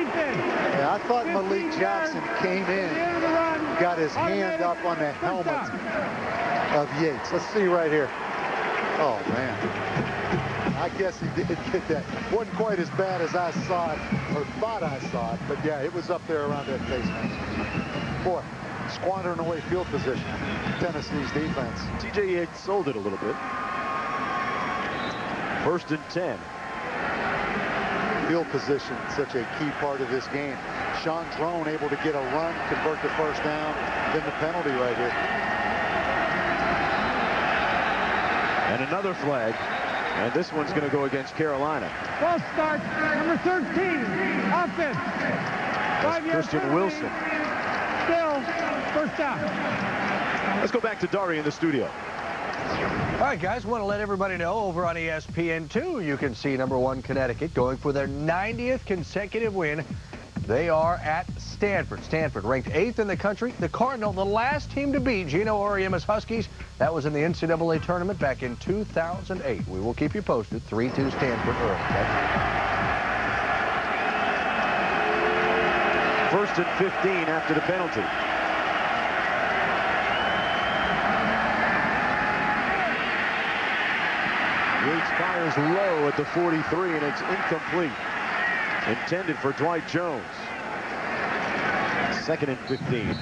Defense. Yeah, I thought Malik Jackson came in, got his hand up on the helmet of Yates. Let's see right here. Oh, man. I guess he did get that. Wasn't quite as bad as I saw it, or thought I saw it, but yeah, it was up there around that face mask. Boy, squandering away field position. Tennessee's defense. TJ Yates sold it a little bit. 1st and 10. Field position, such a key part of this game. Sean Drone able to get a run, convert the first down, then the penalty right here. And another flag. And this one's going to go against Carolina. Ball start, number 13, offense. 5-yard Christian penalty. Wilson. Still, first down. Let's go back to Dari in the studio. All right, guys, want to let everybody know over on ESPN2, you can see number 1 Connecticut going for their 90th consecutive win. They are at Stanford. Stanford ranked 8th in the country. The Cardinal, the last team to beat Gino Auriemma's Huskies. That was in the NCAA tournament back in 2008. We will keep you posted. 3-2 Stanford early. Okay? 1st and 15 after the penalty. Yates fires low at the 43, and it's incomplete. Intended for Dwight Jones. 2nd and 15.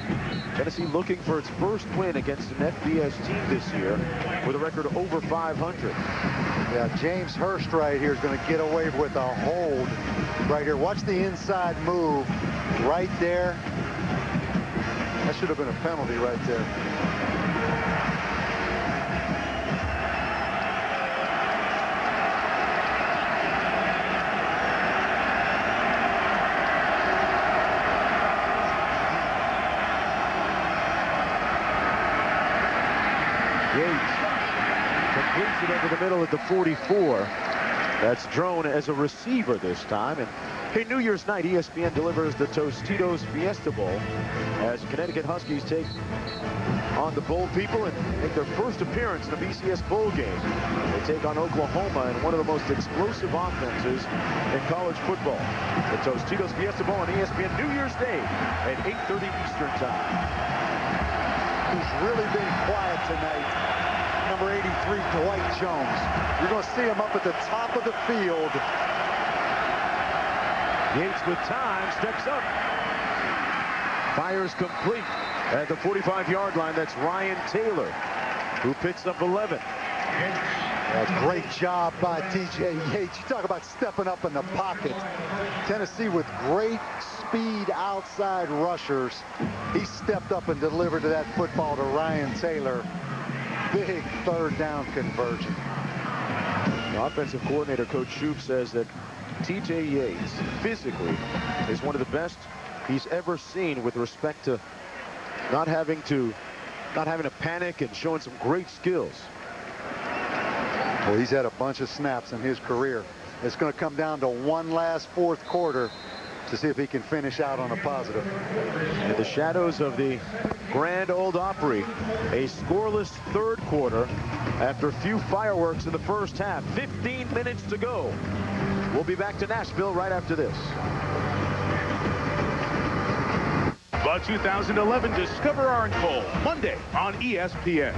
Tennessee looking for its first win against an FBS team this year with a record over 500. Yeah, James Hurst right here is going to get away with a hold right here. Watch the inside move right there. That should have been a penalty right there. Yates completes it over the middle at the 44. That's Drone as a receiver this time. And hey, New Year's night, ESPN delivers the Tostitos Fiesta Bowl as Connecticut Huskies take on the Bowl people and make their first appearance in a BCS Bowl game. They take on Oklahoma and one of the most explosive offenses in college football. The Tostitos Fiesta Bowl on ESPN New Year's Day at 8:30 Eastern Time. He's really been quiet tonight. Number 83, Dwight Jones. You're going to see him up at the top of the field. Yates with time, steps up. Fires complete at the 45-yard line. That's Ryan Taylor, who picks up 11. A great job by TJ Yates. You talk about stepping up in the pocket. Tennessee with great speed outside rushers. He stepped up and delivered to that football to Ryan Taylor. Big third down conversion. The offensive coordinator, Coach Shoup, says that TJ Yates physically is one of the best he's ever seen with respect to not having to panic and showing some great skills. Well, he's had a bunch of snaps in his career. It's going to come down to one last fourth quarter to see if he can finish out on a positive. In the shadows of the Grand Ole Opry, a scoreless third quarter after a few fireworks in the first half. 15 minutes to go. We'll be back to Nashville right after this. The 2011 Discover Orange Bowl, Monday on ESPN.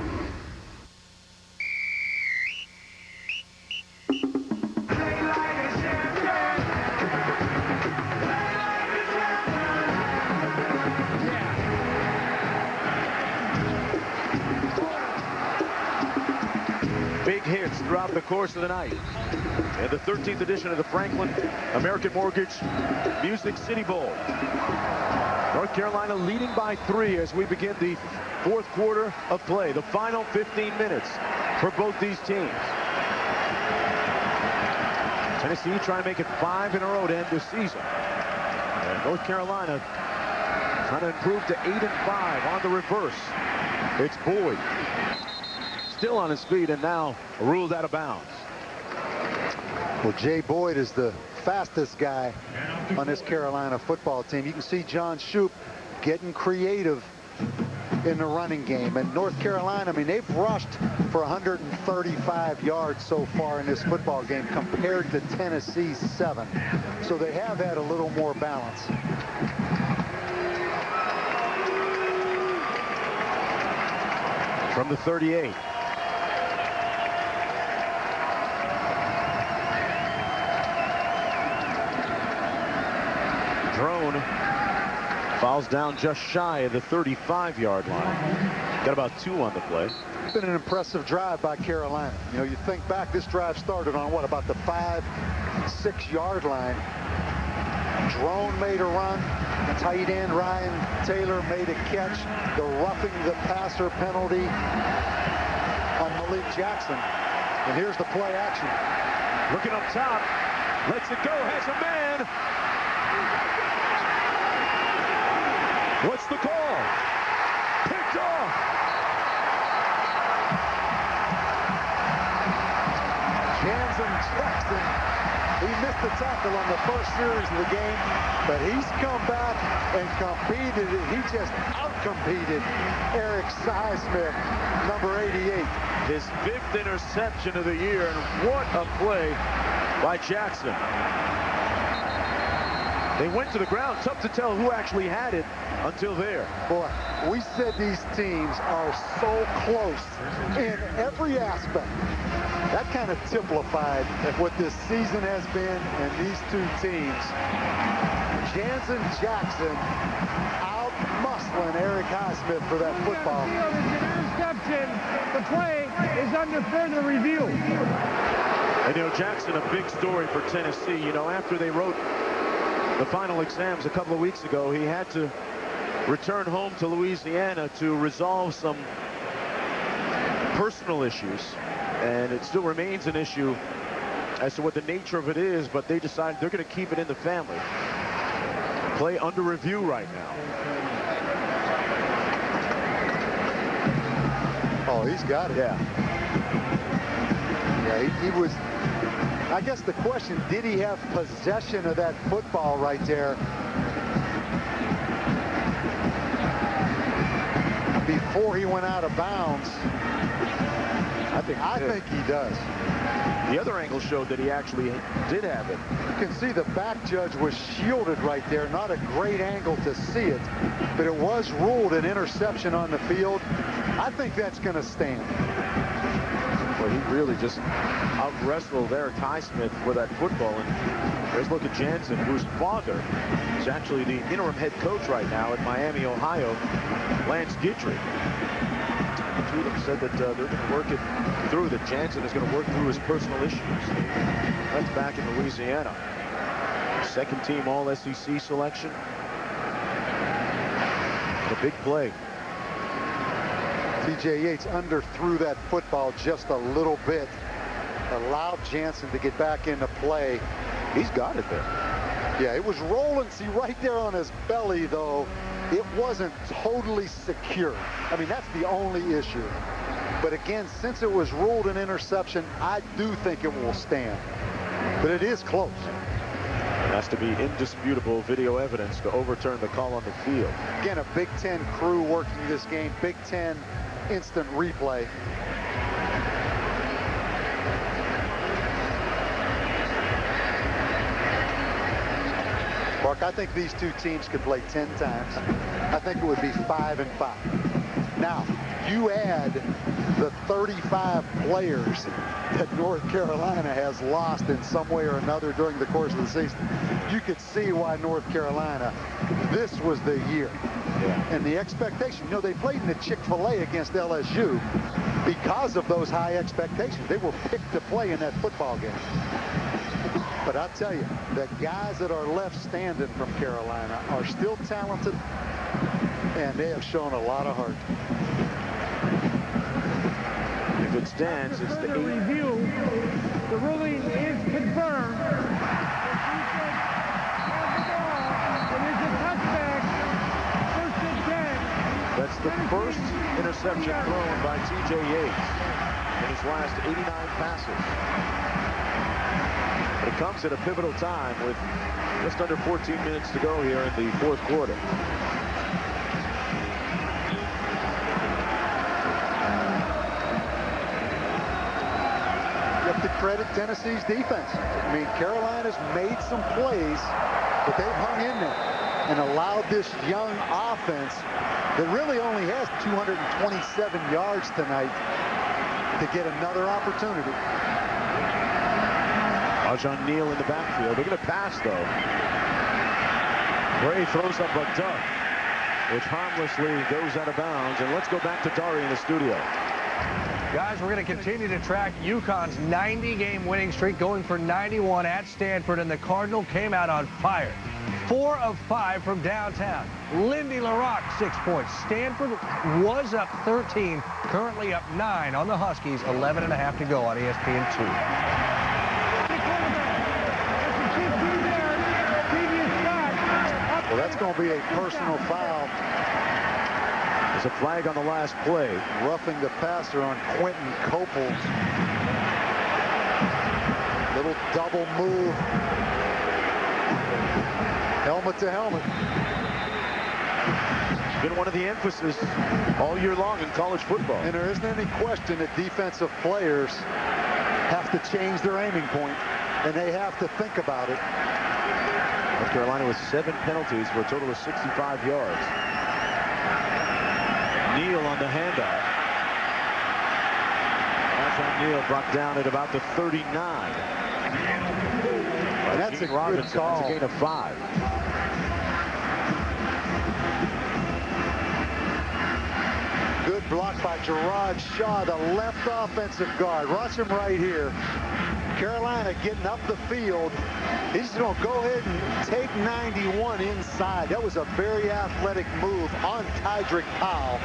Big hits throughout the course of the night. And the 13th edition of the Franklin American Mortgage Music City Bowl. North Carolina leading by 3 as we begin the fourth quarter of play. The final 15 minutes for both these teams. Tennessee trying to make it 5 in a row to end the season. And North Carolina trying to improve to 8-5 on the reverse. It's Boyd. Still on his feet and now ruled out of bounds. Well, Jay Boyd is the fastest guy on this Carolina football team. You can see John Shoup getting creative in the running game. And North Carolina, I mean, they've rushed for 135 yards so far in this football game compared to Tennessee's 7. So they have had a little more balance. From the 38. Drone fouls down just shy of the 35-yard line. Got about 2 on the play. It's been an impressive drive by Carolina. You know, you think back, this drive started on what, about the 5-6 yard line. Drone made a run. The tight end Ryan Taylor made a catch. The roughing the passer penalty on Malik Jackson. And here's the play action. Looking up top, lets it go, has a man. What's the call? Picked off. Jansen Jackson, he missed the tackle on the first series of the game, but he's come back and competed. He just out-competed Eric Seismith, number 88. His 5th interception of the year, and what a play by Jackson. They went to the ground. Tough to tell who actually had it until there. Boy, we said these teams are so close in every aspect. That kind of typified what this season has been and these two teams. Jansen Jackson out-muscling Eric Highsmith for that football. Interception. The play is under further review. And, you know, Jackson, a big story for Tennessee. You know, after they wrote the final exams a couple of weeks ago, he had to return home to Louisiana to resolve some personal issues. And it still remains an issue as to what the nature of it is, but they decided they're going to keep it in the family. Play under review right now. Oh, he's got it. Yeah. Yeah, he was. I guess the question, did he have possession of that football right there before he went out of bounds? I think he does. The other angle showed that he actually did have it. You can see the back judge was shielded right there. Not a great angle to see it, but it was ruled an interception on the field. I think that's going to stand. Well, he really just out-wrestled Eric Highsmith with that football. And let's look at Jansen, whose father is actually the interim head coach right now at Miami, Ohio, Lance Guidry. The two of them said that they're going to work it through, that Jansen is going to work through his personal issues. That's back in Louisiana. Second team All-SEC selection. A big play. TJ Yates underthrew that football just a little bit. Allowed Jansen to get back into play. He's got it there. Yeah, it was rolling. See, right there on his belly, though, it wasn't totally secure. I mean, that's the only issue. But again, since it was ruled an interception, I do think it will stand. But it is close. It has to be indisputable video evidence to overturn the call on the field. Again, a Big Ten crew working this game. Big Ten instant replay. Mark, I think these two teams could play 10 times. I think it would be 5-5. Now, you add the 35 players that North Carolina has lost in some way or another during the course of the season. You could see why North Carolina, this was the year. Yeah. And the expectation, you know, they played in the Chick-fil-A against LSU because of those high expectations. They were picked to play in that football game. But I'll tell you, the guys that are left standing from Carolina are still talented, and they have shown a lot of heart. If it stands, it's the 8th. Review. The ruling is confirmed. It is a touchback. First and 10. That's the first interception thrown by TJ Yates in his last 89 passes. But it comes at a pivotal time with just under 14 minutes to go here in the fourth quarter. You have to credit Tennessee's defense. I mean, Carolina's made some plays, but they've hung in there and allowed this young offense that really only has 227 yards tonight to get another opportunity. Rajon Neal in the backfield. They're going to pass, though. Bray throws up a duck, which harmlessly goes out of bounds. And let's go back to Dari in the studio. Guys, we're going to continue to track UConn's 90-game winning streak, going for 91 at Stanford, and the Cardinal came out on fire. 4 of 5 from downtown. Lindy LaRock, 6 points. Stanford was up 13, currently up 9 on the Huskies, 11.5 to go on ESPN2. Well, that's going to be a personal foul. There's a flag on the last play. Roughing the passer on Quentin Copeland. Little double move. Helmet to helmet. It's been one of the emphasis all year long in college football. And there isn't any question that defensive players have to change their aiming point, and they have to think about it. North Carolina with 7 penalties for a total of 65 yards. Neal on the handoff. Rajon Neal brought down at about the 39. That's Gene a Robinson. good call. That's a gain of 5. Good block by Gerard Shaw, the left offensive guard. Watch him right here. Carolina getting up the field. He's going to go ahead and take 91 inside. That was a very athletic move on Tydrick Powell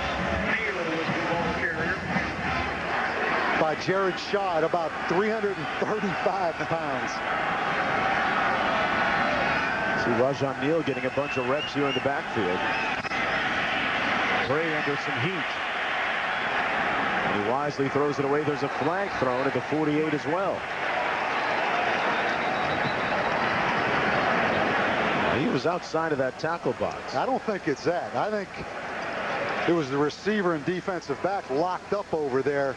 by Jared Shaw at about 335 pounds. See Rajon Neal getting a bunch of reps here in the backfield. Bray under some heat. And he wisely throws it away. There's a flag thrown at the 48 as well. He was outside of that tackle box. I don't think it's that. I think it was the receiver and defensive back locked up over there.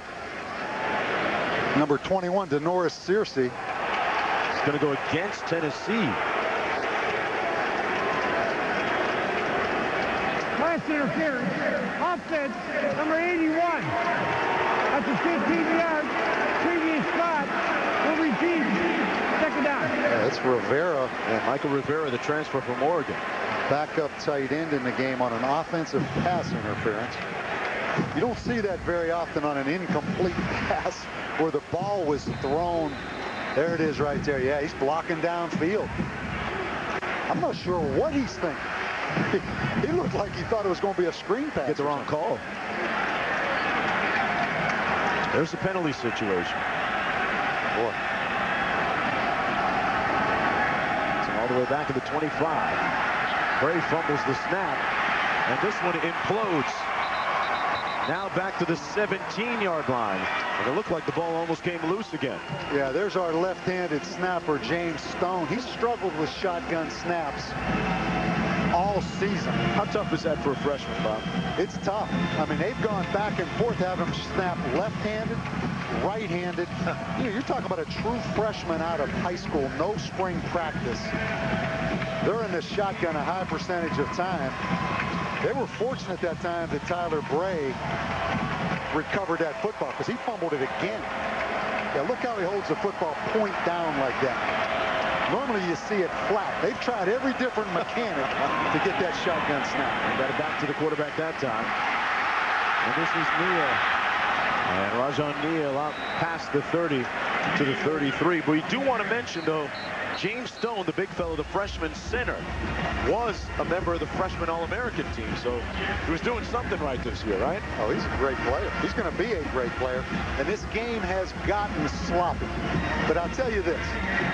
Number 21, Denoris Searcy. It's going to go against Tennessee. Pass interference. Offense, number 81. That's a 15-yard previous spot. Will repeat. Second down. Yeah, that's Rivera. Yeah, Michael Rivera, the transfer from Oregon. Backup tight end in the game on an offensive pass interference. You don't see that very often on an incomplete pass where the ball was thrown. There it is right there. Yeah, he's blocking downfield. I'm not sure what he's thinking. He looked like he thought it was going to be a screen pass. Get the wrong call. There's the penalty situation. Boy. So all the way back to the 25. Bray fumbles the snap, and this one implodes. Now back to the 17-yard line. And it looked like the ball almost came loose again. Yeah, there's our left-handed snapper, James Stone. He struggled with shotgun snaps all season. How tough is that for a freshman, Bob? It's tough. I mean, they've gone back and forth, having him snap left-handed, right-handed. You know, you're talking about a true freshman out of high school, no spring practice. They're in the shotgun a high percentage of time. They were fortunate that time that Tyler Bray recovered that football because he fumbled it again. Yeah, look how he holds the football point down like that. Normally you see it flat. They've tried every different mechanic to get that shotgun snap. Got it back to the quarterback that time. And this is Neal. And Rajon Neal out past the 30 to the 33. But we do want to mention, though, James Stone, the big fellow, the freshman center, was a member of the freshman All-American team. So he was doing something right this year, right? Oh, he's a great player. He's going to be a great player. And this game has gotten sloppy. But I'll tell you this.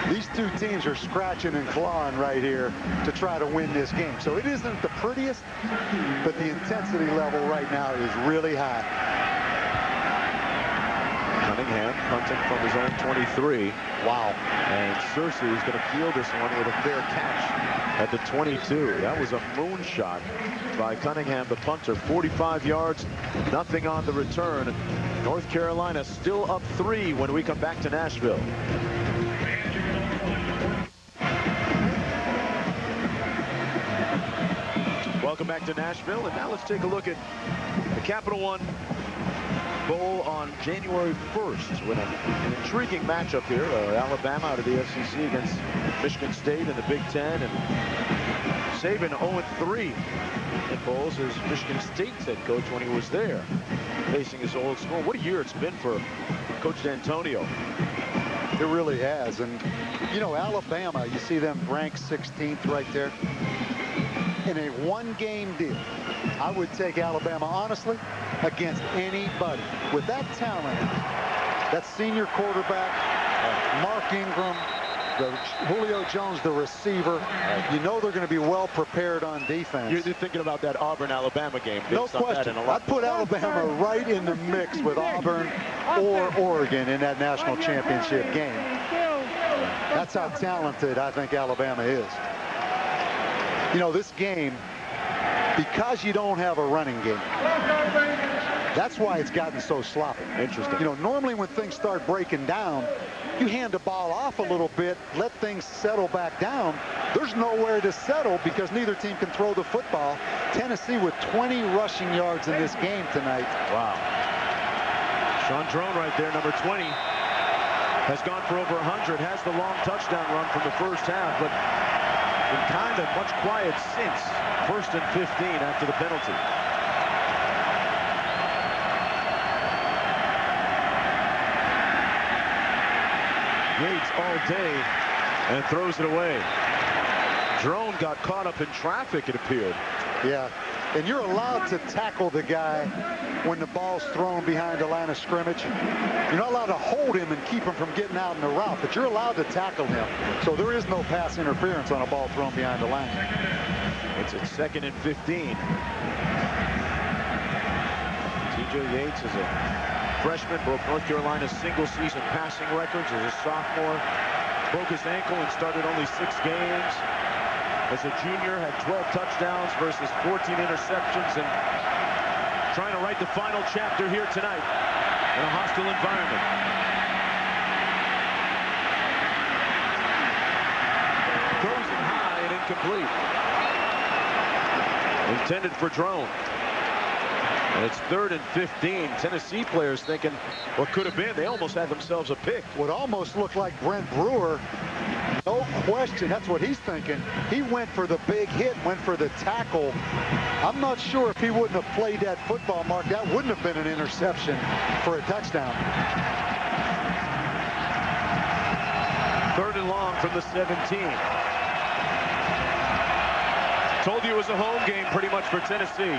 These two teams are scratching and clawing right here to try to win this game. So it isn't the prettiest, but the intensity level right now is really high. Cunningham punting from his own 23. Wow. And Searcy is going to field this one with a fair catch at the 22. That was a moonshot by Cunningham, the punter. 45 yards, nothing on the return. North Carolina still up 3 when we come back to Nashville. Welcome back to Nashville, and now let's take a look at the Capital One Bowl on January 1st with an intriguing matchup here. Alabama out of the SEC against Michigan State in the Big Ten, and Saban 0-3 in bowls as Michigan State's head coach when he was there, facing his old school. What a year it's been for Coach D'Antonio. It really has. And, you know, Alabama, you see them ranked 16th right there. In a one-game deal, I would take Alabama, honestly, against anybody. With that talent, that senior quarterback, Mark Ingram, Julio Jones, the receiver, you know they're going to be well prepared on defense. You're thinking about that Auburn-Alabama game. No question. I'd put Alabama right in the mix with Auburn or Oregon in that national championship game. That's how talented I think Alabama is. You know, this game, because you don't have a running game, that's why it's gotten so sloppy. Interesting. You know, normally when things start breaking down, you hand the ball off a little bit, let things settle back down. There's nowhere to settle because neither team can throw the football. Tennessee with 20 rushing yards in this game tonight. Wow. Sean Drone right there, number 20, has gone for over 100, has the long touchdown run from the first half, but been kind of much quiet since. 1st and 15 after the penalty. Yates all day and throws it away. Drone got caught up in traffic, it appeared. Yeah, and you're allowed to tackle the guy when the ball's thrown behind the line of scrimmage. You're not allowed to hold him and keep him from getting out in the route, but you're allowed to tackle him. So there is no pass interference on a ball thrown behind the line. It's at 2nd and 15. TJ Yates is a freshman, broke North Carolina's single-season passing records as a sophomore. Broke his ankle and started only 6 games. As a junior, had 12 touchdowns versus 14 interceptions, and trying to write the final chapter here tonight in a hostile environment. Throws it high and incomplete. Intended for Drone. And it's 3rd and 15. Tennessee players thinking what could have been. They almost had themselves a pick. What almost looked like Brent Brewer. No question. That's what he's thinking. He went for the big hit, went for the tackle. I'm not sure if he wouldn't have played that football, Mark. That wouldn't have been an interception for a touchdown. 3rd and long from the 17. Told you it was a home game pretty much for Tennessee.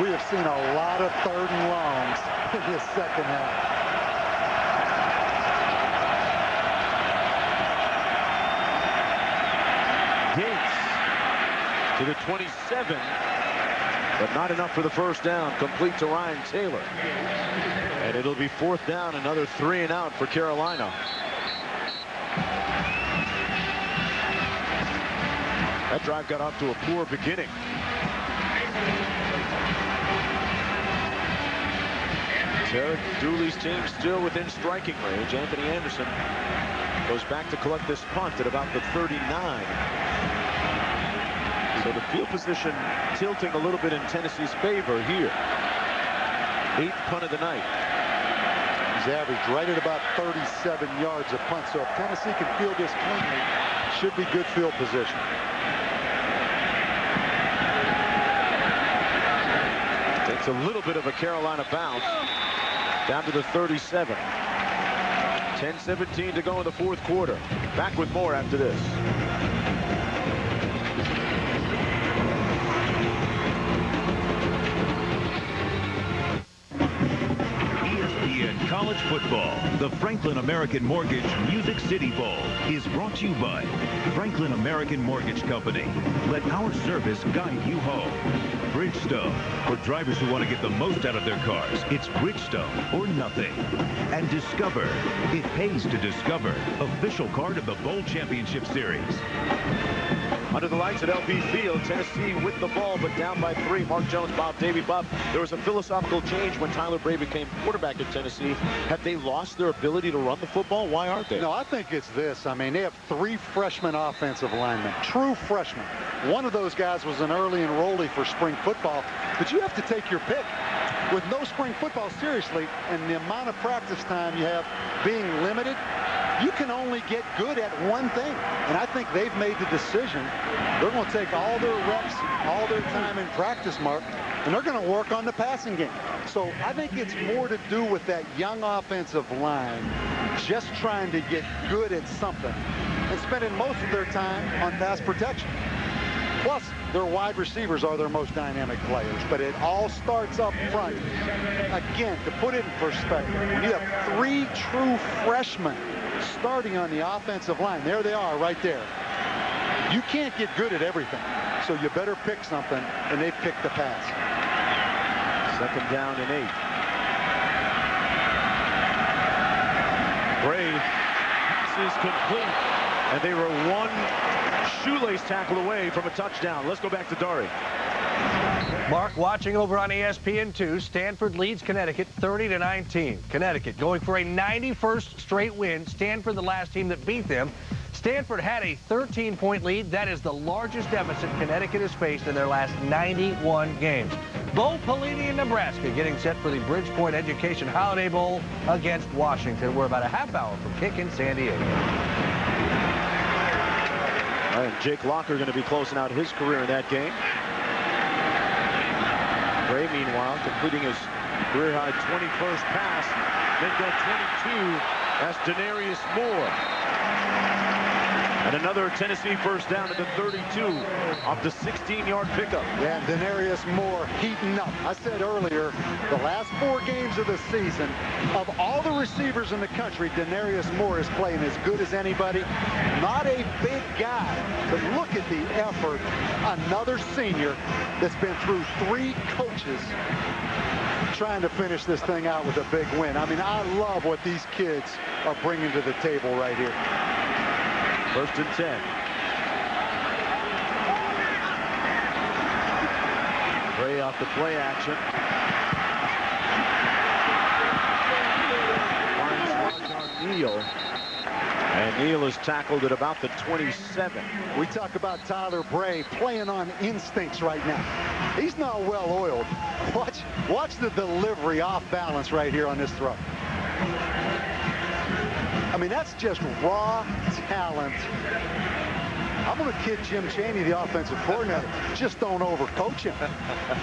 We have seen a lot of 3rd and longs in this second half. Gates to the 27, but not enough for the first down. Complete to Ryan Taylor. And it'll be 4th down, another 3 and out for Carolina. That drive got off to a poor beginning. Derek Dooley's team still within striking range. Anthony Anderson goes back to collect this punt at about the 39. So the field position tilting a little bit in Tennessee's favor here. 8th punt of the night. He's averaged right at about 37 yards a punt. So if Tennessee can field this cleanly, should be good field position. Takes a little bit of a Carolina bounce. Down to the 37. 10-17 to go in the 4th quarter. Back with more after this. ESPN College Football, the Franklin American Mortgage Music City Bowl is brought to you by Franklin American Mortgage Company. Let our service guide you home. Bridgestone, for drivers who want to get the most out of their cars, it's Bridgestone or nothing. And Discover, it pays to discover, official card of the Bowl Championship Series. Under the lights at LP Field, Tennessee with the ball, but down by 3. Mark Jones, Bob Davie. Bob, there was a philosophical change when Tyler Bray became quarterback at Tennessee. Have they lost their ability to run the football? Why aren't they? No, I think it's this. I mean, they have 3 freshman offensive linemen, true freshmen. One of those guys was an early enrollee for spring football, but you have to take your pick. With no spring football, seriously, and the amount of practice time you have being limited, you can only get good at one thing. And I think they've made the decision. They're going to take all their reps, all their time in practice, Mark, and they're going to work on the passing game. So I think it's more to do with that young offensive line just trying to get good at something and spending most of their time on pass protection. Plus, their wide receivers are their most dynamic players, but it all starts up front. Again, to put it in perspective, when you have 3 true freshmen starting on the offensive line, there they are right there. You can't get good at everything, so you better pick something, and they've picked the pass. 2nd down and 8. Bray passes complete, and they were 1 shoelace tackle away from a touchdown. Let's go back to Dari. Mark, watching over on ESPN2, Stanford leads Connecticut 30-19. Connecticut going for a 91st straight win. Stanford, the last team that beat them. Stanford had a 13-point lead. That is the largest deficit Connecticut has faced in their last 91 games. Bo Pelini in Nebraska getting set for the Bridgepoint Education Holiday Bowl against Washington. We're about a half hour from kick in San Diego. And Jake Locker going to be closing out his career in that game. Bray, meanwhile, completing his career-high 21st pass. Make that 22 as Denarius Moore. And another Tennessee first down at the 32 off the 16-yard pickup. Yeah, and Denarius Moore heating up. I said earlier, the last 4 games of the season, of all the receivers in the country, Denarius Moore is playing as good as anybody. Not a big guy, but look at the effort. Another senior that's been through 3 coaches trying to finish this thing out with a big win. I mean, I love what these kids are bringing to the table right here. 1st and 10. Bray off the play action. Finds Neal. And Neal is tackled at about the 27. We talk about Tyler Bray playing on instincts right now. He's not well oiled. Watch the delivery off balance right here on this throw. I mean, that's just raw talent. I'm going to kid Jim Chaney, the offensive coordinator. Just don't overcoach him,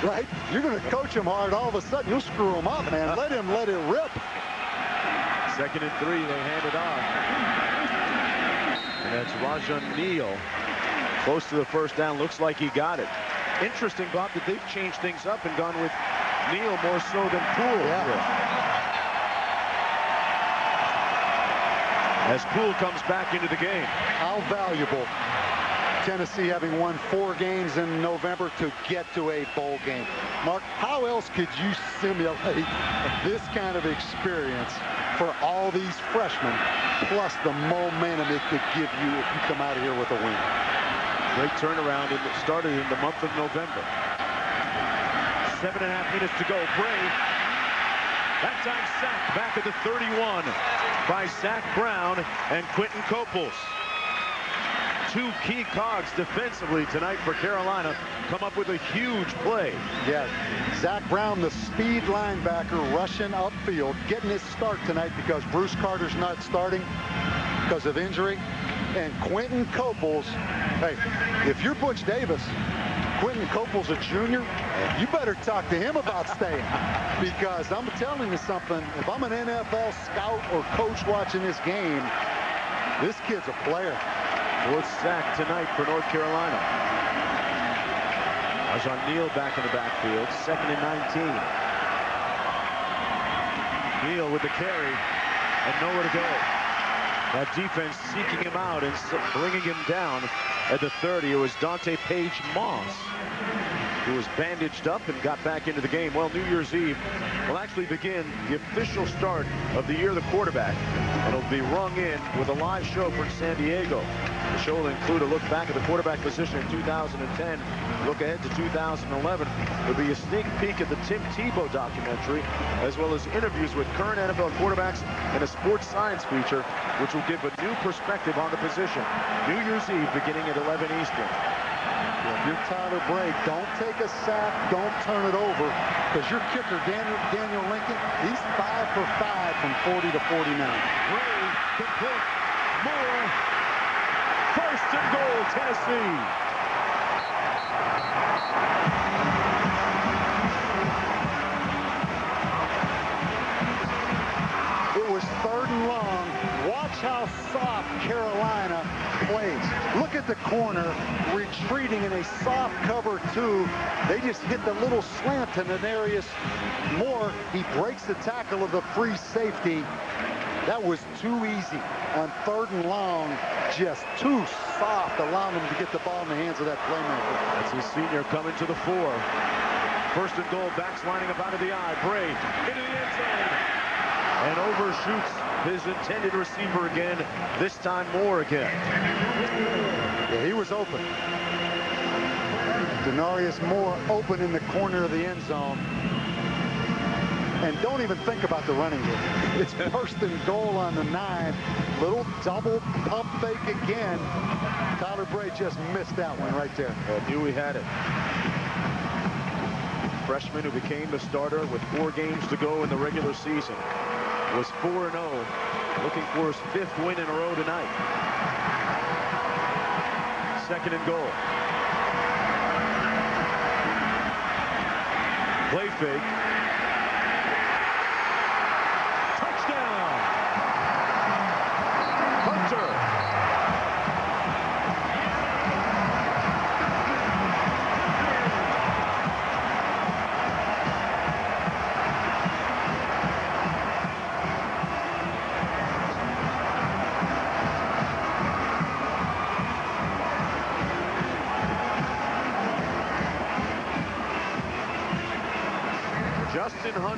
right? You're going to coach him hard. All of a sudden, you'll screw him up, man. Let him let it rip. 2nd and 3, they hand it off. And that's Rajon Neal. Close to the 1st down. Looks like he got it. Interesting, Bob, that they've changed things up and gone with Neal more so than Poole. Yeah. As Poole comes back into the game. How valuable Tennessee, having won 4 games in November, to get to a bowl game. Mark, how else could you simulate this kind of experience for all these freshmen, plus the momentum it could give you if you come out of here with a win? Great turnaround. It started in the month of November. 7.5 minutes to go. Bray, that time sacked back at the 31 by Zach Brown and Quentin Coples. 2 key cogs defensively tonight for Carolina come up with a huge play. Yeah, Zach Brown, the speed linebacker, rushing upfield, getting his start tonight because Bruce Carter's not starting because of injury. And Quentin Coples, hey, if you're Butch Davis, Quentin Coples, a junior, you better talk to him about staying, because I'm telling you something, if I'm an NFL scout or coach watching this game, this kid's a player. 4th sack tonight for North Carolina. Rajon Neal back in the backfield. 2nd and 19. Neal with the carry and nowhere to go. That defense seeking him out and bringing him down at the 30. It was Dante Page-Moss who was bandaged up and got back into the game. Well, New Year's Eve will actually begin the official start of the year of the quarterback. And it'll be rung in with a live show from San Diego. The show will include a look back at the quarterback position in 2010, look ahead to 2011. There'll be a sneak peek at the Tim Tebow documentary, as well as interviews with current NFL quarterbacks and a sports science feature, which will give a new perspective on the position. New Year's Eve beginning at 11 Eastern. If you're Tyler Bray, don't take a sack, don't turn it over, because your kicker, Daniel Lincoln, he's 5 for 5 from 40 to 49. Bray complete. Moore. 1st and goal, Tennessee. It was 3rd and long. Watch how soft Carolina plays. Look at the corner retreating in a soft cover 2. They just hit the little slant to Denarius Moore. He breaks the tackle of the free safety. That was too easy on 3rd and long. Just too soft, allowing them to get the ball in the hands of that playmaker. That's his senior coming to the 4. 1st and goal, backs lining up out of the eye. Bray into the end zone and overshoots his intended receiver again, this time Moore again. Yeah, he was open. Denarius Moore open in the corner of the end zone. And don't even think about the running game. It's 1st and goal on the 9. Little double pump fake again. Tyler Bray just missed that one right there. I knew he had it. Freshman who became the starter with 4 games to go in the regular season was 4-0, looking for his 5th win in a row tonight. 2nd and goal. Play fake. Touchdown! Hunter.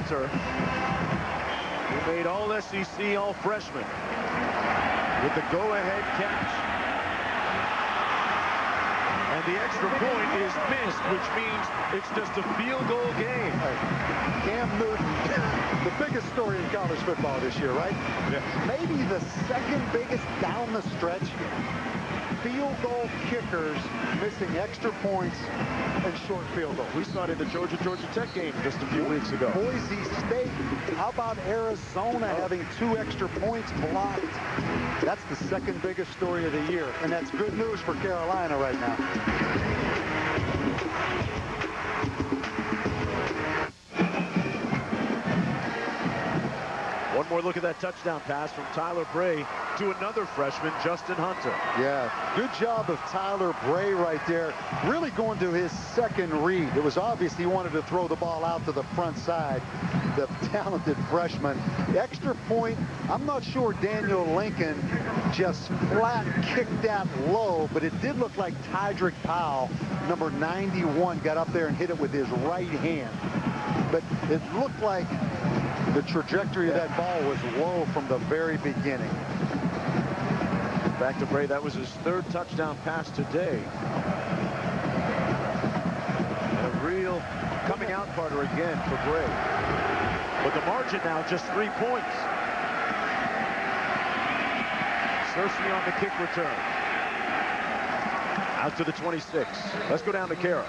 Hunter, who made all SEC, all freshman, with the go-ahead catch. And the extra point is missed, which means it's just a field goal game. Cam Newton, the biggest story in college football this year, right? Yeah. Maybe the second biggest down the stretch. Field goal kickers missing extra points and short field goals. We saw it in the Georgia Tech game just a few weeks ago. Boise State. How about Arizona having 2 extra points blocked? That's the second biggest story of the year, and that's good news for Carolina right now. One more look at that touchdown pass from Tyler Bray to another freshman, Justin Hunter. Yeah, good job of Tyler Bray right there, really going to his second read. It was obvious he wanted to throw the ball out to the front side. The talented freshman. Extra point, I'm not sure Daniel Lincoln just flat kicked that low, but it did look like Tydrick Powell, number 91, got up there and hit it with his right hand. But it looked like the trajectory of that ball was low from the very beginning. Back to Bray. That was his 3rd touchdown pass today. And a real coming out party again for Bray. But the margin now just 3 points. Searcy on the kick return. Out to the 26. Let's go down to Kara.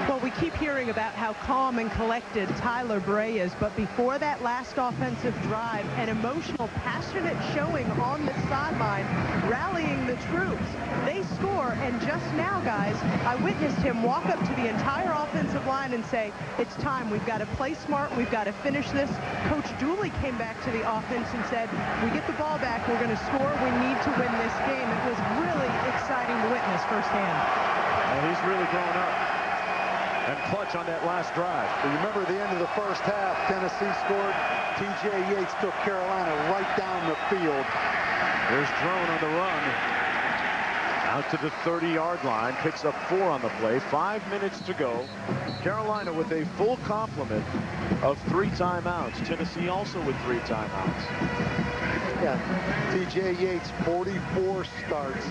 Well, we keep hearing about how calm and collected Tyler Bray is, but before that last offensive drive, an emotional, passionate showing on the sideline, rallying the troops. They score, and just now, guys, I witnessed him walk up to the entire offensive line and say, it's time. We've got to play smart. We've got to finish this. Coach Dooley came back to the offense and said, we get the ball back. We're going to score. We need to win this game. It was really exciting to witness firsthand. And he's really grown up and clutch on that last drive. You remember at the end of the first half, Tennessee scored. T.J. Yates took Carolina right down the field. There's Drone on the run. Out to the 30-yard line. Picks up 4 on the play. 5 minutes to go. Carolina with a full complement of 3 timeouts. Tennessee also with 3 timeouts. Yeah, T.J. Yates, 44 starts.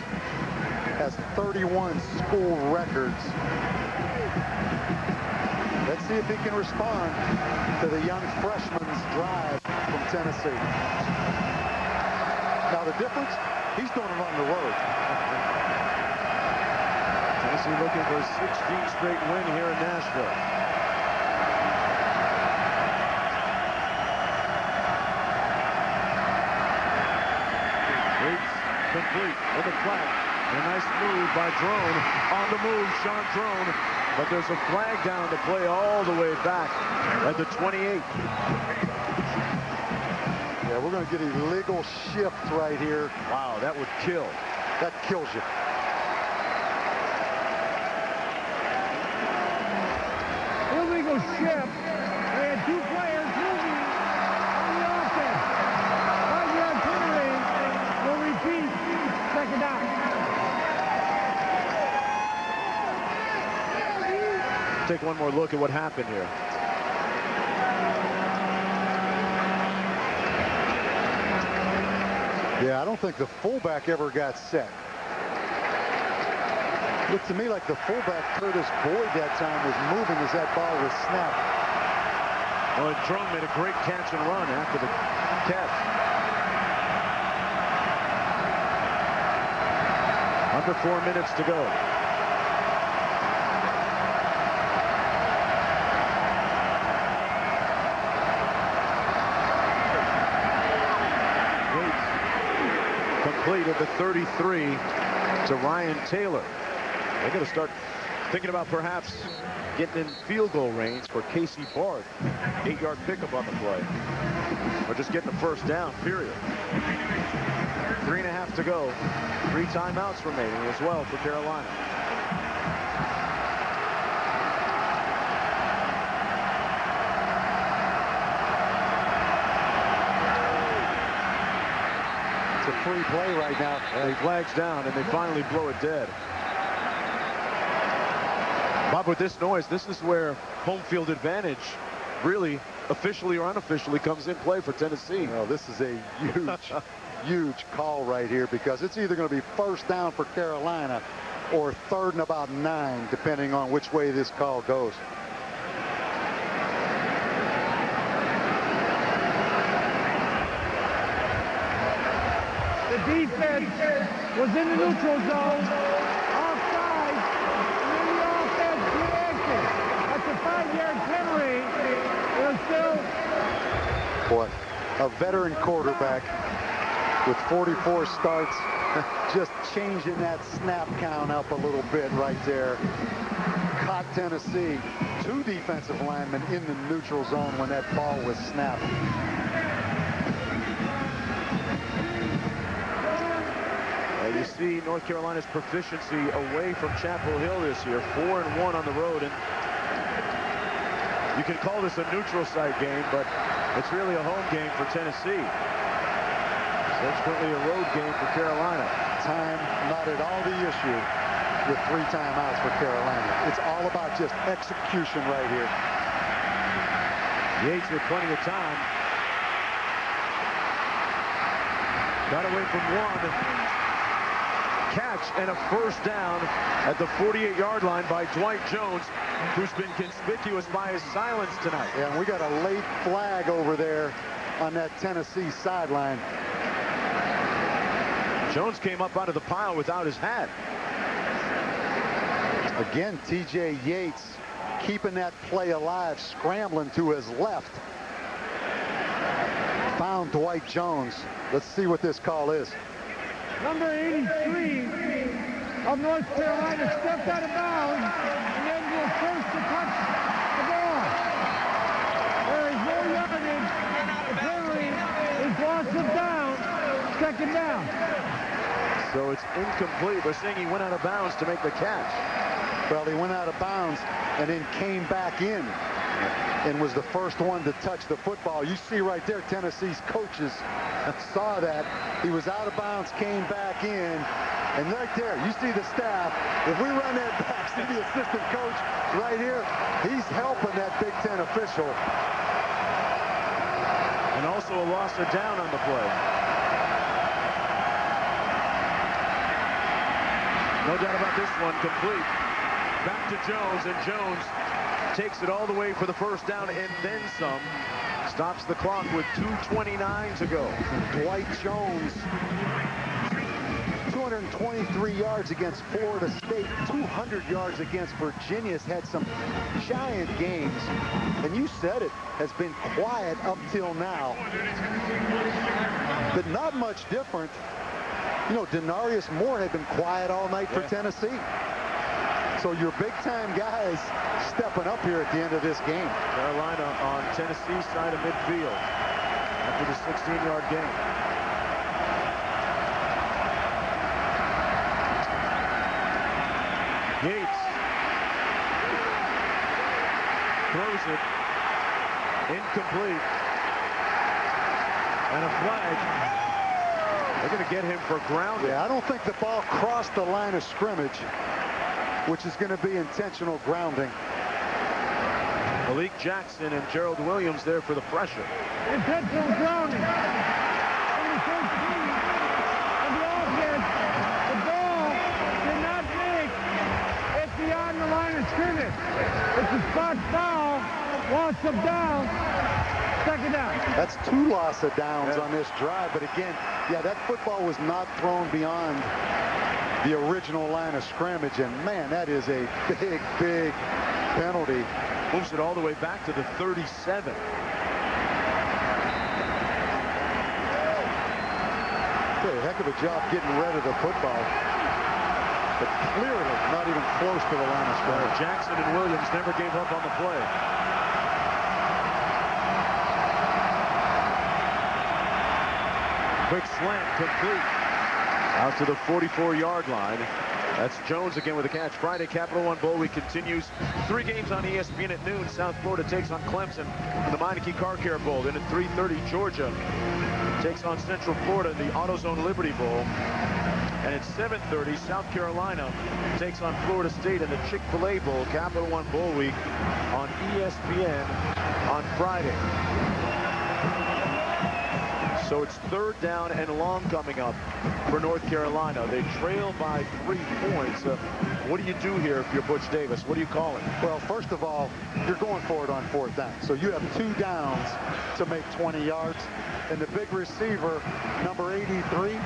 Has 31 school records. Let's see if he can respond to the young freshman's drive from Tennessee. Now the difference, he's doing it on the road. Tennessee looking for a 16th straight win here in Nashville. Yates complete in the flat. And a nice move by Drone. On the move, Sean Drone. But there's a flag down to play all the way back at the 28. Yeah, we're going to get a illegal shift right here. Wow, that would kill. That kills you. Illegal shift. They had 2 players moving on the offense. 5-yard penalty will repeat. Second down. Take one more look at what happened here. Yeah, I don't think the fullback ever got set. Looked to me like the fullback, Curtis Boyd, that time was moving as that ball was snapped. Well, Drone made a great catch and run after the catch. Under 4 minutes to go. Complete at the 33 to Ryan Taylor. They're going to start thinking about perhaps getting in field goal range for Casey Bart. 8-yard pickup on the play. Or just getting the first down, period. 3.5 to go. 3 timeouts remaining as well for Carolina. It's a free play right now. The flag's down, and they finally blow it dead. Bob, with this noise, this is where home field advantage really officially or unofficially comes in play for Tennessee. Well, this is a huge, huge call right here, because it's either going to be first down for Carolina or 3rd and about 9, depending on which way this call goes. The defense was in the neutral zone, offside, and then the offense reacted. That's a 5-yard penalty. They're still... Boy, a veteran quarterback with 44 starts, just changing that snap count up a little bit right there. Caught Tennessee, 2 defensive linemen in the neutral zone when that ball was snapped. You see North Carolina's proficiency away from Chapel Hill this year, 4-1 on the road, and you can call this a neutral site game, but it's really a home game for Tennessee. Subsequently, a road game for Carolina. Time not at all the issue with 3 timeouts for Carolina. It's all about just execution right here. Yates with plenty of time. Got away from 1. Catch and a first down at the 48-yard line by Dwight Jones, who's been conspicuous by his silence tonight. Yeah, and we got a late flag over there on that Tennessee sideline. Jones came up out of the pile without his hat. Again, T.J. Yates keeping that play alive, scrambling to his left. Found Dwight Jones. Let's see what this call is. Number 83 of North Carolina stepped out of bounds and then was first to touch the ball. There is no yardage. The penalty is loss of down, 2nd down. So it's incomplete. They're saying he went out of bounds to make the catch. Well, he went out of bounds and then came back in and was the first one to touch the football. You see right there, Tennessee's coaches saw that. He was out of bounds, came back in, and right there, you see the staff. If we run that back, see the assistant coach right here, he's helping that Big Ten official. And also a loss of down on the play. No doubt about this one, complete. Back to Jones, and Jones takes it all the way for the first down and then some. Stops the clock with 2:29 to go. Dwight Jones, 223 yards against Florida State, 200 yards against Virginia. Has had some giant games, and you said it, has been quiet up till now, but not much different. You know, Denarius Moore had been quiet all night for Tennessee. So your big-time guys stepping up here at the end of this game. Carolina on Tennessee's side of midfield after the 16-yard gain. Yates throws it incomplete, and a flag. They're going to get him for grounding. Yeah, I don't think the ball crossed the line of scrimmage, which is going to be intentional grounding. Malik Jackson and Gerald Williams there for the pressure. Intentional grounding. In the first team of the offense, the ball did not make it beyond the line of scrimmage. It's a spot foul, loss of down, 2nd down. That's 2 loss of downs on this drive, but again, yeah, that football was not thrown beyond the original line of scrimmage, and man, that is a big, big penalty. Moves it all the way back to the 37. Did a heck of a job getting rid of the football, but clearly not even close to the line of scrimmage. Jackson and Williams never gave up on the play. Quick slant, complete. Out to the 44-yard line. That's Jones again with a catch. Friday, Capital One Bowl Week continues. 3 games on ESPN at noon. South Florida takes on Clemson in the Meineke Car Care Bowl. Then at 3:30, Georgia takes on Central Florida in the AutoZone Liberty Bowl. And at 7:30, South Carolina takes on Florida State in the Chick-fil-A Bowl, Capital One Bowl Week, on ESPN on Friday. So it's 3rd down and long coming up for North Carolina. They trail by 3 points. What do you do here if you're Butch Davis? What do you call it? Well, first of all, you're going for it on 4th down. So you have 2 downs to make 20 yards. And the big receiver, number 83,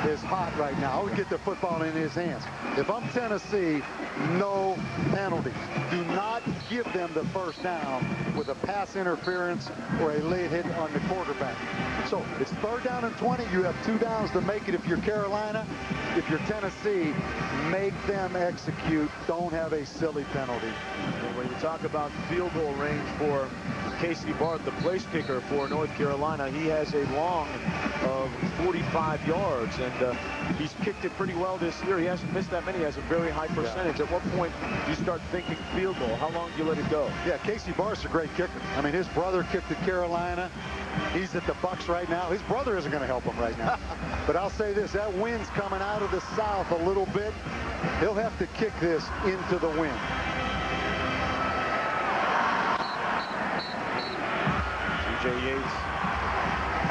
is hot right now. I would get the football in his hands. If I'm Tennessee, no penalties. Do not give them the 1st down with a pass interference or a late hit on the quarterback. So it's 3rd down and 20. You have 2 downs to make it if you're Carolina. If you're Tennessee, make them execute. Don't have a silly penalty. And when you talk about field goal range for Casey Bart, the place kicker for North Carolina, he has a long of 45 yards, and he's kicked it pretty well this year. He hasn't missed that many. He has a very high percentage. At what point do you start thinking field goal? How long do you let it go? Yeah, Casey Bart's a great kicker. I mean, his brother kicked at Carolina. He's at the Bucks right now. His brother isn't going to help him right now. But I'll say this, that wind's coming out of the south a little bit. He'll have to kick this into the wind. TJ Yates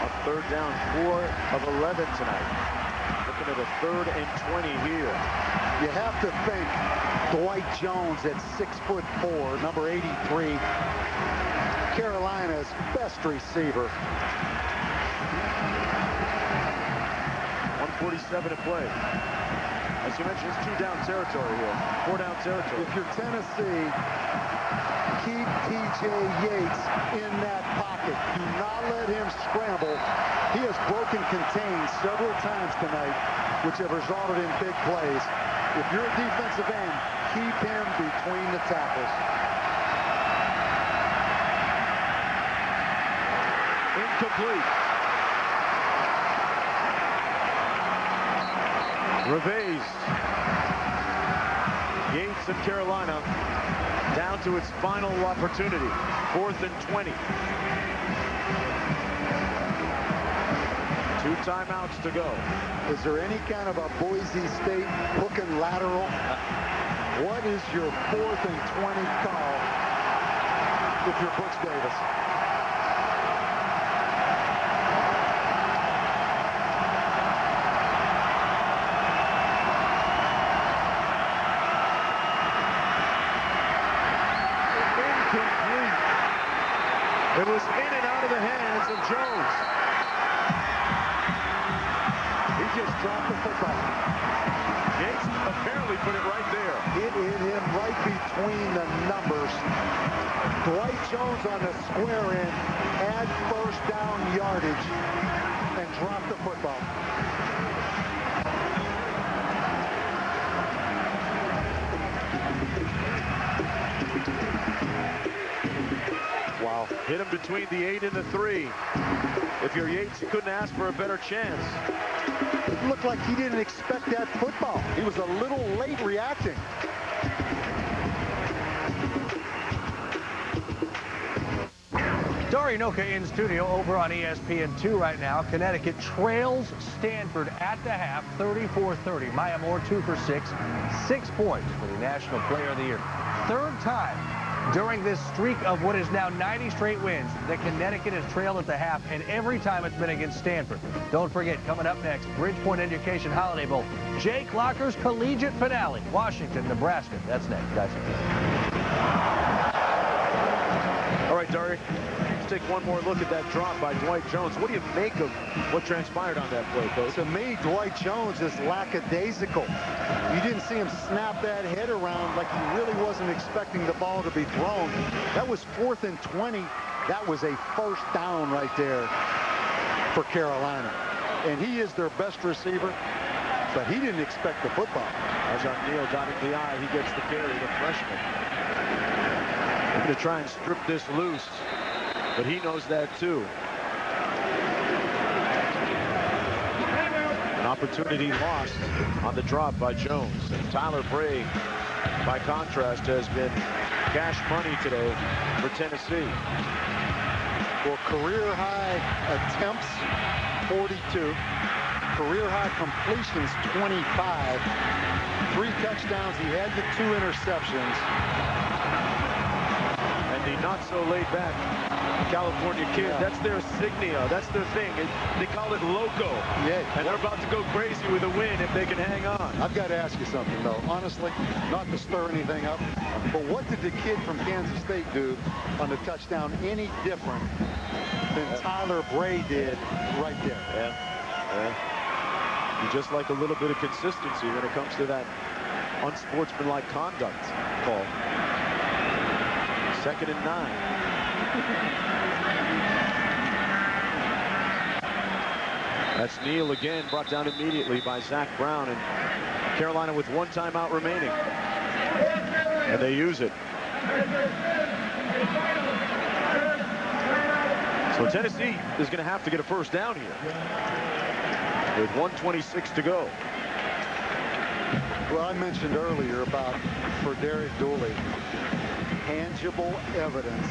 on 3rd down, 4 of 11 tonight. Looking at a 3rd and 20 here. You have to think Dwight Jones at 6'4", number 83, Carolina's best receiver. 1:47 to play. As you mentioned, it's 2-down territory here. 4-down territory. If you're Tennessee, keep TJ Yates in that pocket. Do not let him scramble. He has broken contained several times tonight, which have resulted in big plays. If you're a defensive end, keep him between the tackles. Incomplete. Reversed. Yates and Carolina down to its final opportunity. 4th and 20. 2 timeouts to go. Is there any kind of a Boise State hook and lateral? What is your 4th and 20 call if you're Butch Davis? It was in and out of the hands of Jones. He just dropped the football. Yates apparently put it right there. It hit him right between the numbers. Dwight Jones on the square end, add 1st down yardage, and drop the football. Wow. Hit him between the 8 and the 3. If you're Yates, you couldn't ask for a better chance. It looked like he didn't expect that football. He was a little late reacting. Dari Noka in studio over on ESPN2 right now. Connecticut trails Stanford at the half, 34-30. Maya Moore, 2 for 6. 6 points for the National Player of the Year. 3rd time during this streak of what is now 90 straight wins that Connecticut has trailed at the half, and every time it's been against Stanford. Don't forget, coming up next, Bridgepoint Education Holiday Bowl. Jake Locker's collegiate finale, Washington, Nebraska. That's next, guys. All right, Dari, let's take one more look at that drop by Dwight Jones. What do you make of what transpired on that play, Coach? To me, Dwight Jones is lackadaisical. You didn't see him snap that head around like he really wasn't expecting the ball to be thrown. That was 4th and 20. That was a 1st down right there for Carolina. And he is their best receiver, but he didn't expect the football. Ajon Neal dotting the I. He gets the carry, the freshman. They're going to try and strip this loose, but he knows that too. An opportunity lost on the drop by Jones. And Tyler Bray, by contrast, has been cash money today for Tennessee. Well, career high attempts, 42. career-high completions, 25. 3 touchdowns. He had the 2 interceptions. And the not-so-laid-back California kid, that's their insignia. That's their thing. They call it loco. Yeah. And they're about to go crazy with a win if they can hang on. I've got to ask you something, though. Honestly, not to stir anything up, but what did the kid from Kansas State do on the touchdown any different than Tyler Bray did right there? Yeah. You just like a little bit of consistency when it comes to that unsportsmanlike conduct call. 2nd and 9. That's Neal again, brought down immediately by Zach Brown, and Carolina with 1 timeout remaining. And they use it. So Tennessee is going to have to get a first down here with 1:26 to go. Well, I mentioned earlier about, for Derek Dooley, tangible evidence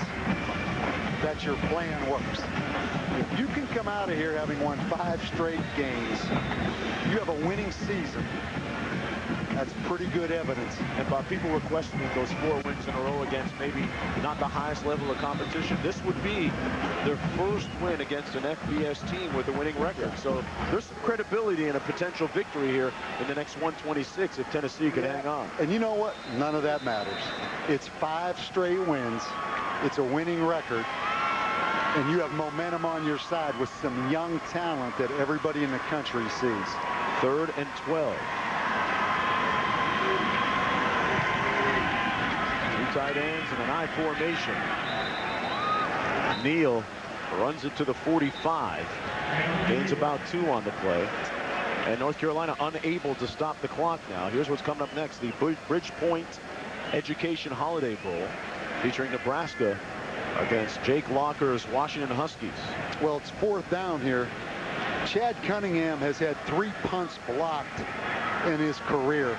that your plan works. If you can come out of here having won 5 straight games, you have a winning season. That's pretty good evidence. And Bob, people were questioning those 4 wins in a row against maybe not the highest level of competition. This would be their first win against an FBS team with a winning record. So there's some credibility and a potential victory here in the next 1:26 if Tennessee can hang on. And you know what? None of that matters. It's 5 straight wins. It's a winning record. And you have momentum on your side with some young talent that everybody in the country sees. 3rd and 12. 2 tight ends and an I formation. Neal runs it to the 45. Gains about 2 on the play. And North Carolina unable to stop the clock now. Here's what's coming up next. The Bridgepoint Education Holiday Bowl featuring Nebraska against Jake Locker's Washington Huskies. Well, it's 4th down here. Chad Cunningham has had 3 punts blocked in his career.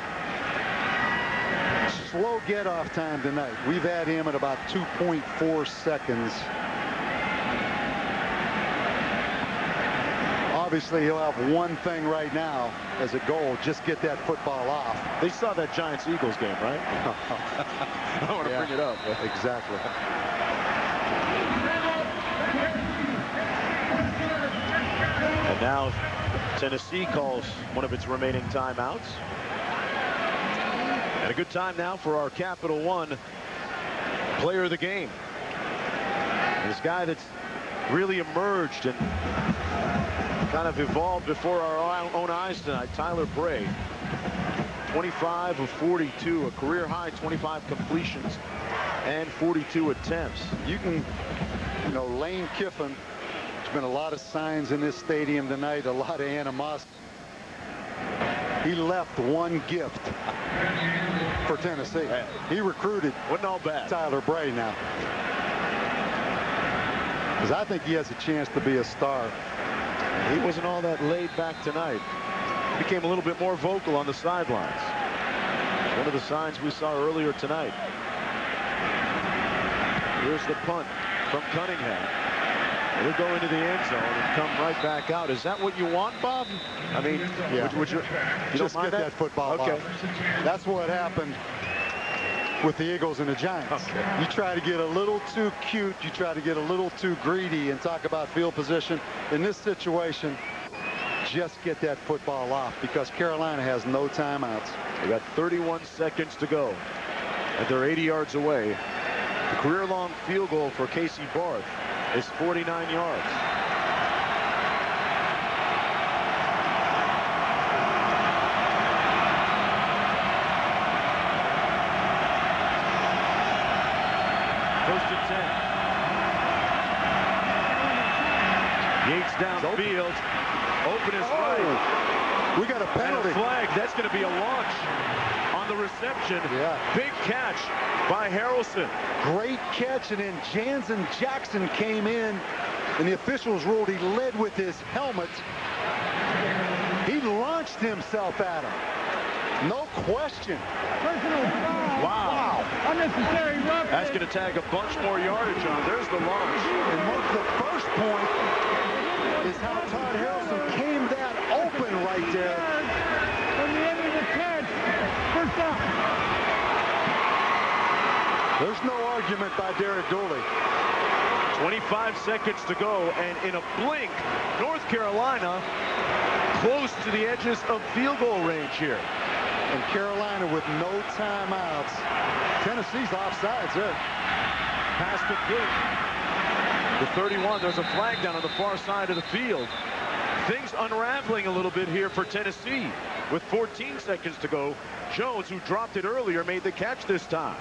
Slow get-off time tonight. We've had him at about 2.4 seconds. Obviously, he'll have one thing right now as a goal, just get that football off. They saw that Giants-Eagles game, right? I don't want to bring it up. Exactly. And now Tennessee calls one of its remaining timeouts. And a good time now for our Capital One player of the game. This guy that's really emerged and kind of evolved before our own eyes tonight, Tyler Bray. 25 of 42, a career high 25 completions and 42 attempts. You can, Lane Kiffin, there's been a lot of signs in this stadium tonight, a lot of animosity. He left one gift for Tennessee. He recruited wasn't all bad. Tyler Bray now. Because I think he has a chance to be a star. He wasn't all that laid back tonight. He became a little bit more vocal on the sidelines. One of the signs we saw earlier tonight. Here's the punt from Cunningham. He'll go into the end zone and come right back out. Is that what you want, Bob? I mean, yeah. you just get that football okay. off. That's what happened with the Eagles and the Giants. Okay. You try to get a little too cute. You try to get a little too greedy and talk about field position. In this situation, just get that football off because Carolina has no timeouts. They got 31 seconds to go. And they're 80 yards away. The career-long field goal for Casey Barth is 49 yards. First and 10. Yates downfield. Open is right. We got a penalty. And a flag. That's going to be a launch on the reception. Yeah. Big catch by Harrelson. Great catch, and then Jansen Jackson came in, and the officials ruled he led with his helmet. He launched himself at him. No question. Personal foul. Wow. Unnecessary roughness. That's going to tag a bunch more yardage on. There's the launch. And the first point is how Todd Harrelson came that open Dooley. 25 seconds to go, and in a blink, North Carolina close to the edges of field goal range here. And Carolina with no timeouts. Tennessee's offsides there. Pass complete. The 31, there's a flag down on the far side of the field. Things unraveling a little bit here for Tennessee. With 14 seconds to go, Jones, who dropped it earlier, made the catch this time.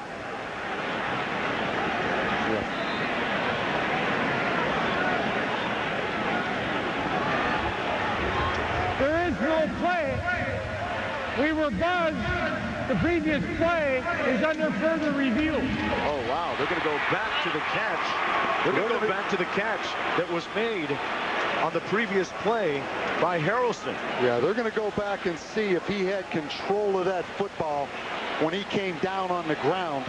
There is no play. We were buzzed. The previous play is under further review. Oh, wow. They're going to go back to the catch. They're going to go back to the catch that was made on the previous play by Harrelson. Yeah, they're going to go back and see if he had control of that football when he came down on the ground.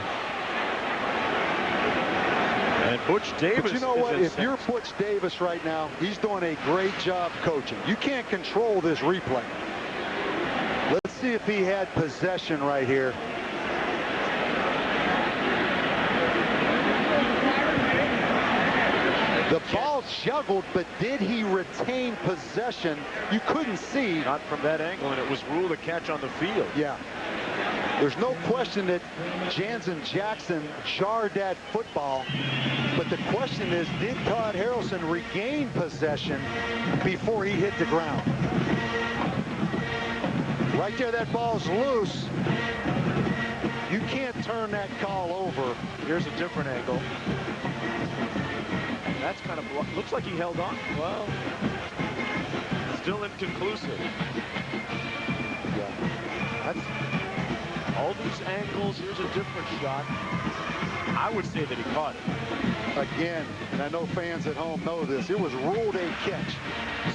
And Butch Davis. But you know what? If you're Butch Davis right now, he's doing a great job coaching. You can't control this replay. Let's see if he had possession right here. The ball juggled, but did he retain possession? You couldn't see. Not from that angle, and it was ruled a catch on the field. Yeah. There's no question that Jansen Jackson jarred that football. But the question is, did Todd Harrelson regain possession before he hit the ground? Right there, that ball's loose. You can't turn that call over. Here's a different angle. That's kind of, looks like he held on. Well, still inconclusive. Yeah. That's all these angles. Here's a different shot. I would say that he caught it. Again, and I know fans at home know this, it was ruled a catch.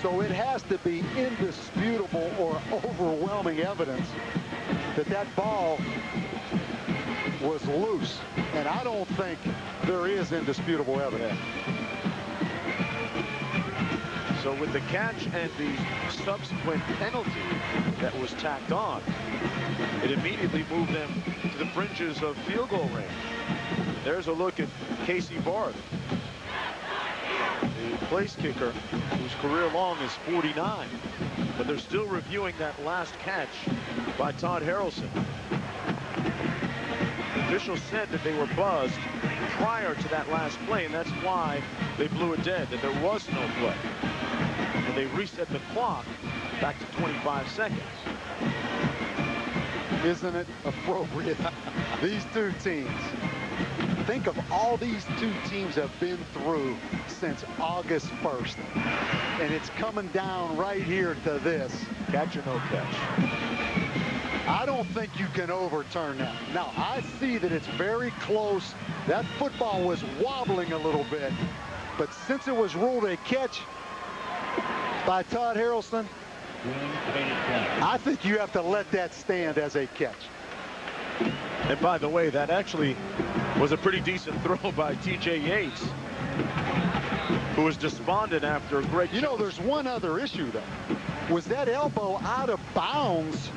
So it has to be indisputable or overwhelming evidence that that ball was loose. And I don't think there is indisputable evidence. So with the catch and the subsequent penalty that was tacked on, it immediately moved them to the fringes of field goal range. There's a look at Casey Barth, the place kicker, whose career long is 49. But they're still reviewing that last catch by Todd Harrelson. Officials said that they were buzzed prior to that last play, and that's why they blew it dead, that there was no play. And they reset the clock back to 25 seconds. Isn't it appropriate? These two teams, think of all these two teams have been through since August 1st. And it's coming down right here to this. Catch or no catch? I don't think you can overturn that. Now, I see that it's very close. That football was wobbling a little bit. But since it was ruled a catch by Todd Harrelson, I think you have to let that stand as a catch. And by the way, that actually was a pretty decent throw by T.J. Yates, who was despondent after a great... You know, there's one other issue, though. Was that elbow out of bounds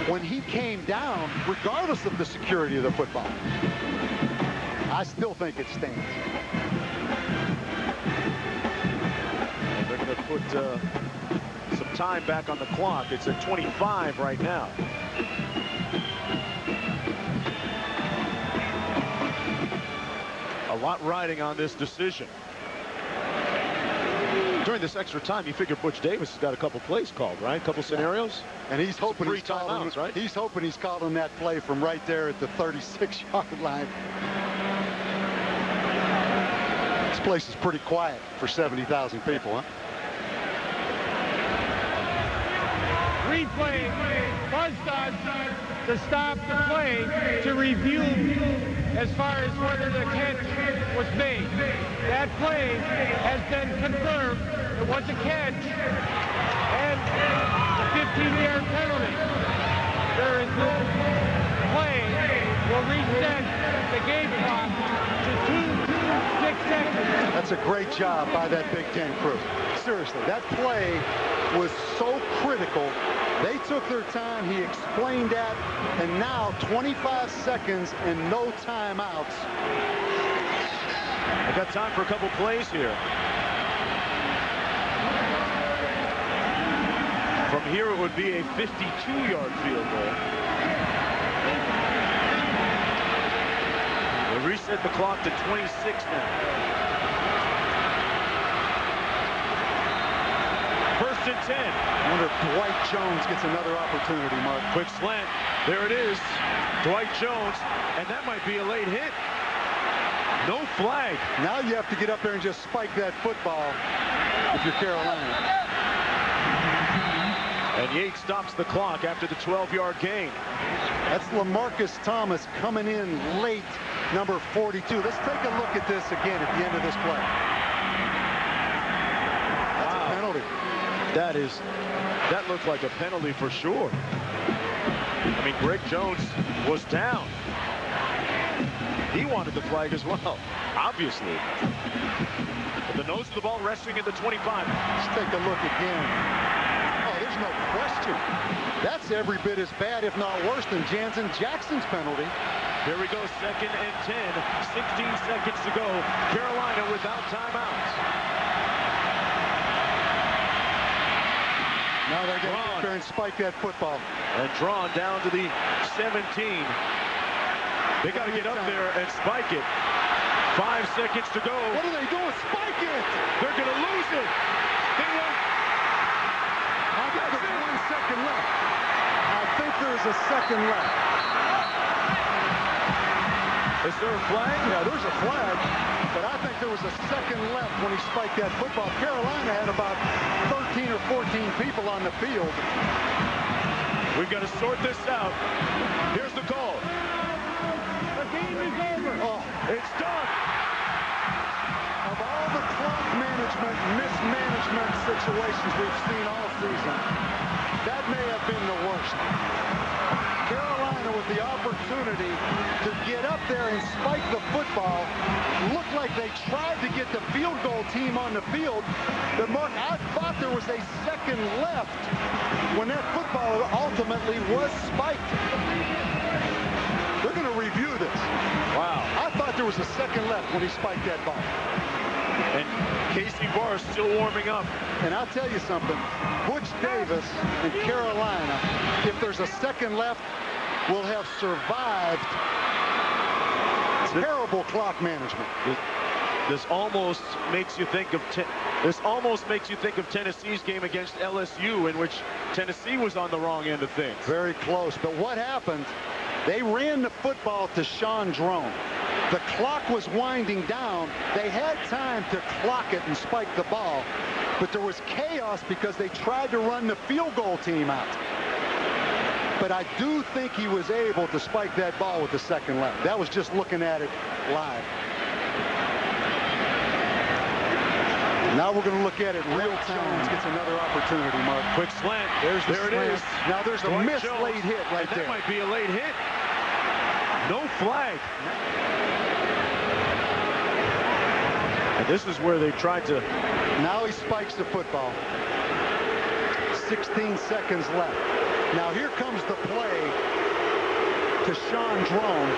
when he came down, regardless of the security of the football? I still think it stands. They're going to put some time back on the clock. It's at 25 right now. A lot riding on this decision. During this extra time, you figure Butch Davis has got a couple plays called, right? A couple scenarios. And he's hoping he's calling, right? He's hoping he's calling that play from right there at the 36-yard line. This place is pretty quiet for 70,000 people, huh? Replay buzzed us to stop the play to review as far as whether the catch was made. That play has been confirmed. It was a catch and a 15-yard penalty. There is no play. Will reset the game clock to 6 seconds. That's a great job by that Big Ten crew. Seriously, that play was so critical. They took their time. He explained that. And now 25 seconds and no timeouts. Got time for a couple plays here. From here, it would be a 52-yard field goal. They reset the clock to 26 now. First and 10. I wonder if Dwight Jones gets another opportunity, Mark. Quick slant. There it is. Dwight Jones. And that might be a late hit. No flag. Now you have to get up there and just spike that football if you're Carolina. And Yates stops the clock after the 12-yard gain. That's LaMarcus Thomas coming in late, number 42. Let's take a look at this again at the end of this play. That's a penalty. That looked like a penalty for sure. I mean, Greg Jones was down. He wanted the flag as well, obviously. But the nose of the ball resting at the 25. Let's take a look again. Oh, there's no question. That's every bit as bad, if not worse, than Jansen Jackson's penalty. Here we go, 2nd and 10. 16 seconds to go. Carolina without timeouts. Now they're going to get there and spike that football. And drawn down to the 17. They got to get up there and spike it. 5 seconds to go. What are they doing? Spike it! They're going to lose it. They won't. I think there's 1 second left. I think there's a second left. Is there a flag? Yeah, there's a flag. But I think there was a second left when he spiked that football. Carolina had about 13 or 14 people on the field. We've got to sort this out. Here's the call. The game is over. Oh, it's done. Of all the clock management, mismanagement situations we've seen all season, that may have been the worst. Carolina with the opportunity to get up there and spike the football. Looked like they tried to get the field goal team on the field. But Mark, I thought there was a second left when that football ultimately was spiked. They're going to review this. Wow. I thought there was a second left when he spiked that ball. And Casey Barr is still warming up. And I'll tell you something. Butch Davis and Carolina, if there's a second left, will have survived terrible clock management. This almost makes you think of Tennessee's game against LSU, in which Tennessee was on the wrong end of things. Very close. But what happened? They ran the football to Sean Drone. The clock was winding down. They had time to clock it and spike the ball, but there was chaos because they tried to run the field goal team out. But I do think he was able to spike that ball with the second left. That was just looking at it live. Now we're going to look at it real time. Jones gets another opportunity, Mark. Quick slant. There it is. Now there's a missed late hit right there. That might be a late hit. No flag. And this is where they tried to... Now he spikes the football. 16 seconds left. Now here comes the play to Sean Drone.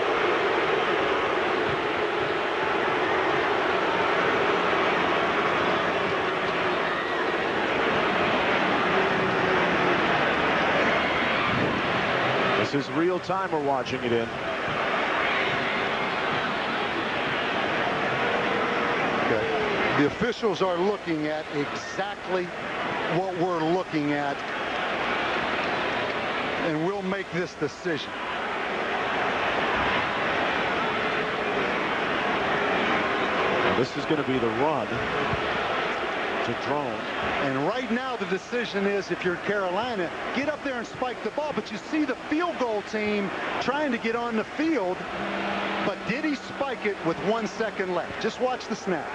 This is real time we're watching it in. Okay. The officials are looking at exactly what we're looking at, and we'll make this decision. Now this is going to be the run to Drone. And right now the decision is, if you're Carolina, get up there and spike the ball. But you see the field goal team trying to get on the field, but did he spike it with 1 second left? Just watch the snap.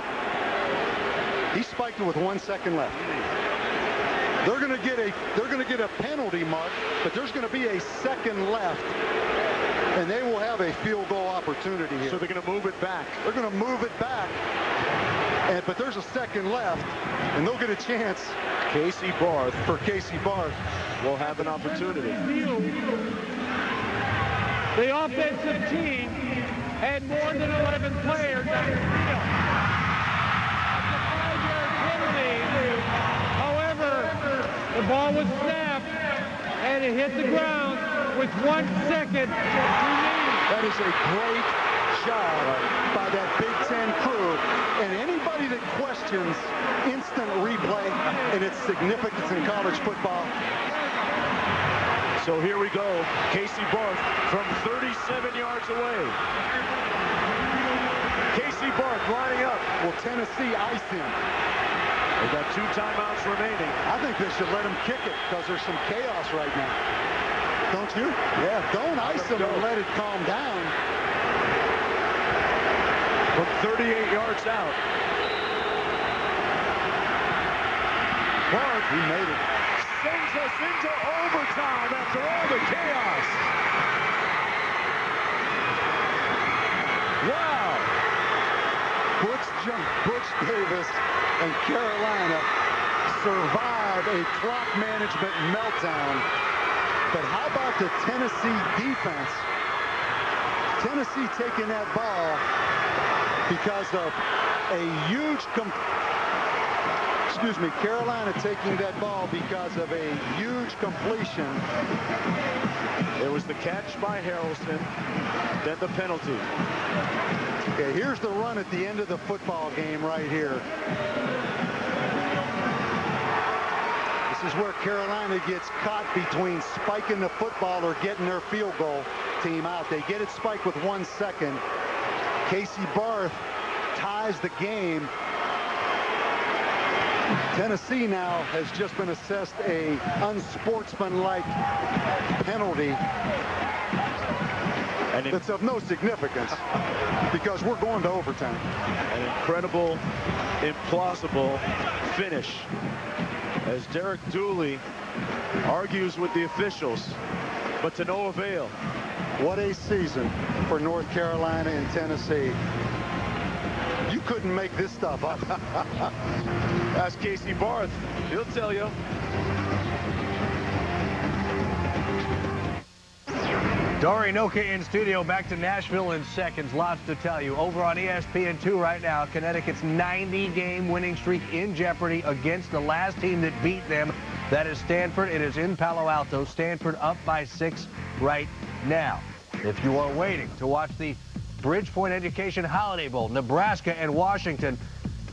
He spiked it with 1 second left. They're going to get a penalty, Mark, but there's going to be a second left, and they will have a field goal opportunity here. So they're going to move it back. They're going to move it back, but there's a second left, and they'll get a chance. Casey Barth. For Casey Barth. Will have an opportunity. The offensive team had more than 11 players on the field. penalty. However, the ball was snapped and it hit the ground with 1 second remaining. That is a great job by that Big Ten crew. And anybody that questions instant replay and its significance in college football. So here we go. Casey Barth from 37 yards away. Casey Barth lining up. Will Tennessee ice him? They've got 2 timeouts remaining. I think they should let him kick it because there's some chaos right now. Don't you? Yeah. Don't ice him and let it calm down. From 38 yards out. Barth, he made it. Sends us into overtime after all the chaos. Wow. Butch Davis and Carolina survive a clock management meltdown. But how about the Tennessee defense? Tennessee taking that ball because of a huge Carolina taking that ball because of a huge completion. There was the catch by Harrelson, then the penalty. Okay, here's the run at the end of the football game right here. This is where Carolina gets caught between spiking the football or getting their field goal team out. They get it spiked with 1 second. Casey Barth ties the game. Tennessee now has just been assessed a unsportsmanlike penalty. And it's of no significance because we're going to overtime. An incredible, implausible finish as Derek Dooley argues with the officials, but to no avail. What a season for North Carolina and Tennessee. You couldn't make this stuff up. Ask Casey Barth. He'll tell you. Dory Noka in studio. Back to Nashville in seconds. Lots to tell you. Over on ESPN2 right now, Connecticut's 90-game winning streak in jeopardy against the last team that beat them. That is Stanford. It is in Palo Alto. Stanford up by 6 right now. If you are waiting to watch the Bridgepoint Education Holiday Bowl, Nebraska and Washington,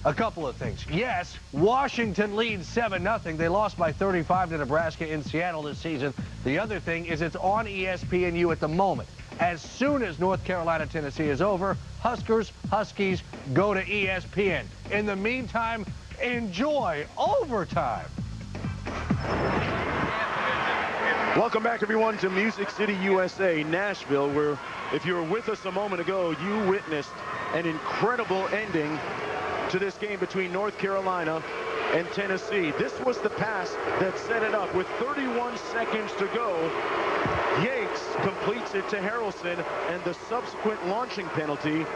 a couple of things. Yes, Washington leads 7-0. They lost by 35 to Nebraska in Seattle this season. The other thing is it's on ESPNU at the moment. As soon as North Carolina, Tennessee is over, Huskers, Huskies go to ESPN. In the meantime, enjoy overtime. Welcome back, everyone, to Music City, USA, Nashville, where if you were with us a moment ago, you witnessed an incredible ending to this game between North Carolina and Tennessee. This was the pass that set it up. With 31 seconds to go, Yates completes it to Harrelson, and the subsequent launching penalty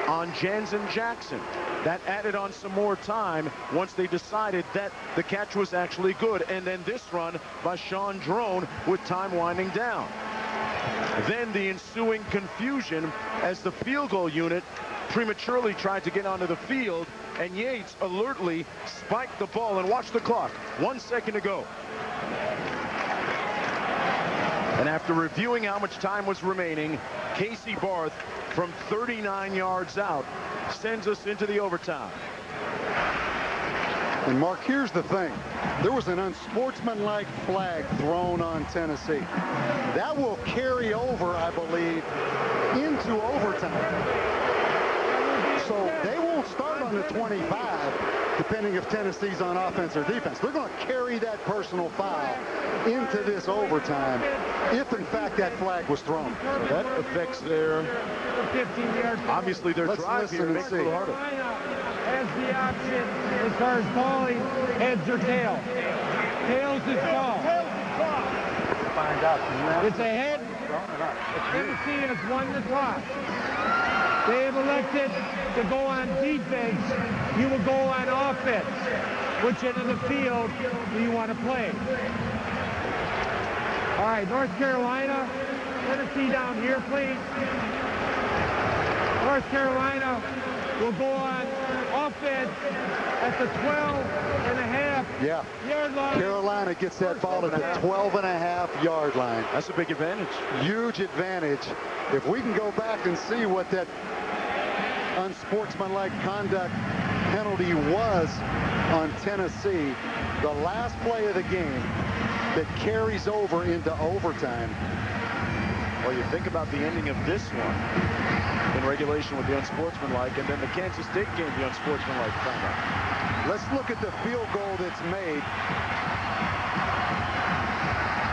on Jansen Jackson. That added on some more time once they decided that the catch was actually good. And then this run by Sean Drone with time winding down. Then the ensuing confusion as the field goal unit prematurely tried to get onto the field, and Yates alertly spiked the ball. And watch the clock. 1 second to go. And after reviewing how much time was remaining, Casey Barth from 39 yards out sends us into the overtime. And Mark, here's the thing. There was an unsportsmanlike flag thrown on Tennessee. That will carry over, I believe, into overtime. So they won't start on the 25, depending if Tennessee's on offense or defense. They're going to carry that personal foul into this overtime if, in fact, that flag was thrown. So that affects their, obviously, their drive here. Makes it a little harder. Has the option as far as calling heads or tails. Tails is called. Find out. It's a head. Tennessee has won the toss. They have elected to go on defense. You will go on offense. Which end of the field do you want to play? All right, North Carolina, Tennessee down here, please. North Carolina will go on offense at the 12.5-yard line. Carolina gets that ball at the 12.5-yard line. That's a big advantage. Huge advantage. If we can go back and see what that unsportsmanlike conduct penalty was on Tennessee, the last play of the game that carries over into overtime. Well, you think about the ending of this one in regulation with the unsportsmanlike, and then the Kansas State game, the unsportsmanlike conduct. Let's look at the field goal that's made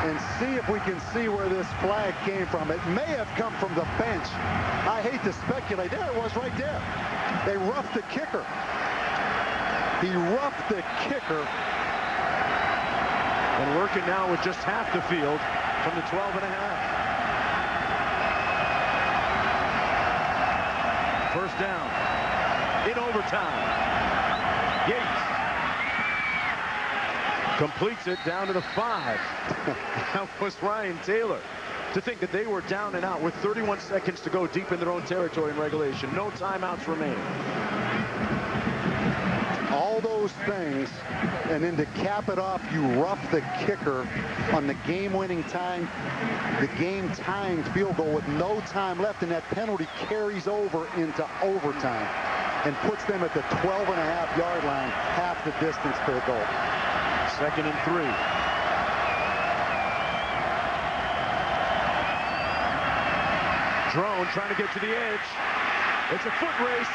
and see if we can see where this flag came from. It may have come from the bench. I hate to speculate. There it was right there. They roughed the kicker. He roughed the kicker. And working now with just half the field from the 12.5. First down in overtime. Yates completes it down to the 5. That was Ryan Taylor. To think that they were down and out with 31 seconds to go deep in their own territory in regulation. No timeouts remaining. All those things, and then to cap it off, you rough the kicker on the game-winning time, the game-tying field goal with no time left, and that penalty carries over into overtime and puts them at the 12.5-yard line, half the distance to the goal. 2nd and 3. Drone trying to get to the edge. It's a foot race.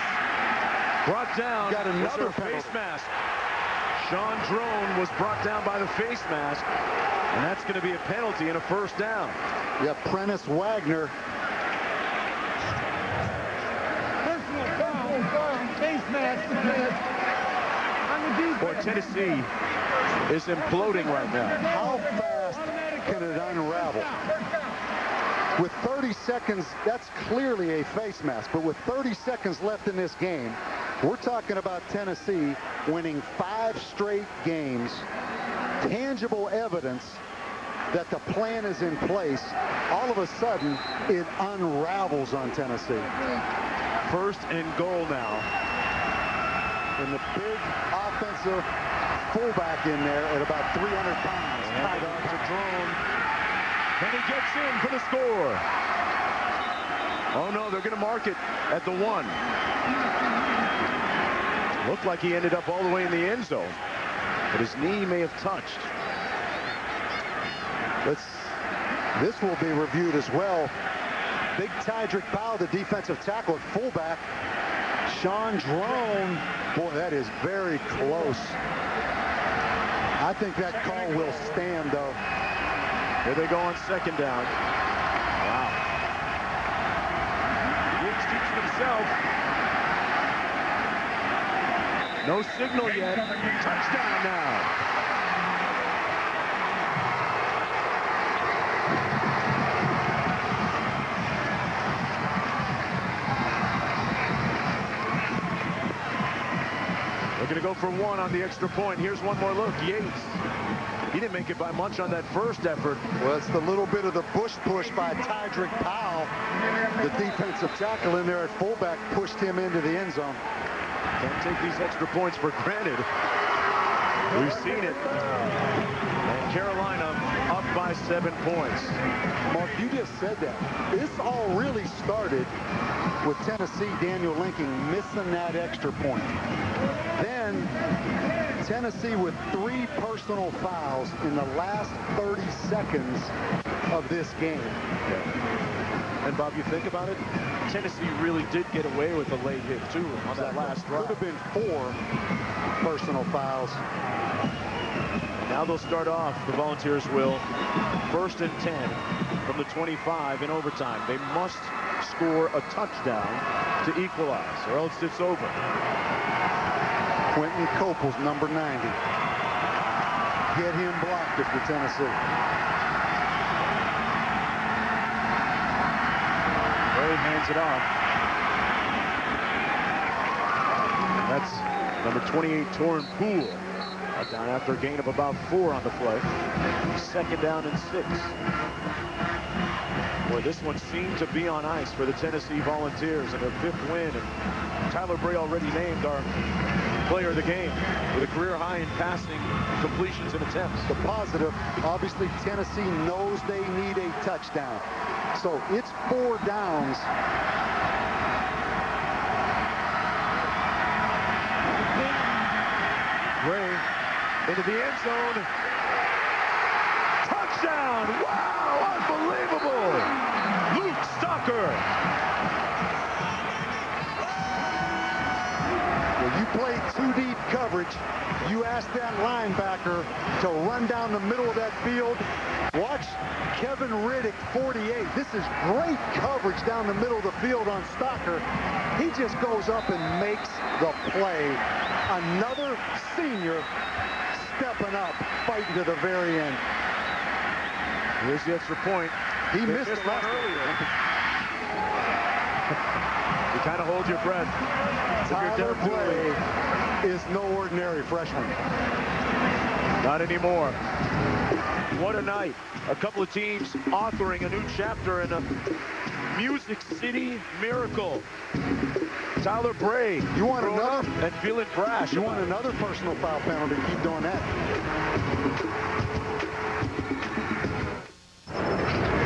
Brought down. Got another face mask. Sean Drone was brought down by the face mask, and that's going to be a penalty and a first down. Yeah, Prentice Wagner. Personal foul, face mask. Boy, Tennessee is imploding right now. How fast can it unravel? With 30 seconds, that's clearly a face mask, but with 30 seconds left in this game, we're talking about Tennessee winning 5 straight games, tangible evidence that the plan is in place. All of a sudden, it unravels on Tennessee. 1st and goal now. And the big offensive fullback in there at about 300 pounds. Tied on to Drone. And he gets in for the score. Oh no, they're going to mark it at the 1. Looked like he ended up all the way in the end zone, but his knee may have touched. This will be reviewed as well. Big Tydrick Powell, the defensive tackle at fullback. Sean Drone, boy, that is very close. I think that call will stand, though. Here they go on 2nd down. Wow. Yates keeps it himself. No signal yet. Touchdown now. They're going to go for 1 on the extra point. Here's one more look. Yates. He didn't make it by much on that first effort. Well, it's the little bit of the bush push by Tydrick Powell. The defensive tackle in there at fullback pushed him into the end zone. Can't take these extra points for granted. We've seen it. And Carolina up by 7 points. Mark, you just said that. This all really started with Tennessee, Daniel Lincoln missing that extra point. Then Tennessee with 3 personal fouls in the last 30 seconds of this game. And Bob, you think about it, Tennessee really did get away with a late hit too on that last drive. Could have been 4 personal fouls. Now they'll start off, the Volunteers will, 1st and 10 from the 25 in overtime. They must score a touchdown to equalize, or else it's over. Quentin Coples, number 90. Get him blocked if you're Tennessee. Ray hands it off. And that's number 28, Torrin Poole. Down after a gain of about 4 on the play. 2nd down and 6. Boy, this one seemed to be on ice for the Tennessee Volunteers in their 5th win. And Tyler Bray already named our player of the game with a career high in passing, completions, and attempts. The positive, obviously, Tennessee knows they need a touchdown. So it's 4 downs. Bray into the end zone. Touchdown! Wow, unbelievable! Luke Stocker. When you play 2 deep coverage, you ask that linebacker to run down the middle of that field. Watch Kevin Riddick, 48. This is great coverage down the middle of the field on Stocker. He just goes up and makes the play. Another senior stepping up, fighting to the very end. Here's the extra point. He missed it one earlier. You kind of hold your breath. Tyler Bray is no ordinary freshman. Not anymore. What a night. A couple of teams authoring a new chapter in a Music City miracle. Tyler Bray, you want another? And feeling brash. You want another personal foul penalty? Keep doing that.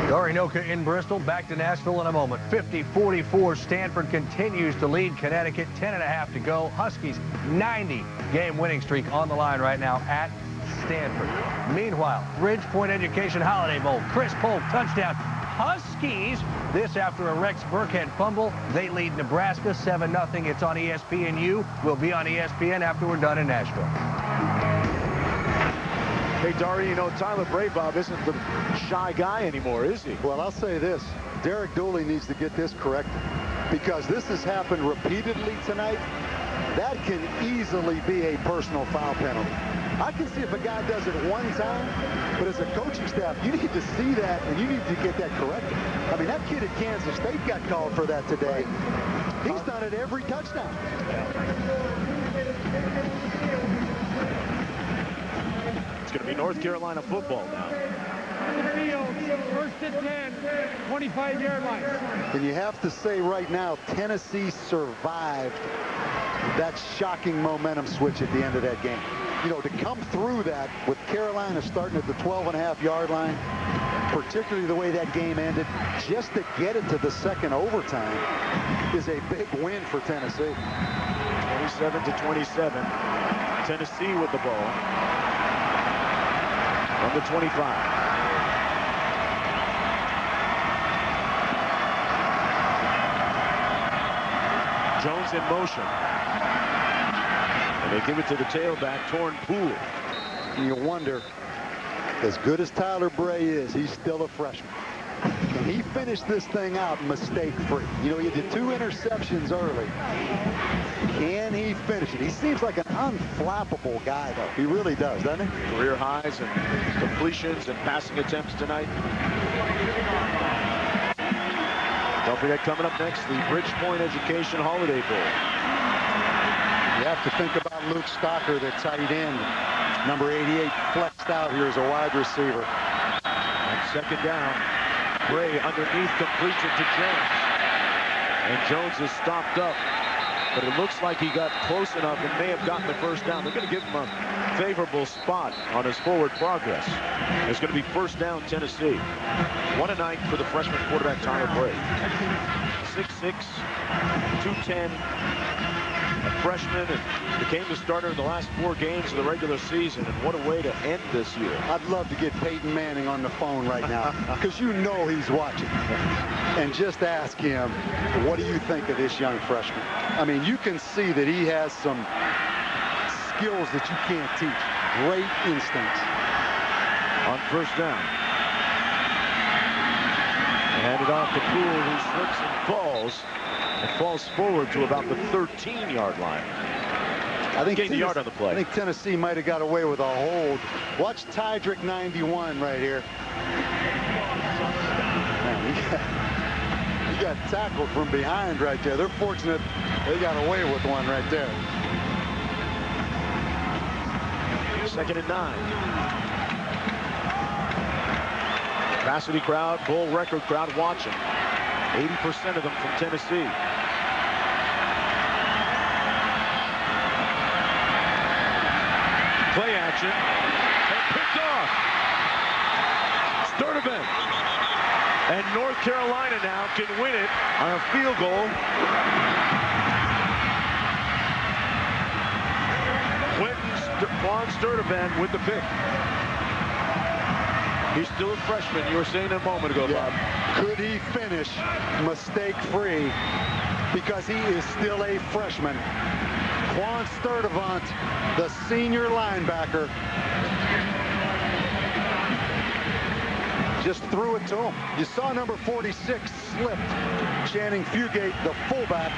Dorinoka in Bristol, back to Nashville in a moment. 50-44, Stanford continues to lead Connecticut, 10.5 to go. Huskies, 90-game winning streak on the line right now at Stanford. Meanwhile, Bridgepoint Education Holiday Bowl, Chris Polk, touchdown. Huskies, this after a Rex Burkhead fumble. They lead Nebraska 7-0. It's on ESPNU. We'll be on ESPN after we're done in Nashville. Hey, Dari, you know, Tyler Bray, Bob, isn't the shy guy anymore, is he? Well, I'll say this. Derek Dooley needs to get this corrected because this has happened repeatedly tonight. That can easily be a personal foul penalty. I can see if a guy does it one time, but as a coaching staff, you need to see that and you need to get that corrected. I mean, that kid at Kansas State got called for that today. He's done it every touchdown. It's going to be North Carolina football now. The field, 1st and 10, 25-yard line. And you have to say right now, Tennessee survived that shocking momentum switch at the end of that game. You know, to come through that with Carolina starting at the 12.5-yard line, particularly the way that game ended, just to get it to the second overtime is a big win for Tennessee. 27-27. Tennessee with the ball. From the 25. Jones in motion. And they give it to the tailback, Torn Poole. And you wonder, as good as Tyler Bray is, he's still a freshman. Can he finish this thing out mistake-free? You know, he did 2 interceptions early. Can he finish it? He seems like an unflappable guy, though. He really does, doesn't he? Career highs and completions and passing attempts tonight. Don't forget, coming up next, the Bridgepoint Education Holiday Bowl. You have to think about Luke Stocker, the tight end. Number 88 flexed out here as a wide receiver. On second down, Bray underneath completes it to Jones. And Jones is stopped up. But it looks like he got close enough and may have gotten the first down. They're going to give him a favorable spot on his forward progress. It's going to be first down, Tennessee. 1-9 for the freshman quarterback, Tyler Bray. 6'6", 210, a freshman, and became the starter in the last 4 games of the regular season. And what a way to end this year. I'd love to get Peyton Manning on the phone right now because you know he's watching. And just ask him, what do you think of this young freshman? I mean, you can see that he has some skills that you can't teach. Great instincts. On first down. Handed off to Poole, who slips and falls. And falls forward to about the 13-yard line. I think gained a yard on the play. I think Tennessee might have got away with a hold. Watch Tydrick 91 right here. Man, he got tackled from behind right there. They're fortunate they got away with one right there. 2nd and 9. Capacity crowd, bowl record crowd watching. 80% of them from Tennessee. Play action. And picked off. Sturdivant. And North Carolina now can win it on a field goal. Juan Sturdivant with the pick. He's still a freshman. You were saying a moment ago, Bob. Could he finish mistake-free? Because he is still a freshman. Juan Sturdivant, the senior linebacker, just threw it to him. You saw number 46 slip. Channing Fugate, the fullback.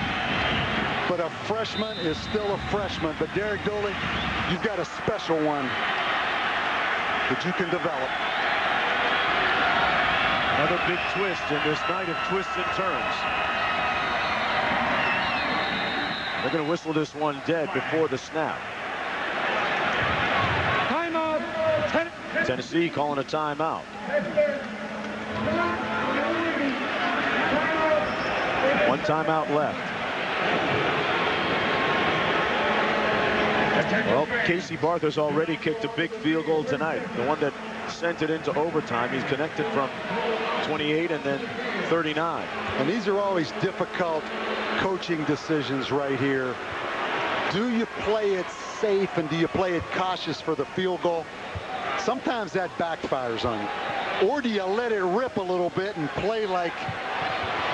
But a freshman is still a freshman. But Derek Dooley, you've got a special one that you can develop. Another big twist in this night of twists and turns. They're going to whistle this one dead before the snap. Timeout. Tennessee calling a timeout. One timeout left. Well, Casey Barth has already kicked a big field goal tonight. The one that sent it into overtime. He's connected from 28 and then 39. And these are always difficult coaching decisions right here. Do you play it safe and do you play it cautious for the field goal? Sometimes that backfires on you. Or do you let it rip a little bit and play like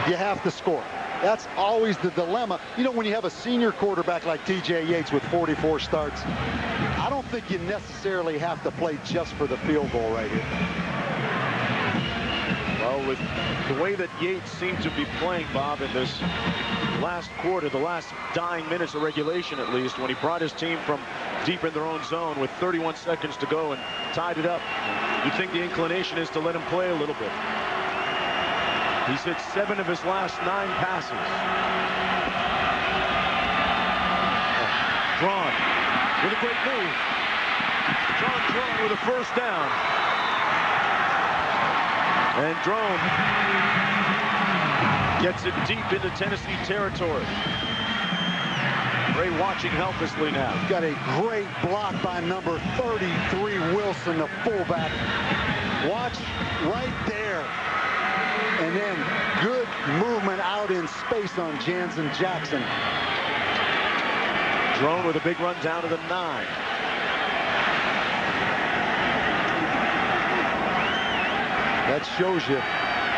you have to score? That's always the dilemma. You know, when you have a senior quarterback like T.J. Yates with 44 starts, I don't think you necessarily have to play just for the field goal right here. Well, with the way that Yates seemed to be playing, Bob, in this last quarter, the last dying minutes of regulation at least, when he brought his team from deep in their own zone with 31 seconds to go and tied it up, you'd think the inclination is to let him play a little bit. He's hit 7 of his last 9 passes. Drawn with a great move. Drawn with a first down. And Drone gets it deep into Tennessee territory. Ray watching helplessly now. Got a great block by number 33, Wilson, the fullback. Watch right there. And then good movement out in space on Jansen Jackson. Drone with a big run down to the 9. That shows you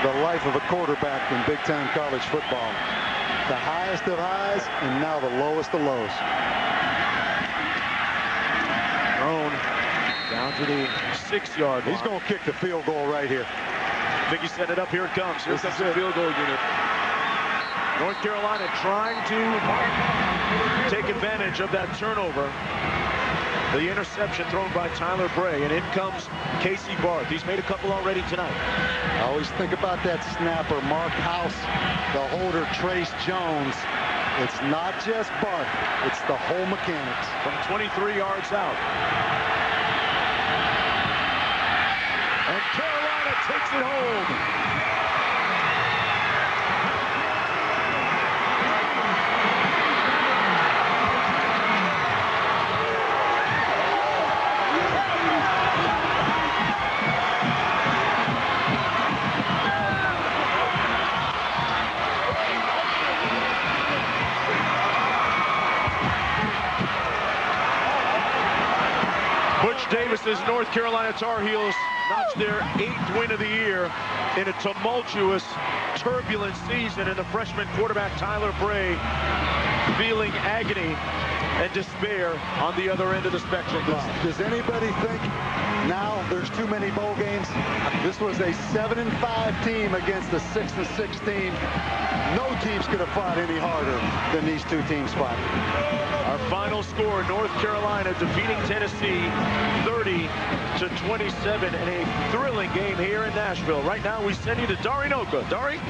the life of a quarterback in big-time college football. The highest of highs and now the lowest of lows. Drone down to the 6-yard line. He's going to kick the field goal right here. Mickey set it up. Here it comes. Here comes the field goal unit. North Carolina trying to take advantage of that turnover. The interception thrown by Tyler Bray, and in comes Casey Barth. He's made a couple already tonight. I always think about that snapper, Mark House, the holder, Trace Jones. It's not just Barth, it's the whole mechanics. From 23 yards out. And Carolina takes it home. Davis's North Carolina Tar Heels notched their 8th win of the year in a tumultuous, turbulent season, and the freshman quarterback Tyler Bray feeling agony and despair on the other end of the spectrum. Does anybody think now there's too many bowl games? This was a 7-5 team against a 6-6 team. No teams could have fought any harder than these two teams fought. Our final score, North Carolina defeating Tennessee 30-27 in a thrilling game here in Nashville. Right now we send you to Dari Noka. Dari?